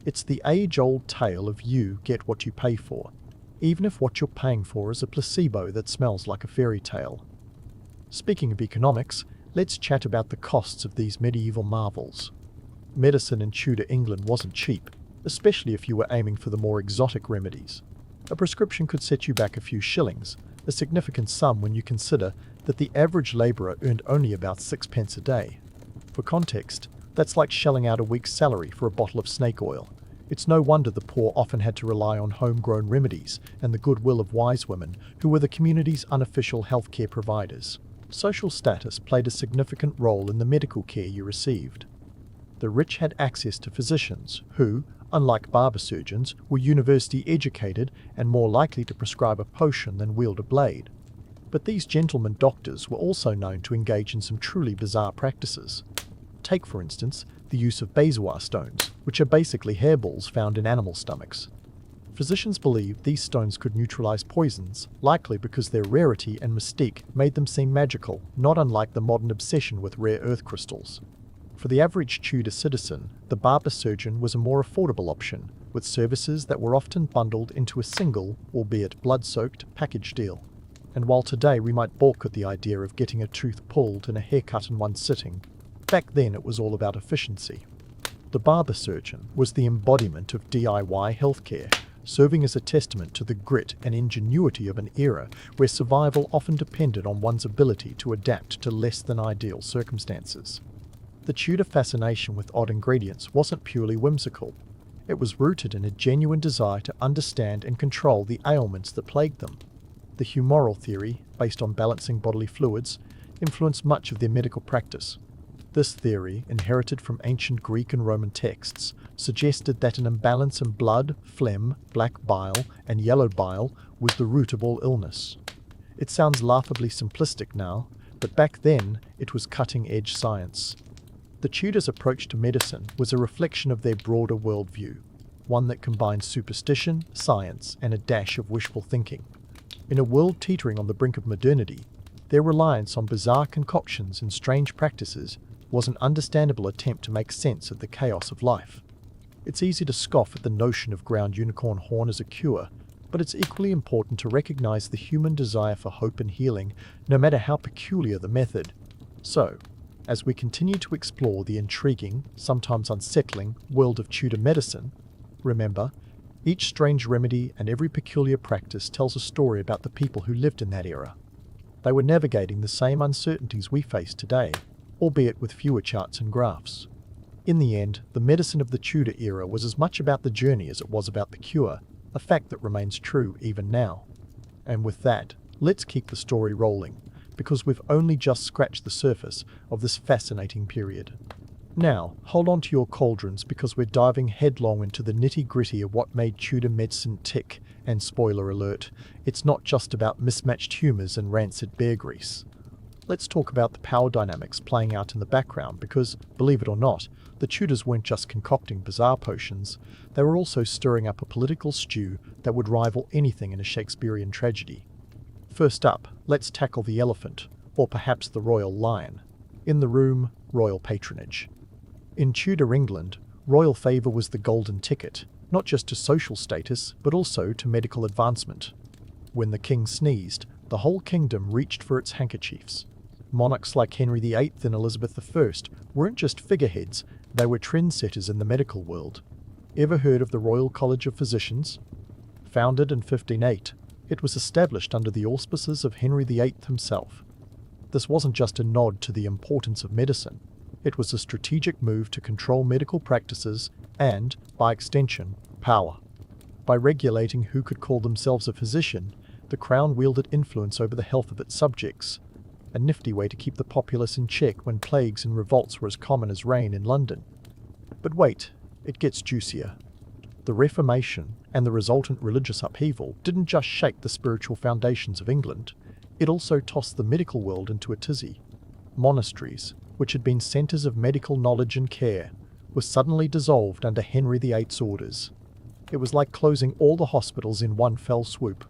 It's the age-old tale of you get what you pay for, even if what you're paying for is a placebo that smells like a fairy tale. Speaking of economics, let's chat about the costs of these medieval marvels. Medicine in Tudor England wasn't cheap, especially if you were aiming for the more exotic remedies. A prescription could set you back a few shillings, a significant sum when you consider that the average labourer earned only about 6 pence a day. For context, that's like shelling out a week's salary for a bottle of snake oil. It's no wonder the poor often had to rely on homegrown remedies and the goodwill of wise women who were the community's unofficial healthcare providers. Social status played a significant role in the medical care you received. The rich had access to physicians who, unlike barber surgeons, were university educated and more likely to prescribe a potion than wield a blade. But these gentlemen doctors were also known to engage in some truly bizarre practices. Take, for instance, the use of bezoar stones, which are basically hairballs found in animal stomachs. Physicians believed these stones could neutralize poisons, likely because their rarity and mystique made them seem magical, not unlike the modern obsession with rare earth crystals. For the average Tudor citizen, the barber surgeon was a more affordable option, with services that were often bundled into a single, albeit blood-soaked, package deal. And while today we might balk at the idea of getting a tooth pulled and a haircut in one sitting, back then it was all about efficiency. The barber surgeon was the embodiment of DIY healthcare, serving as a testament to the grit and ingenuity of an era where survival often depended on one's ability to adapt to less than ideal circumstances. The Tudor fascination with odd ingredients wasn't purely whimsical. It was rooted in a genuine desire to understand and control the ailments that plagued them. The humoral theory, based on balancing bodily fluids, influenced much of their medical practice. This theory, inherited from ancient Greek and Roman texts, suggested that an imbalance in blood, phlegm, black bile, and yellow bile was the root of all illness. It sounds laughably simplistic now, but back then it was cutting-edge science. The Tudors' approach to medicine was a reflection of their broader worldview. one that combines superstition, science, and a dash of wishful thinking. In a world teetering on the brink of modernity, their reliance on bizarre concoctions and strange practices was an understandable attempt to make sense of the chaos of life. It's easy to scoff at the notion of ground unicorn horn as a cure, but it's equally important to recognize the human desire for hope and healing, no matter how peculiar the method. So, as we continue to explore the intriguing, sometimes unsettling, world of Tudor medicine, remember, each strange remedy and every peculiar practice tells a story about the people who lived in that era. They were navigating the same uncertainties we face today, albeit with fewer charts and graphs. In the end, the medicine of the Tudor era was as much about the journey as it was about the cure, a fact that remains true even now. And with that, let's keep the story rolling, because we've only just scratched the surface of this fascinating period. Now, hold on to your cauldrons because we're diving headlong into the nitty-gritty of what made Tudor medicine tick, and spoiler alert, it's not just about mismatched humours and rancid bear grease. Let's talk about the power dynamics playing out in the background because, believe it or not, the Tudors weren't just concocting bizarre potions, they were also stirring up a political stew that would rival anything in a Shakespearean tragedy. First up, let's tackle the elephant, or perhaps the royal lion. In the room, royal patronage. In Tudor England, royal favour was the golden ticket, not just to social status, but also to medical advancement. When the king sneezed, the whole kingdom reached for its handkerchiefs. Monarchs like Henry VIII and Elizabeth I weren't just figureheads, they were trendsetters in the medical world. Ever heard of the Royal College of Physicians? Founded in 1508, it was established under the auspices of Henry VIII himself. This wasn't just a nod to the importance of medicine. It was a strategic move to control medical practices and, by extension, power. By regulating who could call themselves a physician, the crown wielded influence over the health of its subjects, a nifty way to keep the populace in check when plagues and revolts were as common as rain in London. But wait, it gets juicier. The Reformation and the resultant religious upheaval didn't just shake the spiritual foundations of England, it also tossed the medical world into a tizzy. Monasteries, which had been centres of medical knowledge and care, were suddenly dissolved under Henry VIII's orders. It was like closing all the hospitals in one fell swoop.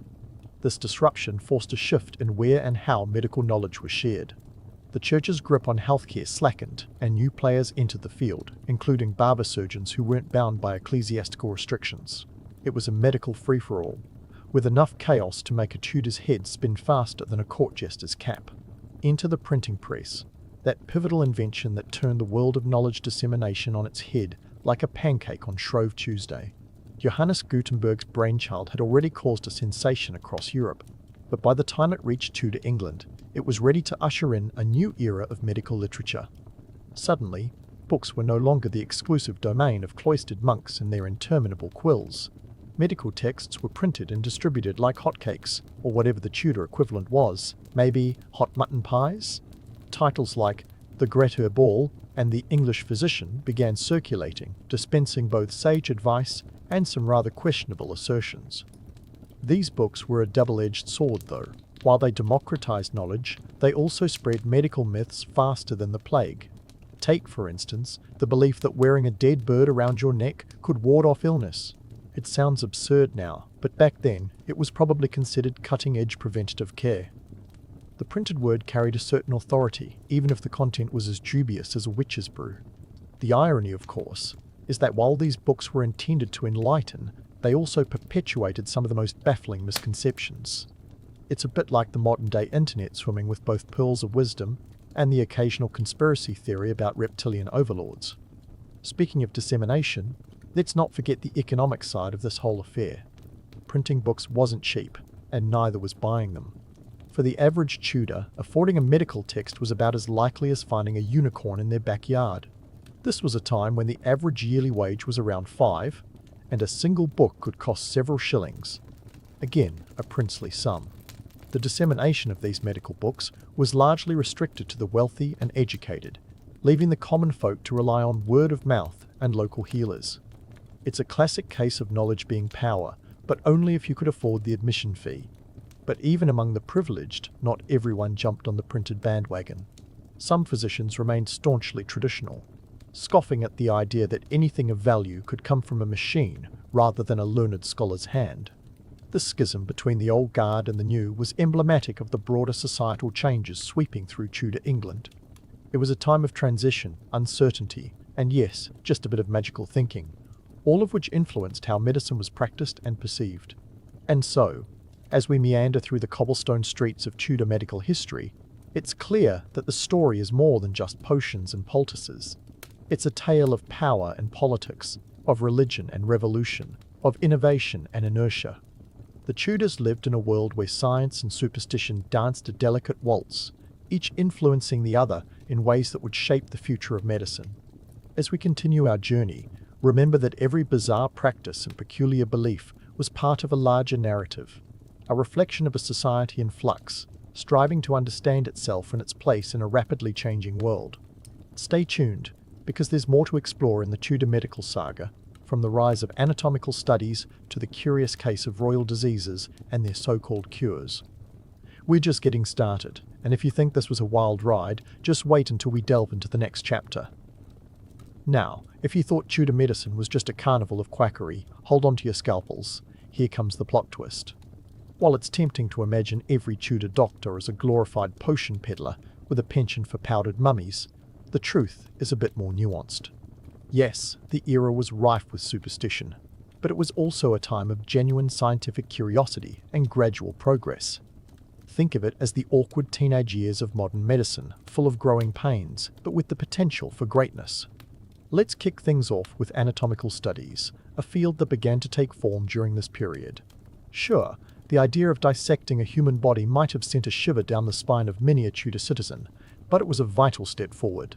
This disruption forced a shift in where and how medical knowledge was shared. The church's grip on healthcare slackened, and new players entered the field, including barber surgeons who weren't bound by ecclesiastical restrictions. It was a medical free-for-all, with enough chaos to make a Tudor's head spin faster than a court jester's cap. Enter the printing press, that pivotal invention that turned the world of knowledge dissemination on its head like a pancake on Shrove Tuesday. Johannes Gutenberg's brainchild had already caused a sensation across Europe, but by the time it reached Tudor England, it was ready to usher in a new era of medical literature. Suddenly, books were no longer the exclusive domain of cloistered monks and their interminable quills. Medical texts were printed and distributed like hotcakes, or whatever the Tudor equivalent was, maybe hot mutton pies? Titles like The Great Herbal and The English Physician began circulating, dispensing both sage advice and some rather questionable assertions. These books were a double-edged sword, though. While they democratized knowledge, they also spread medical myths faster than the plague. Take, for instance, the belief that wearing a dead bird around your neck could ward off illness. It sounds absurd now, but back then, it was probably considered cutting-edge preventative care. The printed word carried a certain authority, even if the content was as dubious as a witch's brew. The irony, of course, is that while these books were intended to enlighten, they also perpetuated some of the most baffling misconceptions. It's a bit like the modern-day internet swimming with both pearls of wisdom and the occasional conspiracy theory about reptilian overlords. Speaking of dissemination, let's not forget the economic side of this whole affair. Printing books wasn't cheap, and neither was buying them. For the average Tudor, affording a medical text was about as likely as finding a unicorn in their backyard. This was a time when the average yearly wage was around 5, and a single book could cost several shillings. Again, a princely sum. The dissemination of these medical books was largely restricted to the wealthy and educated, leaving the common folk to rely on word of mouth and local healers. It's a classic case of knowledge being power, but only if you could afford the admission fee. But even among the privileged, not everyone jumped on the printed bandwagon. Some physicians remained staunchly traditional. scoffing at the idea that anything of value could come from a machine rather than a learned scholar's hand. The schism between the old guard and the new was emblematic of the broader societal changes sweeping through Tudor England. It was a time of transition, uncertainty, and yes, just a bit of magical thinking, all of which influenced how medicine was practiced and perceived. And so, as we meander through the cobblestone streets of Tudor medical history, it's clear that the story is more than just potions and poultices. It's a tale of power and politics, of religion and revolution, of innovation and inertia. The Tudors lived in a world where science and superstition danced a delicate waltz, each influencing the other in ways that would shape the future of medicine. As we continue our journey, remember that every bizarre practice and peculiar belief was part of a larger narrative, a reflection of a society in flux, striving to understand itself and its place in a rapidly changing world. Stay tuned, because there's more to explore in the Tudor medical saga, from the rise of anatomical studies to the curious case of royal diseases and their so-called cures. We're just getting started, and if you think this was a wild ride, just wait until we delve into the next chapter. Now, if you thought Tudor medicine was just a carnival of quackery, hold on to your scalpels. Here comes the plot twist. While it's tempting to imagine every Tudor doctor as a glorified potion peddler with a penchant for powdered mummies, the truth is a bit more nuanced. Yes, the era was rife with superstition, but it was also a time of genuine scientific curiosity and gradual progress. Think of it as the awkward teenage years of modern medicine, full of growing pains, but with the potential for greatness. Let's kick things off with anatomical studies, a field that began to take form during this period. Sure, the idea of dissecting a human body might have sent a shiver down the spine of many a Tudor citizen, but it was a vital step forward.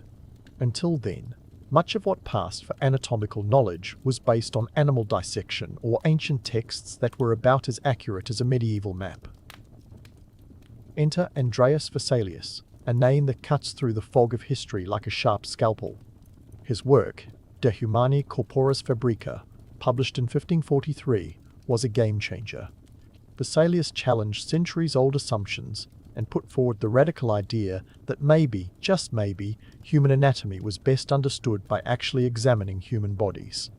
Until then, much of what passed for anatomical knowledge was based on animal dissection or ancient texts that were about as accurate as a medieval map. Enter Andreas Vesalius, a name that cuts through the fog of history like a sharp scalpel. His work, De Humani Corporis Fabrica, published in 1543, was a game-changer. Vesalius challenged centuries-old assumptions and put forward the radical idea that maybe, just maybe, human anatomy was best understood by actually examining human bodies.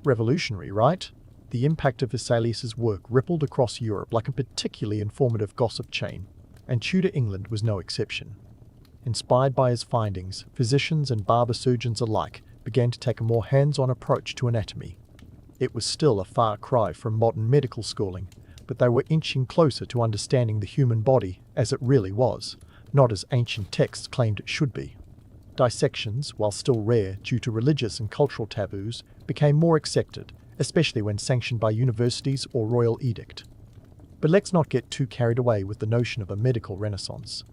Revolutionary, right? The impact of Vesalius's work rippled across Europe like a particularly informative gossip chain, and Tudor England was no exception. Inspired by his findings, physicians and barber surgeons alike began to take a more hands-on approach to anatomy. It was still a far cry from modern medical schooling, but they were inching closer to understanding the human body as it really was, not as ancient texts claimed it should be. Dissections, while still rare due to religious and cultural taboos, became more accepted, especially when sanctioned by universities or royal edict. But let's not get too carried away with the notion of a medical renaissance.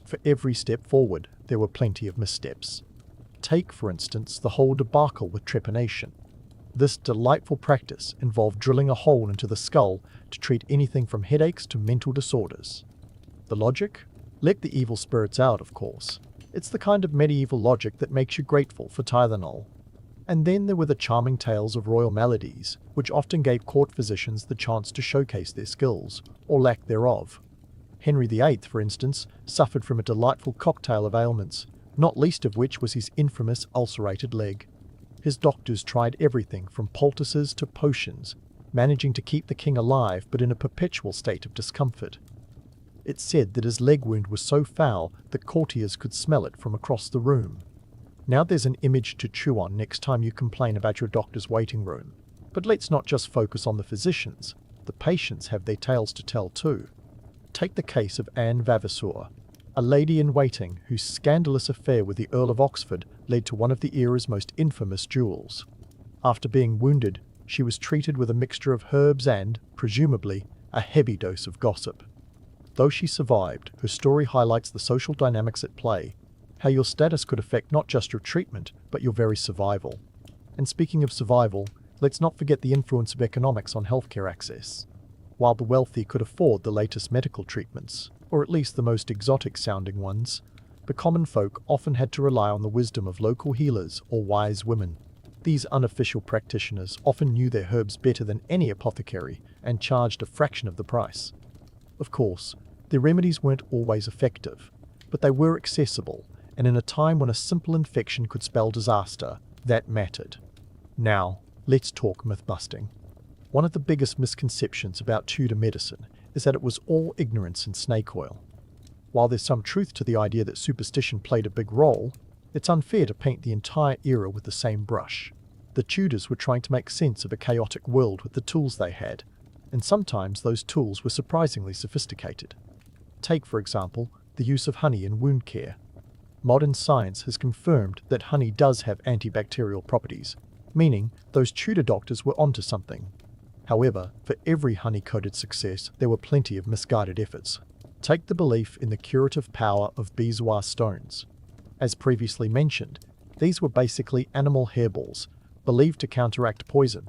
For every step forward, there were plenty of missteps. Take, for instance, the whole debacle with trepanation. This delightful practice involved drilling a hole into the skull to treat anything from headaches to mental disorders. The logic? Let the evil spirits out, of course. It's the kind of medieval logic that makes you grateful for Tylenol. And then there were the charming tales of royal maladies, which often gave court physicians the chance to showcase their skills, or lack thereof. Henry VIII, for instance, suffered from a delightful cocktail of ailments, not least of which was his infamous ulcerated leg. His doctors tried everything from poultices to potions, managing to keep the king alive but in a perpetual state of discomfort. It's said that his leg wound was so foul that courtiers could smell it from across the room. Now there's an image to chew on next time you complain about your doctor's waiting room. But let's not just focus on the physicians. The patients have their tales to tell too. Take the case of Anne Vavasour, a lady-in-waiting whose scandalous affair with the Earl of Oxford led to one of the era's most infamous duels. After being wounded, she was treated with a mixture of herbs and, presumably, a heavy dose of gossip. Though she survived, her story highlights the social dynamics at play, how your status could affect not just your treatment, but your very survival. And speaking of survival, let's not forget the influence of economics on healthcare access. While the wealthy could afford the latest medical treatments, or at least the most exotic-sounding ones, the common folk often had to rely on the wisdom of local healers or wise women. These unofficial practitioners often knew their herbs better than any apothecary and charged a fraction of the price. Of course, their remedies weren't always effective, but they were accessible, and in a time when a simple infection could spell disaster, that mattered. Now, let's talk myth-busting. One of the biggest misconceptions about Tudor medicine is that it was all ignorance and snake oil. While there's some truth to the idea that superstition played a big role, it's unfair to paint the entire era with the same brush. The Tudors were trying to make sense of a chaotic world with the tools they had, and sometimes those tools were surprisingly sophisticated. Take, for example, the use of honey in wound care. Modern science has confirmed that honey does have antibacterial properties, meaning those Tudor doctors were onto something. However, for every honey-coated success, there were plenty of misguided efforts. Take the belief in the curative power of beeswax stones. As previously mentioned, these were basically animal hairballs, believed to counteract poison.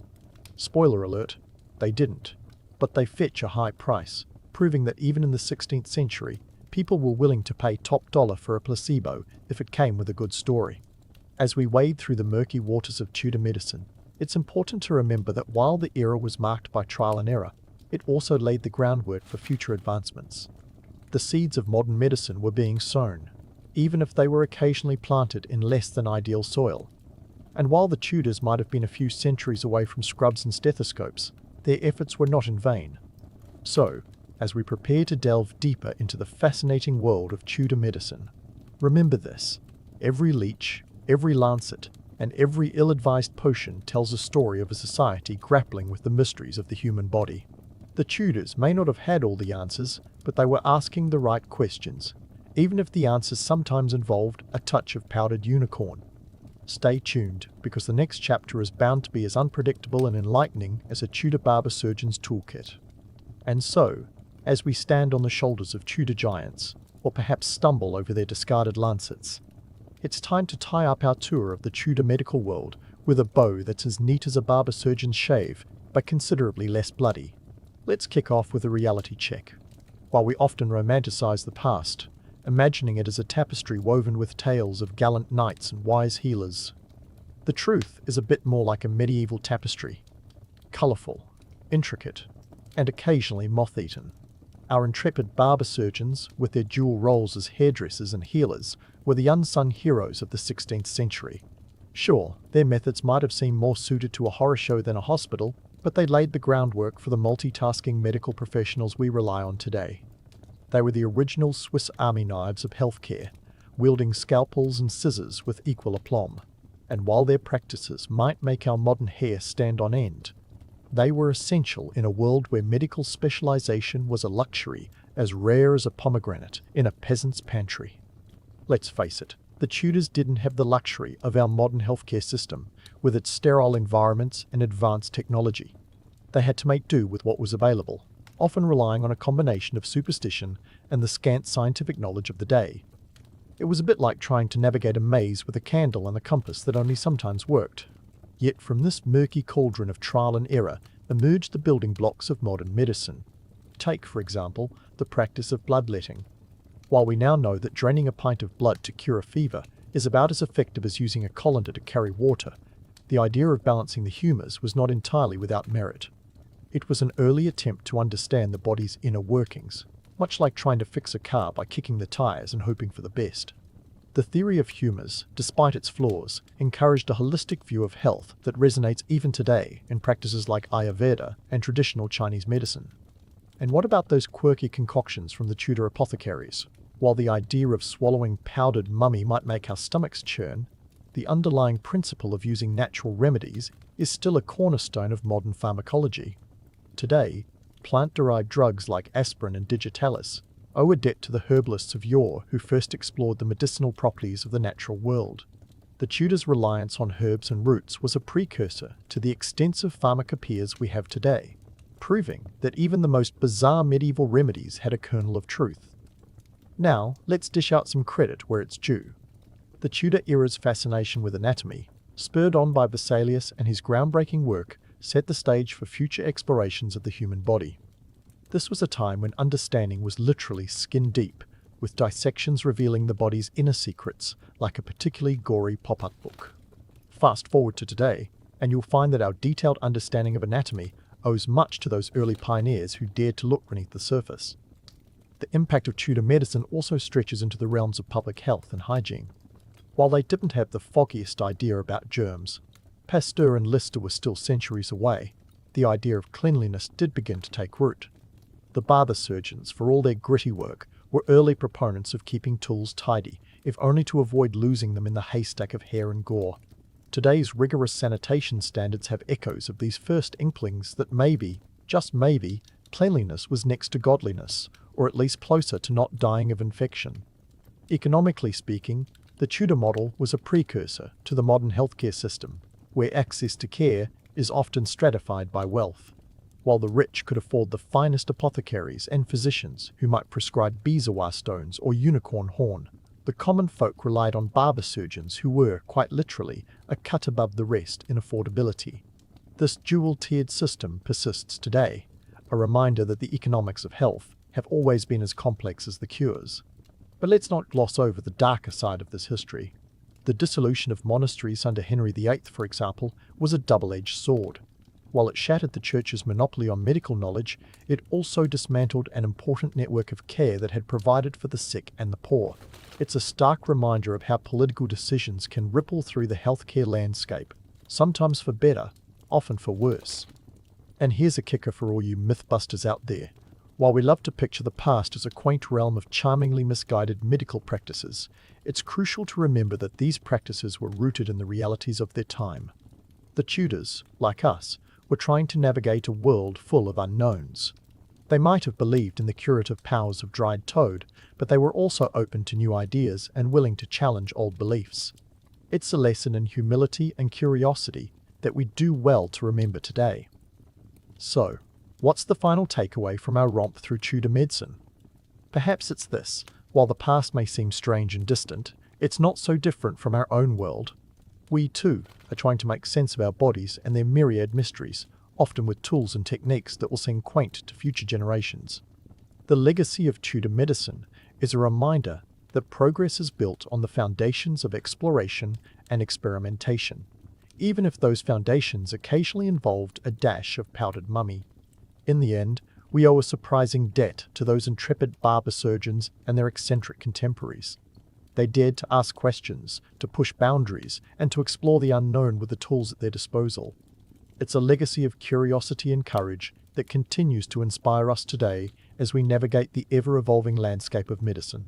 Spoiler alert, they didn't. But they fetch a high price, proving that even in the 16th century, people were willing to pay top dollar for a placebo if it came with a good story. As we wade through the murky waters of Tudor medicine, it's important to remember that while the era was marked by trial and error, it also laid the groundwork for future advancements. The seeds of modern medicine were being sown, even if they were occasionally planted in less than ideal soil. And while the Tudors might have been a few centuries away from scrubs and stethoscopes, their efforts were not in vain. So, as we prepare to delve deeper into the fascinating world of Tudor medicine, remember this: every leech, every lancet, and every ill-advised potion tells a story of a society grappling with the mysteries of the human body. The Tudors may not have had all the answers, but they were asking the right questions, even if the answers sometimes involved a touch of powdered unicorn. Stay tuned, because the next chapter is bound to be as unpredictable and enlightening as a Tudor barber surgeon's toolkit. And so, as we stand on the shoulders of Tudor giants, or perhaps stumble over their discarded lancets, it's time to tie up our tour of the Tudor medical world with a bow that's as neat as a barber surgeon's shave, but considerably less bloody. Let's kick off with a reality check. While we often romanticize the past, imagining it as a tapestry woven with tales of gallant knights and wise healers, the truth is a bit more like a medieval tapestry. Colourful, intricate, and occasionally moth-eaten. Our intrepid barber surgeons, with their dual roles as hairdressers and healers, were the unsung heroes of the 16th century. Sure, their methods might have seemed more suited to a horror show than a hospital, but they laid the groundwork for the multitasking medical professionals we rely on today. They were the original Swiss Army knives of healthcare, wielding scalpels and scissors with equal aplomb. And while their practices might make our modern hair stand on end, they were essential in a world where medical specialization was a luxury as rare as a pomegranate in a peasant's pantry. Let's face it, the Tudors didn't have the luxury of our modern healthcare system, with its sterile environments and advanced technology. They had to make do with what was available, often relying on a combination of superstition and the scant scientific knowledge of the day. It was a bit like trying to navigate a maze with a candle and a compass that only sometimes worked. Yet from this murky cauldron of trial and error emerged the building blocks of modern medicine. Take, for example, the practice of bloodletting. While we now know that draining a pint of blood to cure a fever is about as effective as using a colander to carry water, the idea of balancing the humours was not entirely without merit. It was an early attempt to understand the body's inner workings, much like trying to fix a car by kicking the tyres and hoping for the best. The theory of humours, despite its flaws, encouraged a holistic view of health that resonates even today in practices like Ayurveda and traditional Chinese medicine. And what about those quirky concoctions from the Tudor apothecaries? While the idea of swallowing powdered mummy might make our stomachs churn, the underlying principle of using natural remedies is still a cornerstone of modern pharmacology. Today, plant-derived drugs like aspirin and digitalis owe a debt to the herbalists of yore who first explored the medicinal properties of the natural world. The Tudors' reliance on herbs and roots was a precursor to the extensive pharmacopoeias we have today, proving that even the most bizarre medieval remedies had a kernel of truth. Now, let's dish out some credit where it's due. The Tudor era's fascination with anatomy, spurred on by Vesalius and his groundbreaking work, set the stage for future explorations of the human body. This was a time when understanding was literally skin-deep, with dissections revealing the body's inner secrets, like a particularly gory pop-up book. Fast forward to today, and you'll find that our detailed understanding of anatomy owes much to those early pioneers who dared to look beneath the surface. the impact of Tudor medicine also stretches into the realms of public health and hygiene. While they didn't have the foggiest idea about germs, Pasteur and Lister were still centuries away, the idea of cleanliness did begin to take root. The barber surgeons, for all their gritty work, were early proponents of keeping tools tidy, if only to avoid losing them in the haystack of hair and gore. Today's rigorous sanitation standards have echoes of these first inklings that maybe, just maybe, cleanliness was next to godliness, or at least closer to not dying of infection. Economically speaking, the Tudor model was a precursor to the modern healthcare system, where access to care is often stratified by wealth. While the rich could afford the finest apothecaries and physicians who might prescribe bezoar stones or unicorn horn, the common folk relied on barber surgeons who were, quite literally, a cut above the rest in affordability. This dual-tiered system persists today, a reminder that the economics of health have always been as complex as the cures. But let's not gloss over the darker side of this history. The dissolution of monasteries under Henry VIII, for example, was a double-edged sword. While it shattered the Church's monopoly on medical knowledge, it also dismantled an important network of care that had provided for the sick and the poor. It's a stark reminder of how political decisions can ripple through the healthcare landscape, sometimes for better, often for worse. And here's a kicker for all you mythbusters out there. While we love to picture the past as a quaint realm of charmingly misguided medical practices, it's crucial to remember that these practices were rooted in the realities of their time. The Tudors, like us, were trying to navigate a world full of unknowns. They might have believed in the curative powers of dried toad, but they were also open to new ideas and willing to challenge old beliefs. It's a lesson in humility and curiosity that we do well to remember today. So, what's the final takeaway from our romp through Tudor medicine? Perhaps it's this: while the past may seem strange and distant, it's not so different from our own world. We, too, are trying to make sense of our bodies and their myriad mysteries, often with tools and techniques that will seem quaint to future generations. The legacy of Tudor medicine is a reminder that progress is built on the foundations of exploration and experimentation, even if those foundations occasionally involved a dash of powdered mummy. In the end, we owe a surprising debt to those intrepid barber surgeons and their eccentric contemporaries. They dared to ask questions, to push boundaries, and to explore the unknown with the tools at their disposal. It's a legacy of curiosity and courage that continues to inspire us today as we navigate the ever-evolving landscape of medicine.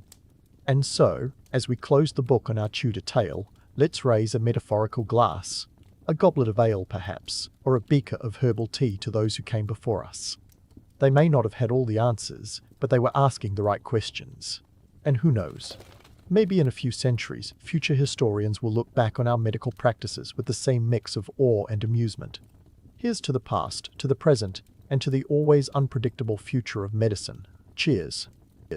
And so, as we close the book on our Tudor tale, let's raise a metaphorical glass, a goblet of ale perhaps, or a beaker of herbal tea to those who came before us. They may not have had all the answers, but they were asking the right questions. And who knows? Maybe in a few centuries, future historians will look back on our medical practices with the same mix of awe and amusement. Here's to the past, to the present, and to the always unpredictable future of medicine. Cheers.